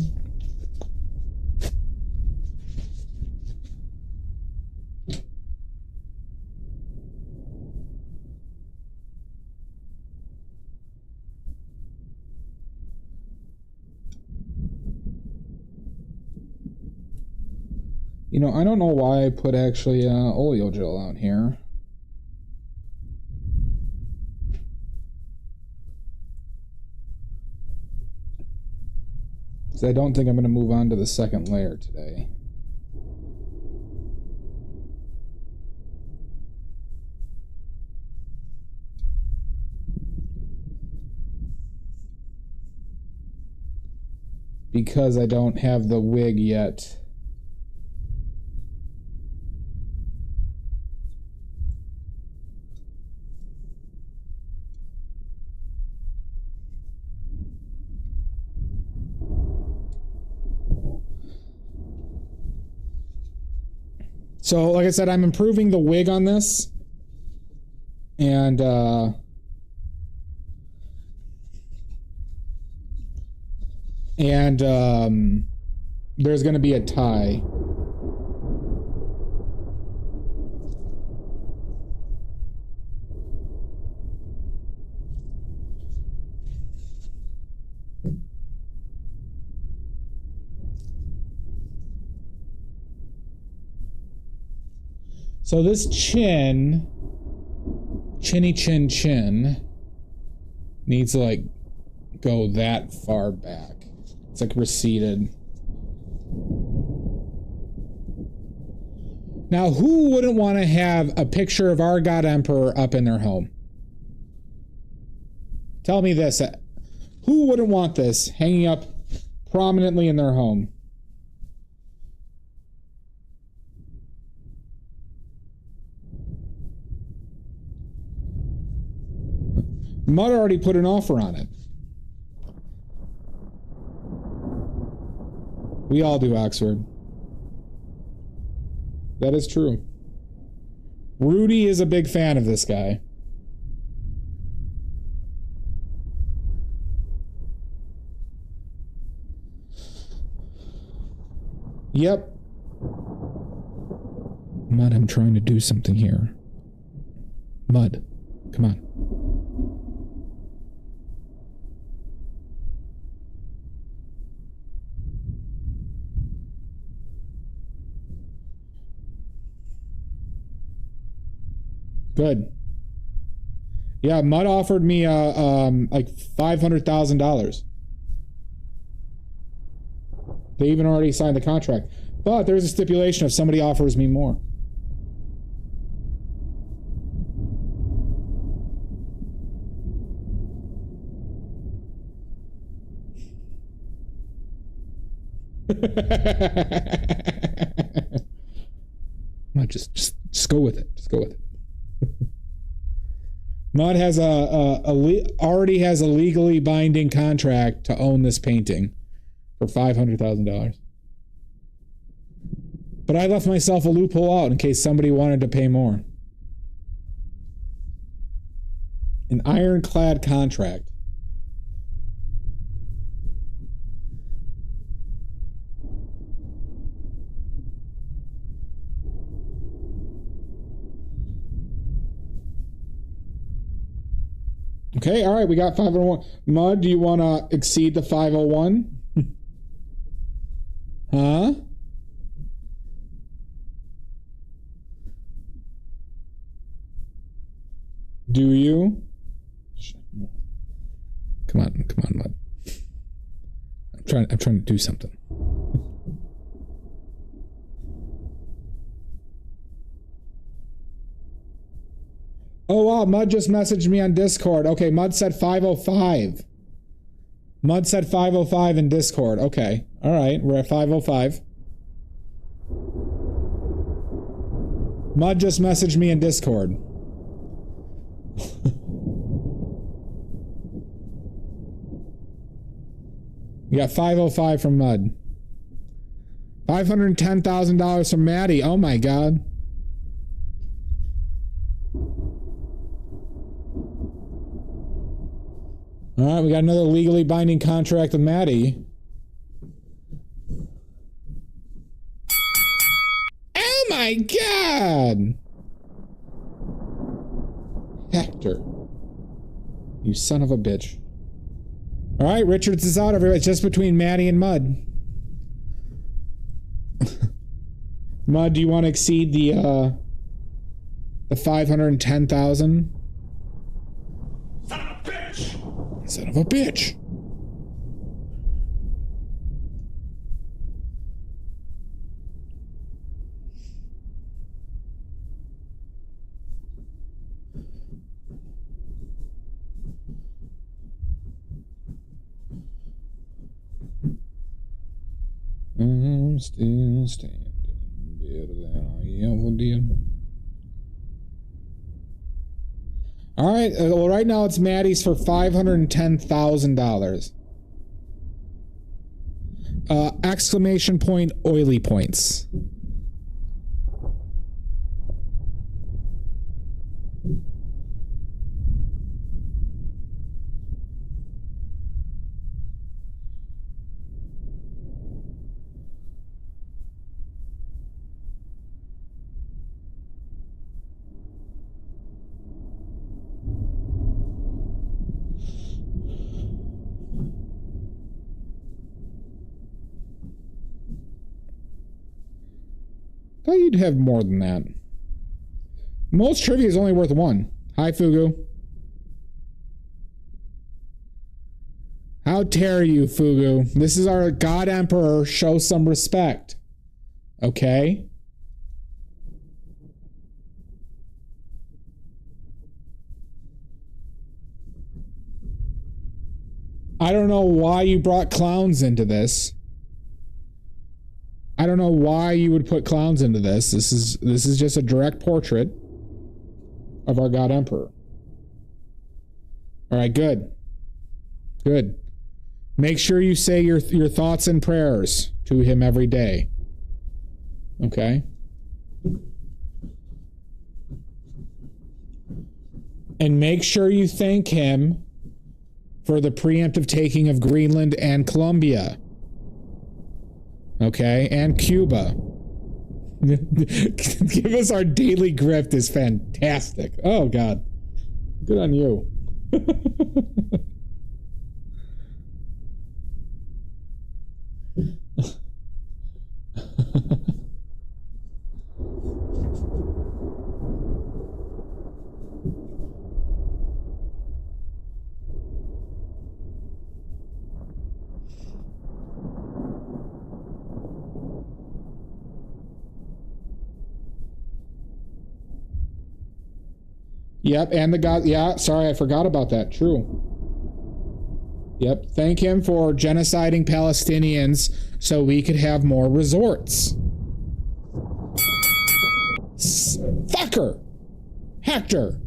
You know, I don't know why I put actually oleo gel out here. So I don't think I'm going to move on to the second layer today. Because I don't have the wig yet. So, like I said, I'm improving the wig on this. And, there's going to be a tie. So this chin, chinny chin chin, needs to like go that far back. It's like receded. Now, who wouldn't want to have a picture of our God Emperor up in their home? Tell me this. Who wouldn't want this hanging up prominently in their home? Mud already put an offer on it. We all do, Oxford. That is true. Rudy is a big fan of this guy. Yep. Mud, I'm trying to do something here. Mud, come on. Good. Yeah, Mud offered me like $500,000. They even already signed the contract. But there's a stipulation if somebody offers me more. Just go with it. Just go with it. Mud has already has a legally binding contract to own this painting for $500,000. But I left myself a loophole out in case somebody wanted to pay more. An ironclad contract. Okay, all right, we got 501. Mud, do you want to exceed the 501? Huh? Do you? Come on, Mud. I'm trying to do something. Oh, wow, Mud just messaged me on Discord. Okay, Mud said 505. Mud said 505 in Discord. Okay, all right, we're at 505. Mud just messaged me in Discord. We got 505 from Mud. $510,000 from Maddie. Oh my God. All right, we got another legally binding contract with Maddie. Oh my God! Hector. You son of a bitch. All right, Richards is out, everybody. It's just between Maddie and Mud. Mud, do you want to exceed the 510,000? Son of a bitch! Son of a bitch. I'm still standing better than I ever did. All right, well, right now it's Maddie's for $510,000. Exclamation point, oily points. Thought you'd have more than that. Most trivia is only worth one. Hi, Fugu. How dare you, Fugu? This is our God Emperor. Show some respect. Okay? I don't know why you brought clowns into this. I don't know why you would put clowns into this. This is just a direct portrait of our God Emperor. All right, good. Good. Make sure you say your thoughts and prayers to him every day. Okay? And make sure you thank him for the preemptive taking of Greenland and Colombia. Okay, and Cuba. Give us our daily grift is fantastic. Oh, God. Good on you. Yep, and the God, yeah, sorry, I forgot about that. True. Yep, thank him for genociding Palestinians so we could have more resorts. Fucker! Hector!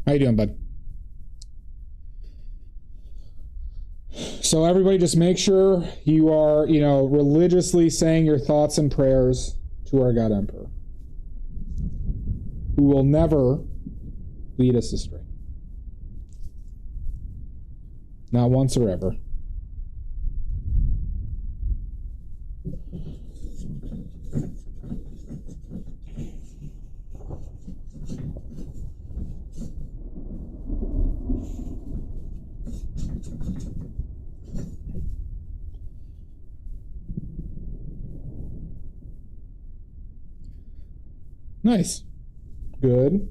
How you doing, bud? So everybody just make sure you are, religiously saying your thoughts and prayers to our God Emperor, who will never lead us astray. Not once or ever. Nice. Good.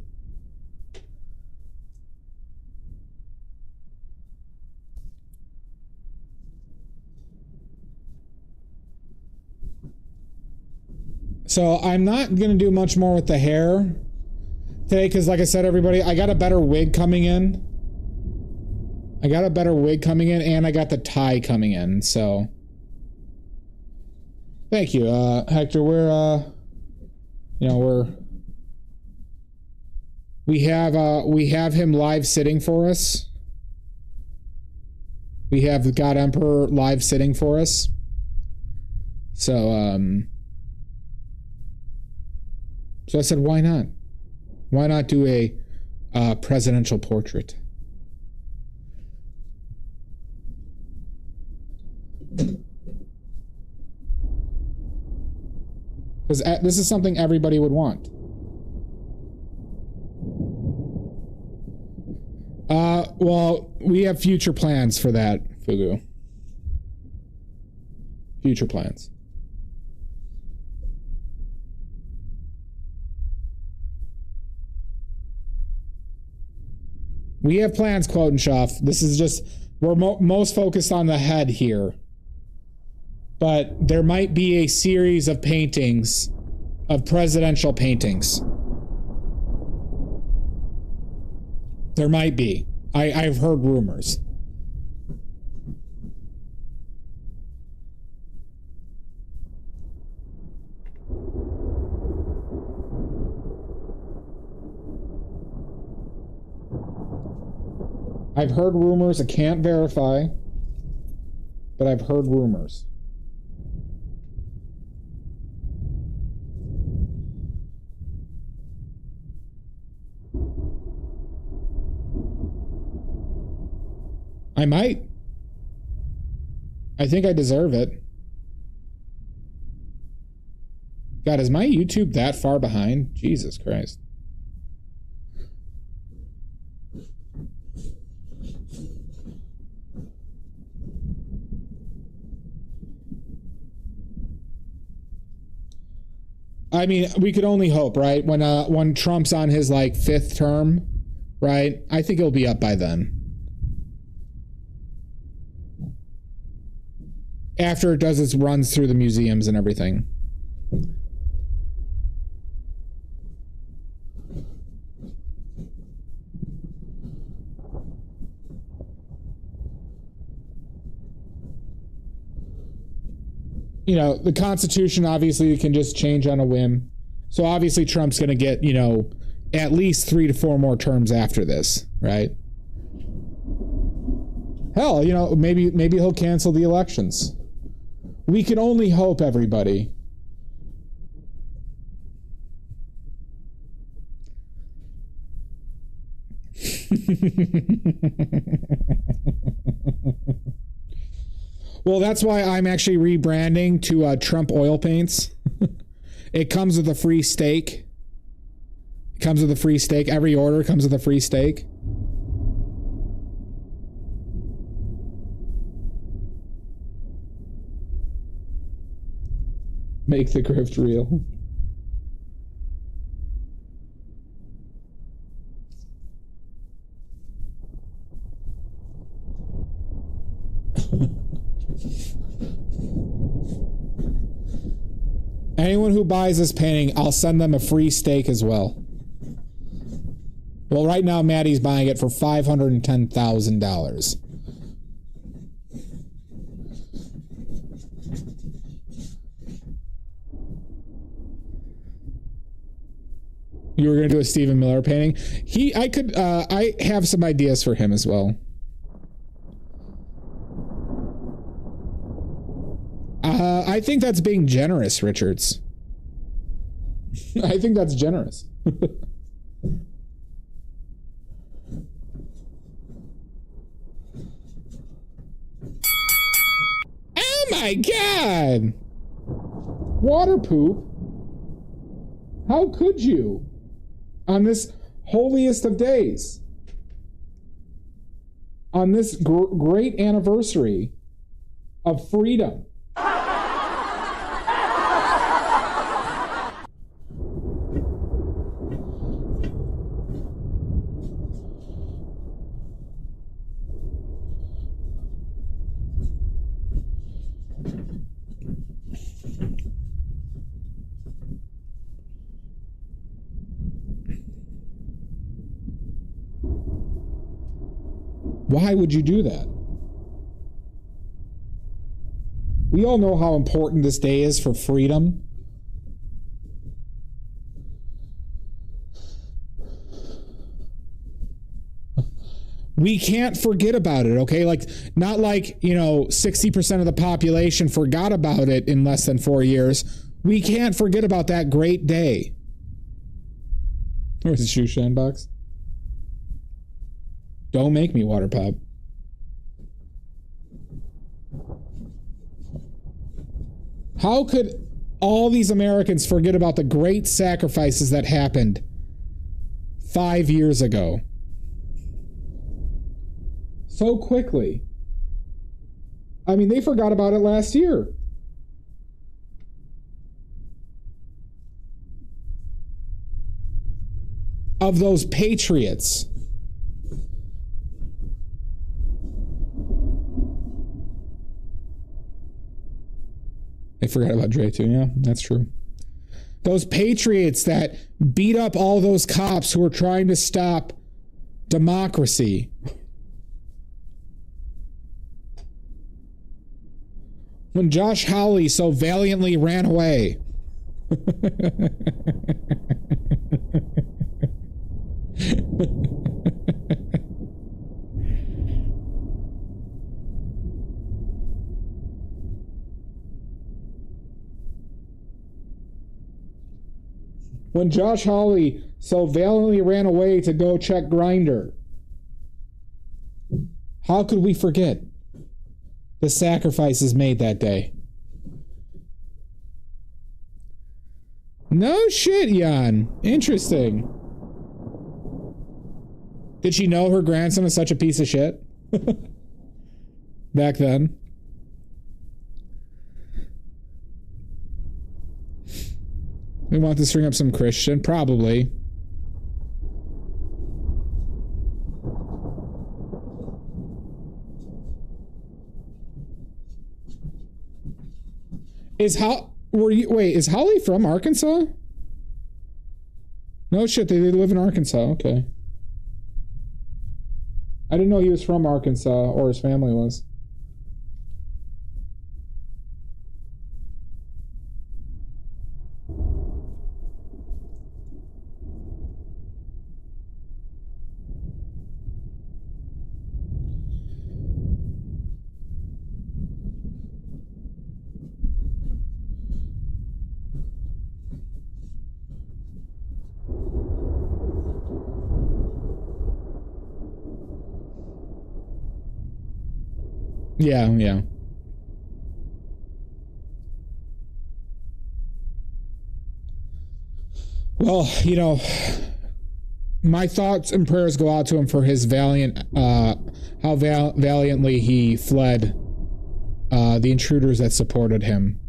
So I'm not going to do much more with the hair today because, like I said, everybody, I got a better wig coming in. And I got the tie coming in, so... Thank you, Hector. We have him live sitting for us. We have God Emperor live sitting for us. So I said, why not? Why not do a presidential portrait? Because this is something everybody would want. Well, we have future plans for that, Fugu. Future plans. We have plans, Quotenshoff. This is just, we're most focused on the head here. But there might be a series of paintings, of presidential paintings. There might be. I've heard rumors. I've heard rumors. I can't verify, but I've heard rumors. I might. I think I deserve it. God, is my YouTube that far behind? Jesus Christ. I mean, we could only hope, right? When Trump's on his like 5th term, right? I think it'll be up by then. After it does its runs through the museums and everything. You know, the Constitution obviously can just change on a whim. So obviously Trump's going to get, you know, at least 3 to 4 more terms after this, right? Hell, you know, maybe he'll cancel the elections. We can only hope, everybody. Well, that's why I'm actually rebranding to Trump Oil Paints. It comes with a free steak. Every order comes with a free steak. Make the grift real. Anyone who buys this painting, I'll send them a free steak as well. Well, right now, Maddie's buying it for $510,000. You were going to do a Stephen Miller painting? I have some ideas for him as well. I think that's being generous, Richards. I think that's generous. Oh my God! Water poop? How could you? On this holiest of days. On this great anniversary of freedom. Why would you do that? We all know how important this day is for freedom. We can't forget about it, okay? Like, not like, 60% of the population forgot about it in less than 4 years. We can't forget about that great day. Where's the shoe shine box? Don't make me water pop. How could all these Americans forget about the great sacrifices that happened 5 years ago? So quickly. I mean, they forgot about it last year. Of those patriots. They forgot about Dre too. Yeah, that's true. Those patriots that beat up all those cops who were trying to stop democracy. When Josh Hawley so valiantly ran away. When Josh Hawley so valiantly ran away to go check Grindr. How could we forget the sacrifices made that day? No shit, Jan. Interesting. Did she know her grandson was such a piece of shit? Back then. We want to string up some Christian? Probably. Is Holly from Arkansas? No shit, they live in Arkansas. Okay. I didn't know he was from Arkansas or his family was. Yeah. Well, my thoughts and prayers go out to him for his how valiantly he fled the intruders that supported him.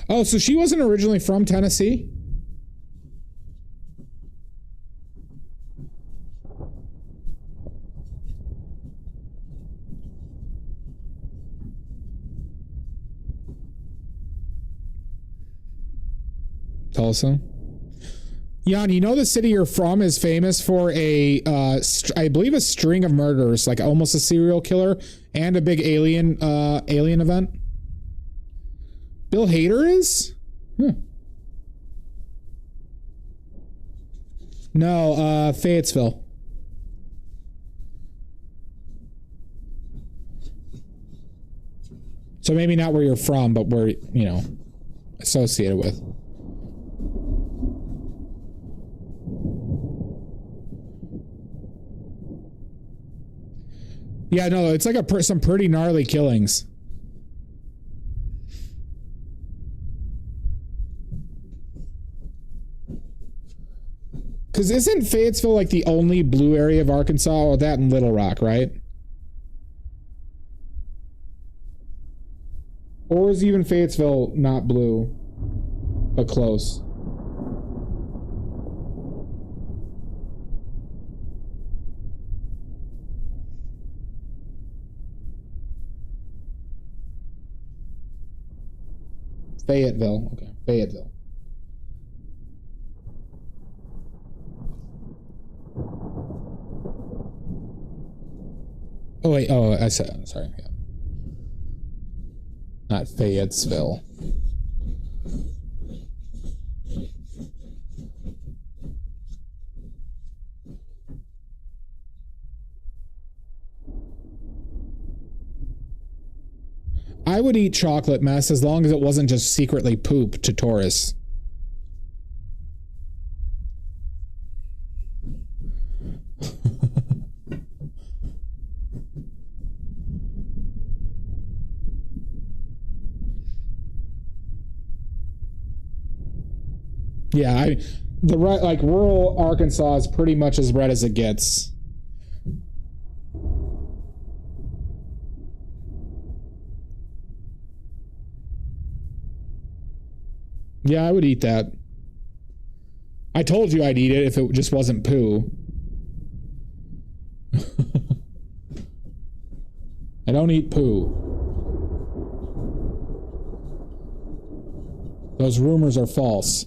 Oh, so she wasn't originally from Tennessee? Tulsa? Jan, the city you're from is famous for I believe a string of murders, like almost a serial killer, and a big alien event. Bill Hader is? No, Fayetteville. So maybe not where you're from, but where, associated with. Yeah, no, it's like some pretty gnarly killings. Because isn't Fayetteville like the only blue area of Arkansas? Or that in Little Rock, right? Or is even Fayetteville not blue, but close? Fayetteville. Okay, Fayetteville. Oh wait, oh, I said, sorry, yeah. Not Fayetteville. I would eat chocolate mess as long as it wasn't just secretly poop to Taurus. Yeah, like rural Arkansas is pretty much as red as it gets. Yeah, I would eat that. I told you I'd eat it if it just wasn't poo. I don't eat poo. Those rumors are false.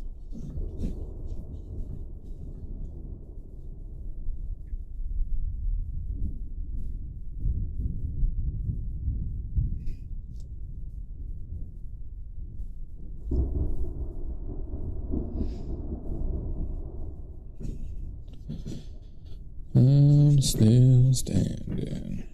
I'm still standing.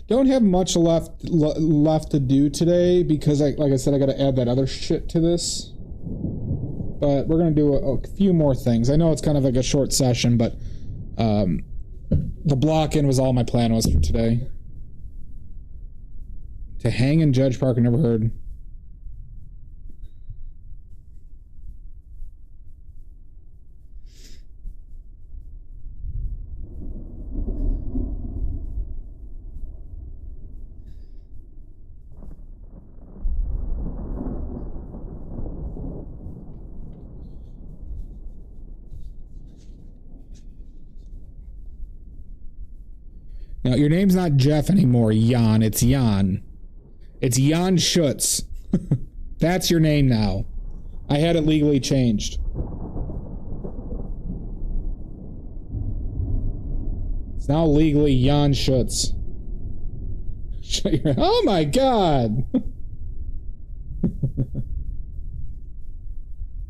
Don't have much left to do today because, like I said, I got to add that other shit to this. But we're going to do a few more things. I know it's kind of like a short session, but the block-in was all my plan was for today. To hang in Judge Park, I never heard. Now, your name's not Jeff anymore, Jan. It's Jan. It's Jan Schutz. That's your name now. I had it legally changed. It's now legally Jan Schutz. Oh my god!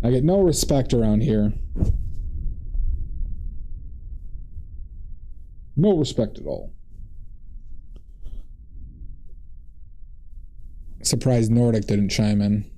I get no respect around here. No respect at all. Surprised Nordic didn't chime in.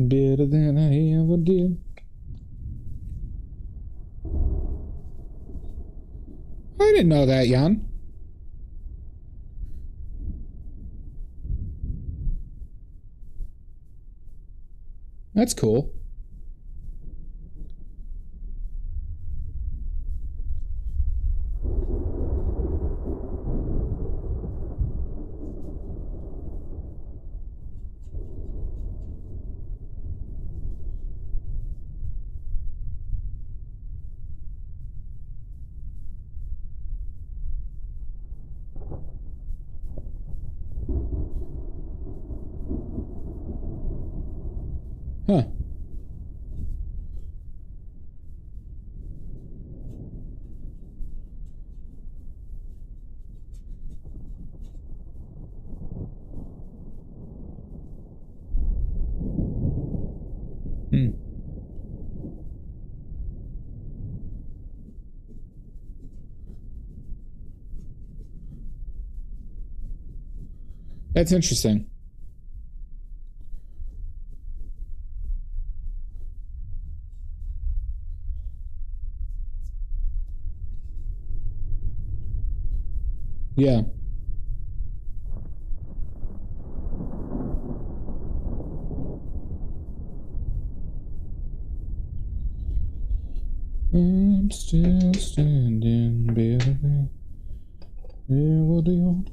Better than I ever did. I didn't know that, Jan. That's cool. Huh. That's interesting. Yeah. I'm still standing, baby. Yeah, what do you want?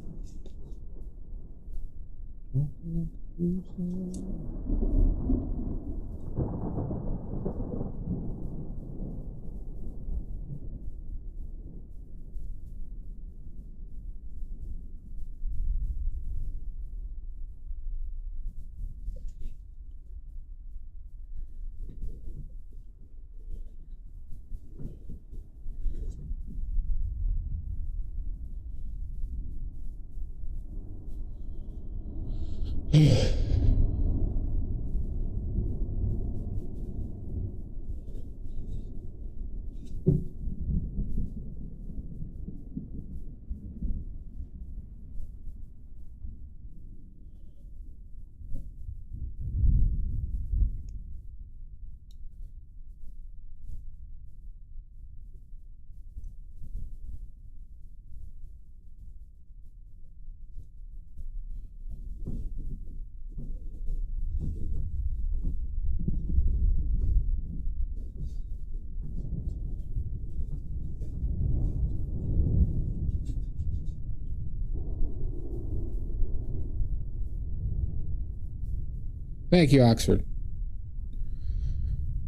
Thank you, Oxford.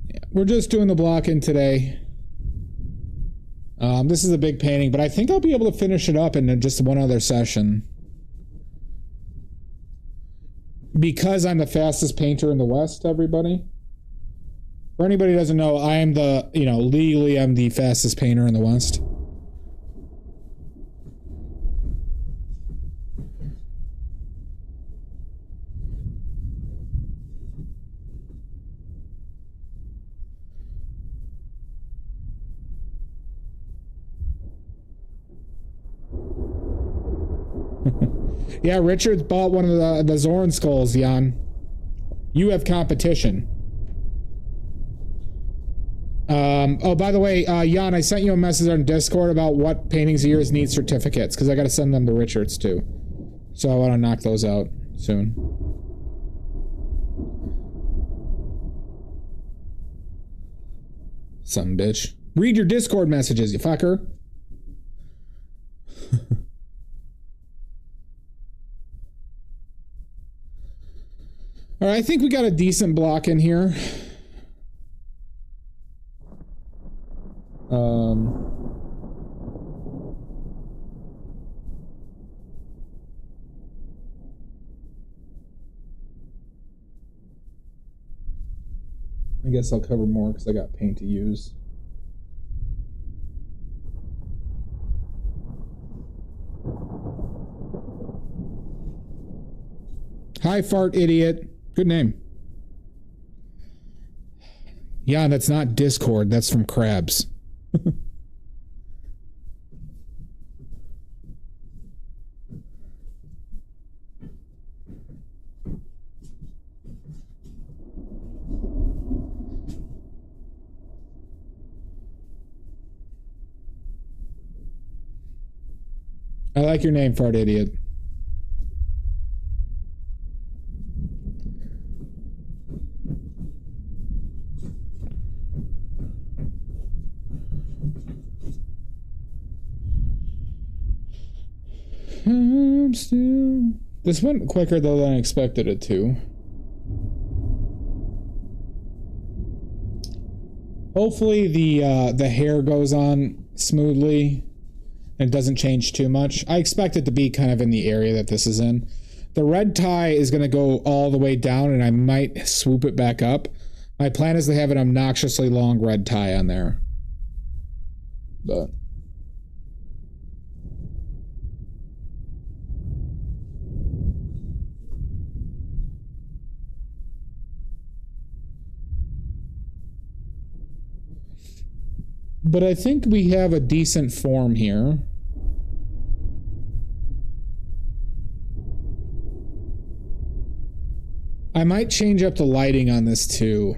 Yeah, we're just doing the block in today. This is a big painting, but I think I'll be able to finish it up in just one other session. Because I'm the fastest painter in the West, everybody. For anybody who doesn't know, I am the, legally I'm the fastest painter in the West. Yeah, Richard's bought one of the Zorn skulls, Jan. You have competition. Oh, by the way, Jan, I sent you a message on Discord about what paintings of yours need certificates, because I got to send them to Richards, too. So I want to knock those out soon. Some bitch. Read your Discord messages, you fucker. All right, I think we got a decent block in here. I guess I'll cover more because I got paint to use. Hi, Fart Idiot. Good name. Yeah, that's not Discord. That's from Crabs. I like your name, Fart Idiot. I'm still... This went quicker though than I expected it to. Hopefully the hair goes on smoothly and doesn't change too much. I expect it to be kind of in the area that this is in. The red tie is going to go all the way down and I might swoop it back up. My plan is to have an obnoxiously long red tie on there. But I think we have a decent form here. I might change up the lighting on this too.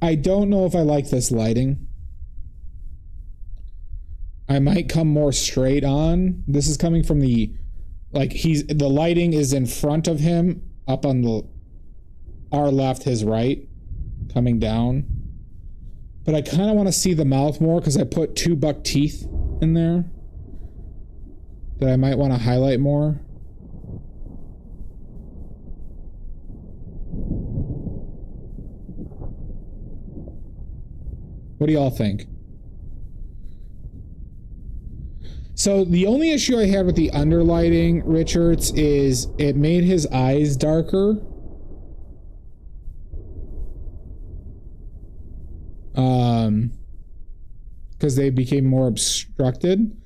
I don't know if I like this lighting. I might come more straight on. This is coming from the, like, the lighting is in front of him, up on our left, his right, coming down. But I kind of want to see the mouth more because I put 2 buck teeth in there that I might want to highlight more. What do y'all think? So the only issue I had with the underlighting, Richards, is it made his eyes darker. Because they became more obstructed.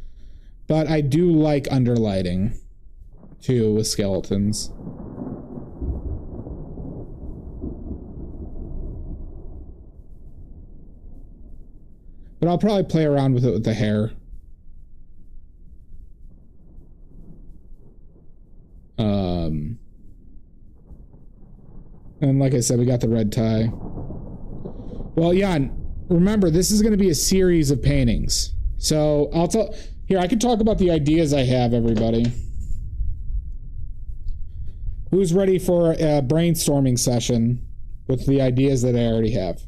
But I do like underlighting, too, with skeletons. But I'll probably play around with it with the hair. And like I said, we got the red tie. Well, yeah, remember, this is going to be a series of paintings. So I'll tell... Here, I can talk about the ideas I have, everybody. Who's ready for a brainstorming session with the ideas that I already have?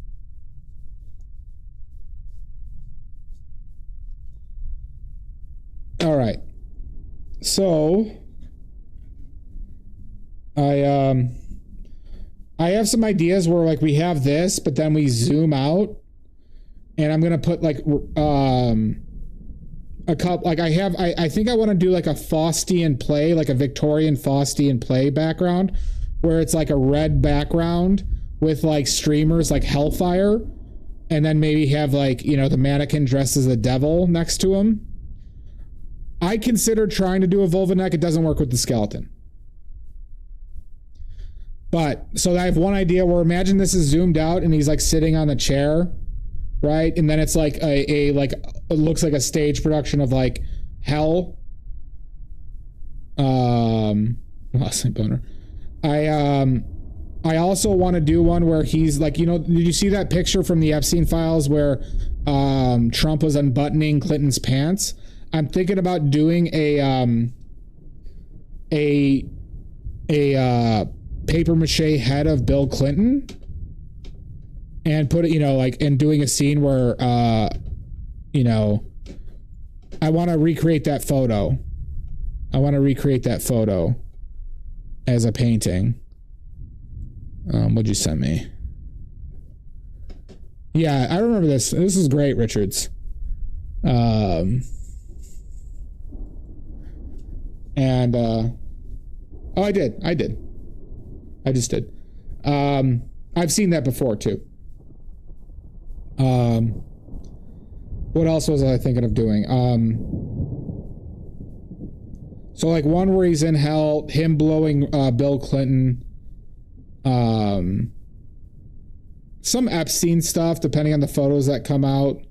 All right. So I have some ideas where, like, we have this, but then we zoom out, and I'm gonna put like a couple. Like I think I want to do like a Faustian play, like a Victorian Faustian play background, where it's like a red background with like streamers, like hellfire, and then maybe have, like, you know, the mannequin dressed as a devil next to him. I considered trying to do a vulva neck. It doesn't work with the skeleton. But, so I have one idea where, imagine this is zoomed out and he's like sitting on the chair, right? And then it's like like, it looks like a stage production of like hell. Lost my boner. I also want to do one where he's like, you know, did you see that picture from the Epstein files where Trump was unbuttoning Clinton's pants? I'm thinking about doing a paper mache head of Bill Clinton and put it, you know, like, and doing a scene where, you know, I want to recreate that photo. I want to recreate that photo as a painting. What'd you send me? Yeah, I remember this. This is great, Richards. Oh, I did. I just did. I've seen that before too. What else was I thinking of doing? So like one where he's in hell, him blowing Bill Clinton. Some Epstein stuff, depending on the photos that come out.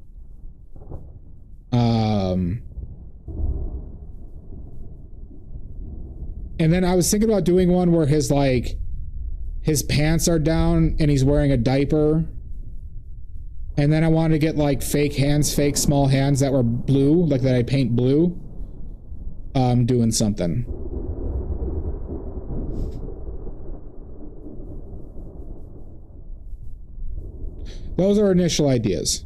And then I was thinking about doing one where his pants are down and he's wearing a diaper. And then I wanted to get like fake hands, fake small hands that were blue, like that I paint blue. Doing something. Those are initial ideas.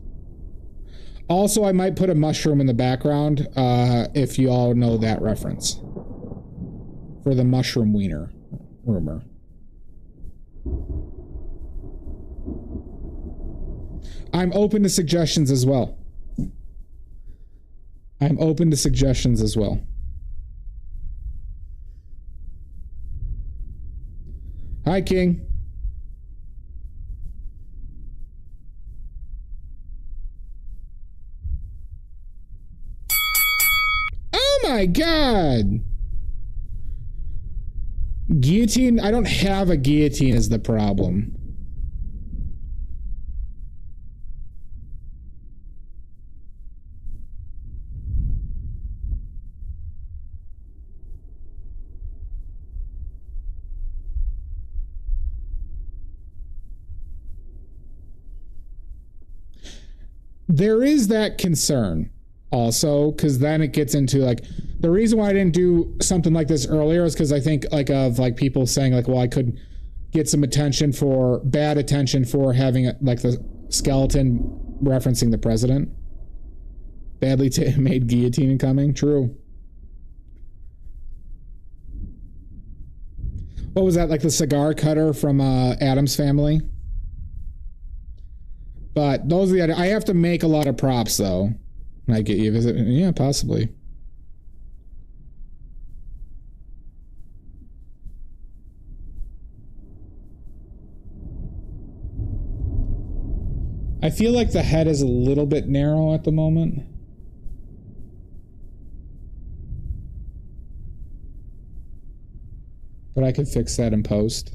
Also, I might put a mushroom in the background, if you all know that reference. For the mushroom wiener rumor. I'm open to suggestions as well. Hi, King. Oh my God. Guillotine? I don't have a guillotine is the problem. there is that concern also, because then it gets into like, the reason why I didn't do something like this earlier is because I think like of like people saying like, well, I could get some bad attention for having like the skeleton referencing the president. Badly made guillotine coming. True. What was that, like the cigar cutter from Addams Family? But those are the I have to make a lot of props though. Might get you a visit. Yeah, possibly. I feel like the head is a little bit narrow at the moment. But I could fix that in post.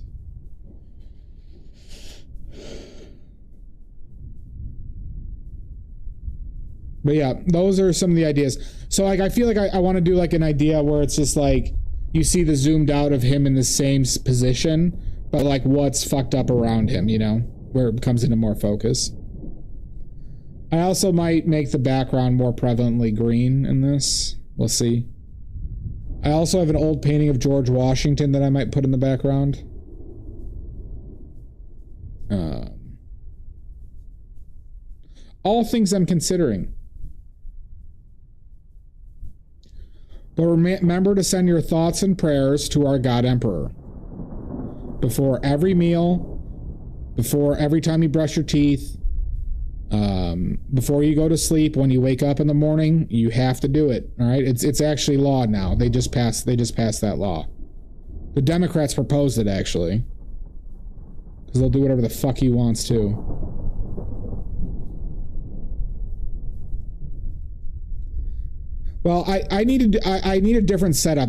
But yeah, those are some of the ideas. So like, I feel like I want to do like an idea where it's just like, you see the zoomed out of him in the same position, but like what's fucked up around him, you know, where it comes into more focus. I also might make the background more prevalently green in this. We'll see. I also have an old painting of George Washington that I might put in the background. All things I'm considering. But remember to send your thoughts and prayers to our God Emperor. Before every meal, before every time you brush your teeth, before you go to sleep, when you wake up in the morning, you have to do it. All right, it's actually law now. They just passed that law. The Democrats proposed it actually, because they'll do whatever the fuck he wants to. Well, I needed a different setup.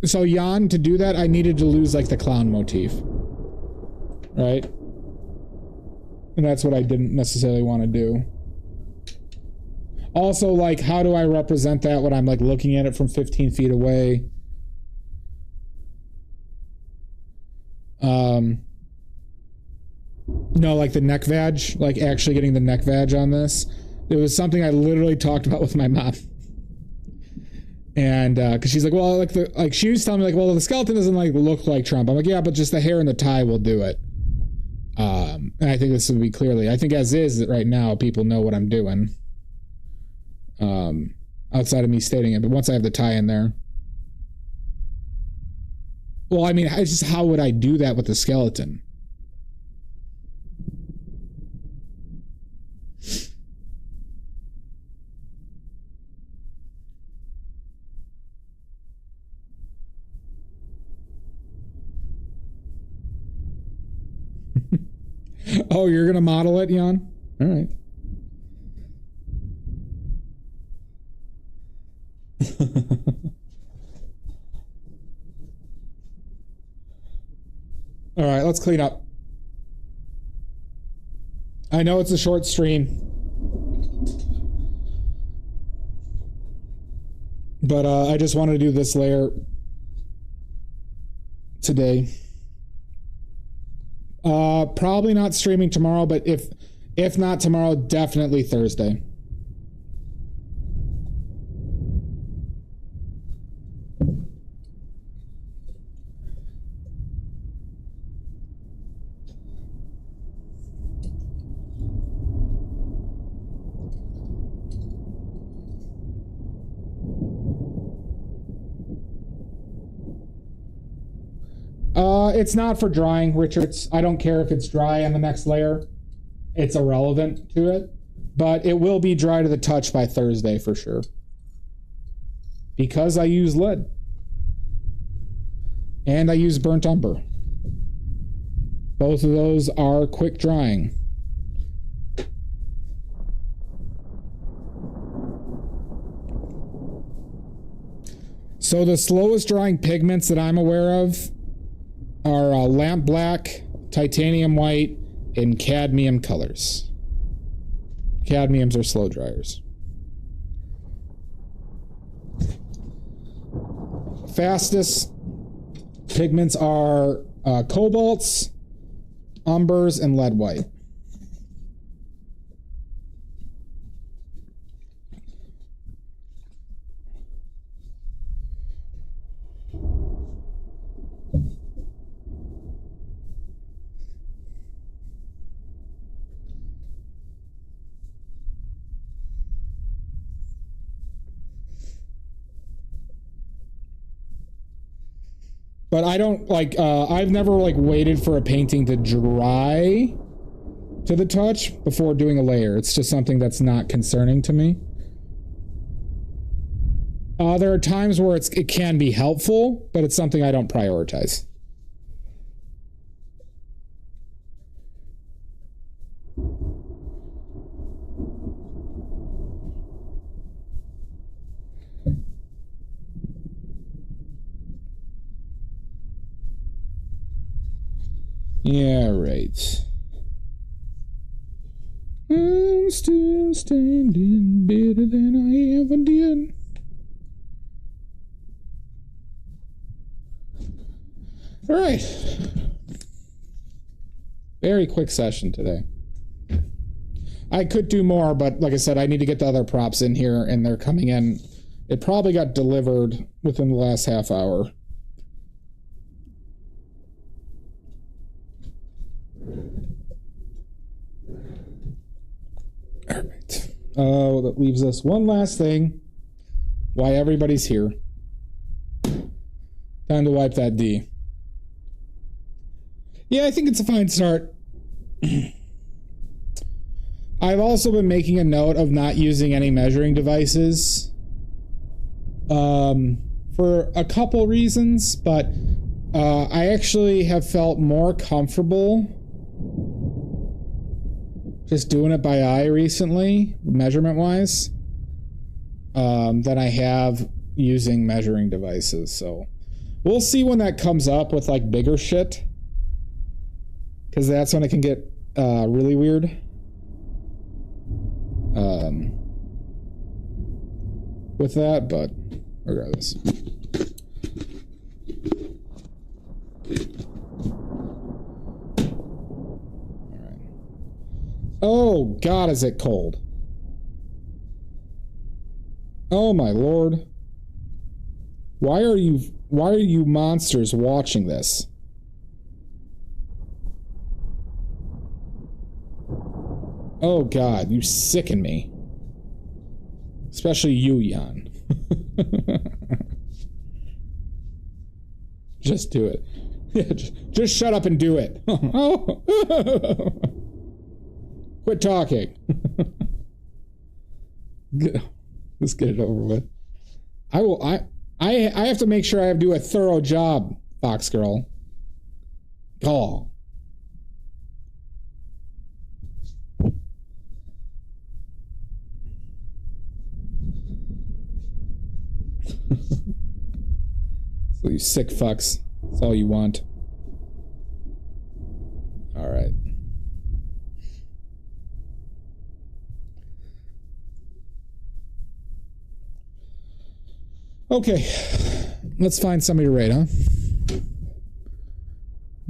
So Jan, to do that, I needed to lose like the clown motif, right? And that's what I didn't necessarily want to do. Also, like, how do I represent that when I'm like looking at it from 15 feet away? No, like the neck vag, like actually getting the neck vag on this. It was something I literally talked about with my mom. And because she's like, well, like she was telling me like, well, the skeleton doesn't like look like Trump. I'm like, yeah, but just the hair and the tie will do it. And I think this would be clearly. I think as is right now, people know what I'm doing. Outside of me stating it, but once I have the tie in there. Well, I mean, it's just how would I do that with the skeleton? Oh, you're gonna model it, Jan? All right. All right, let's clean up. I know it's a short stream, but I just wanted to do this layer today. Probably not streaming tomorrow, but if not tomorrow, definitely Thursday. It's not for drying, Richards. I don't care if it's dry on the next layer. It's irrelevant to it. But it will be dry to the touch by Thursday for sure. Because I use lead. And I use burnt umber. Both of those are quick drying. So the slowest drying pigments that I'm aware of are lamp black, titanium white, and cadmium colors. Cadmiums are slow dryers. Fastest pigments are cobalts, umbers, and lead white. But I don't like, I've never like waited for a painting to dry to the touch before doing a layer. It's just something that's not concerning to me. There are times where it can be helpful, but it's something I don't prioritize. Yeah, right. I'm still standing better than I ever did. All right. Very quick session today. I could do more, but like I said, I need to get the other props in here, and they're coming in. It probably got delivered within the last half hour. All right. Oh, that leaves us one last thing. Why everybody's here. Time to wipe that D. Yeah, I think it's a fine start. I've also been making a note of not using any measuring devices for a couple reasons, but I actually have felt more comfortable just doing it by eye recently, measurement-wise, than I have using measuring devices. So we'll see when that comes up with like bigger shit, because that's when it can get really weird. With that, but regardless. Oh, God, is it cold. Oh, my Lord. Why are you monsters watching this? Oh, God, you sicken me. Especially you, Jan. Just do it. Yeah, just shut up and do it. Quit talking. Let's get it over with. I have to make sure I do a thorough job, Fox Girl. Oh. So you sick fucks. That's all you want. All right. Okay, let's find somebody to rate, huh?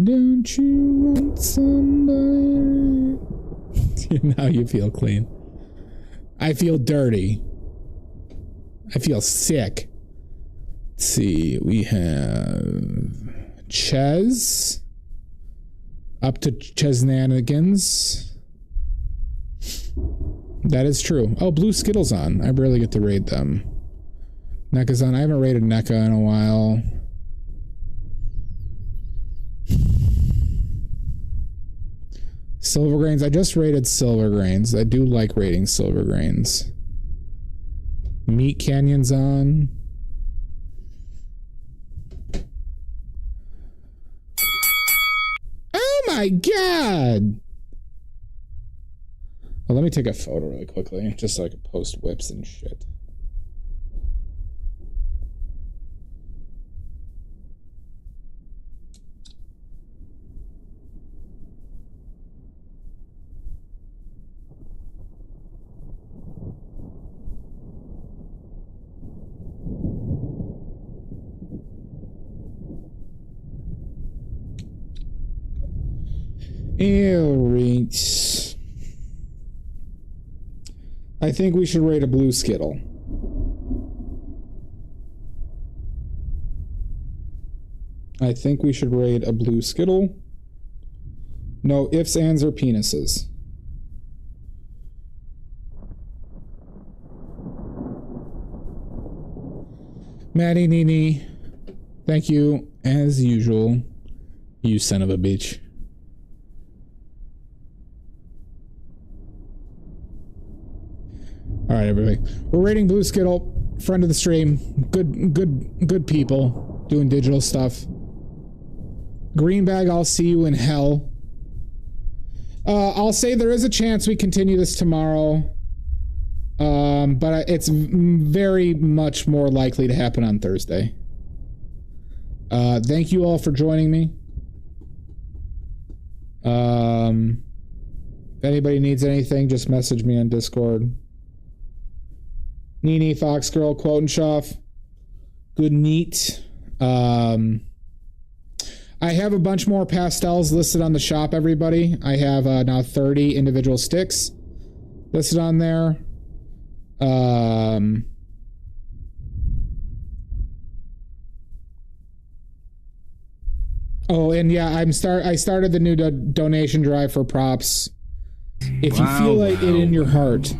Don't you want somebody? Now you feel clean. I feel dirty. I feel sick. Let's see, we have Ches. Up to Chesnanigans. That is true. Oh, Blue Skittles on. I barely get to raid them. NECA's on. I haven't rated NECA in a while. Silver Grains. I just rated Silver Grains. I do like rating Silver Grains. Meat Canyon's on. Oh my God! Well, let me take a photo really quickly, just so I can post whips and shit. Alright. I think we should rate a Blue Skittle. I think we should rate a Blue Skittle. No ifs, ands, or penises. Maddie Nini, Thank you, as usual, you son of a bitch. All right, everybody. We're rating Blue Skittle, friend of the stream. Good people doing digital stuff. Greenbag, I'll see you in hell. I'll say there is a chance we continue this tomorrow. But it's very much more likely to happen on Thursday. Thank you all for joining me. If anybody needs anything, just message me on Discord. Nini, Foxgirl, Quotenshoff. Good neat. I have a bunch more pastels listed on the shop, everybody. I have now 30 individual sticks listed on there. Oh, and yeah, I started the new donation drive for props. If you feel like it in your heart.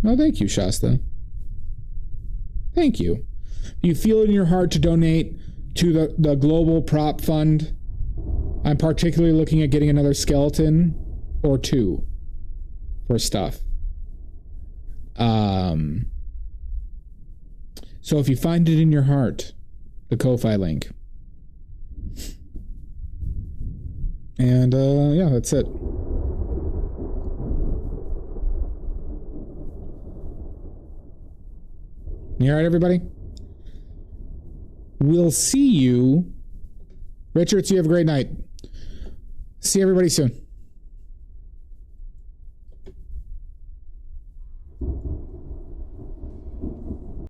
Oh, thank you, Shasta. Thank you. If you feel it in your heart to donate to the Global Prop Fund, I'm particularly looking at getting another skeleton or two for stuff. So if you find it in your heart, the Ko-Fi link. And yeah, that's it. You all right, everybody? We'll see you. Richards, you have a great night. See everybody soon.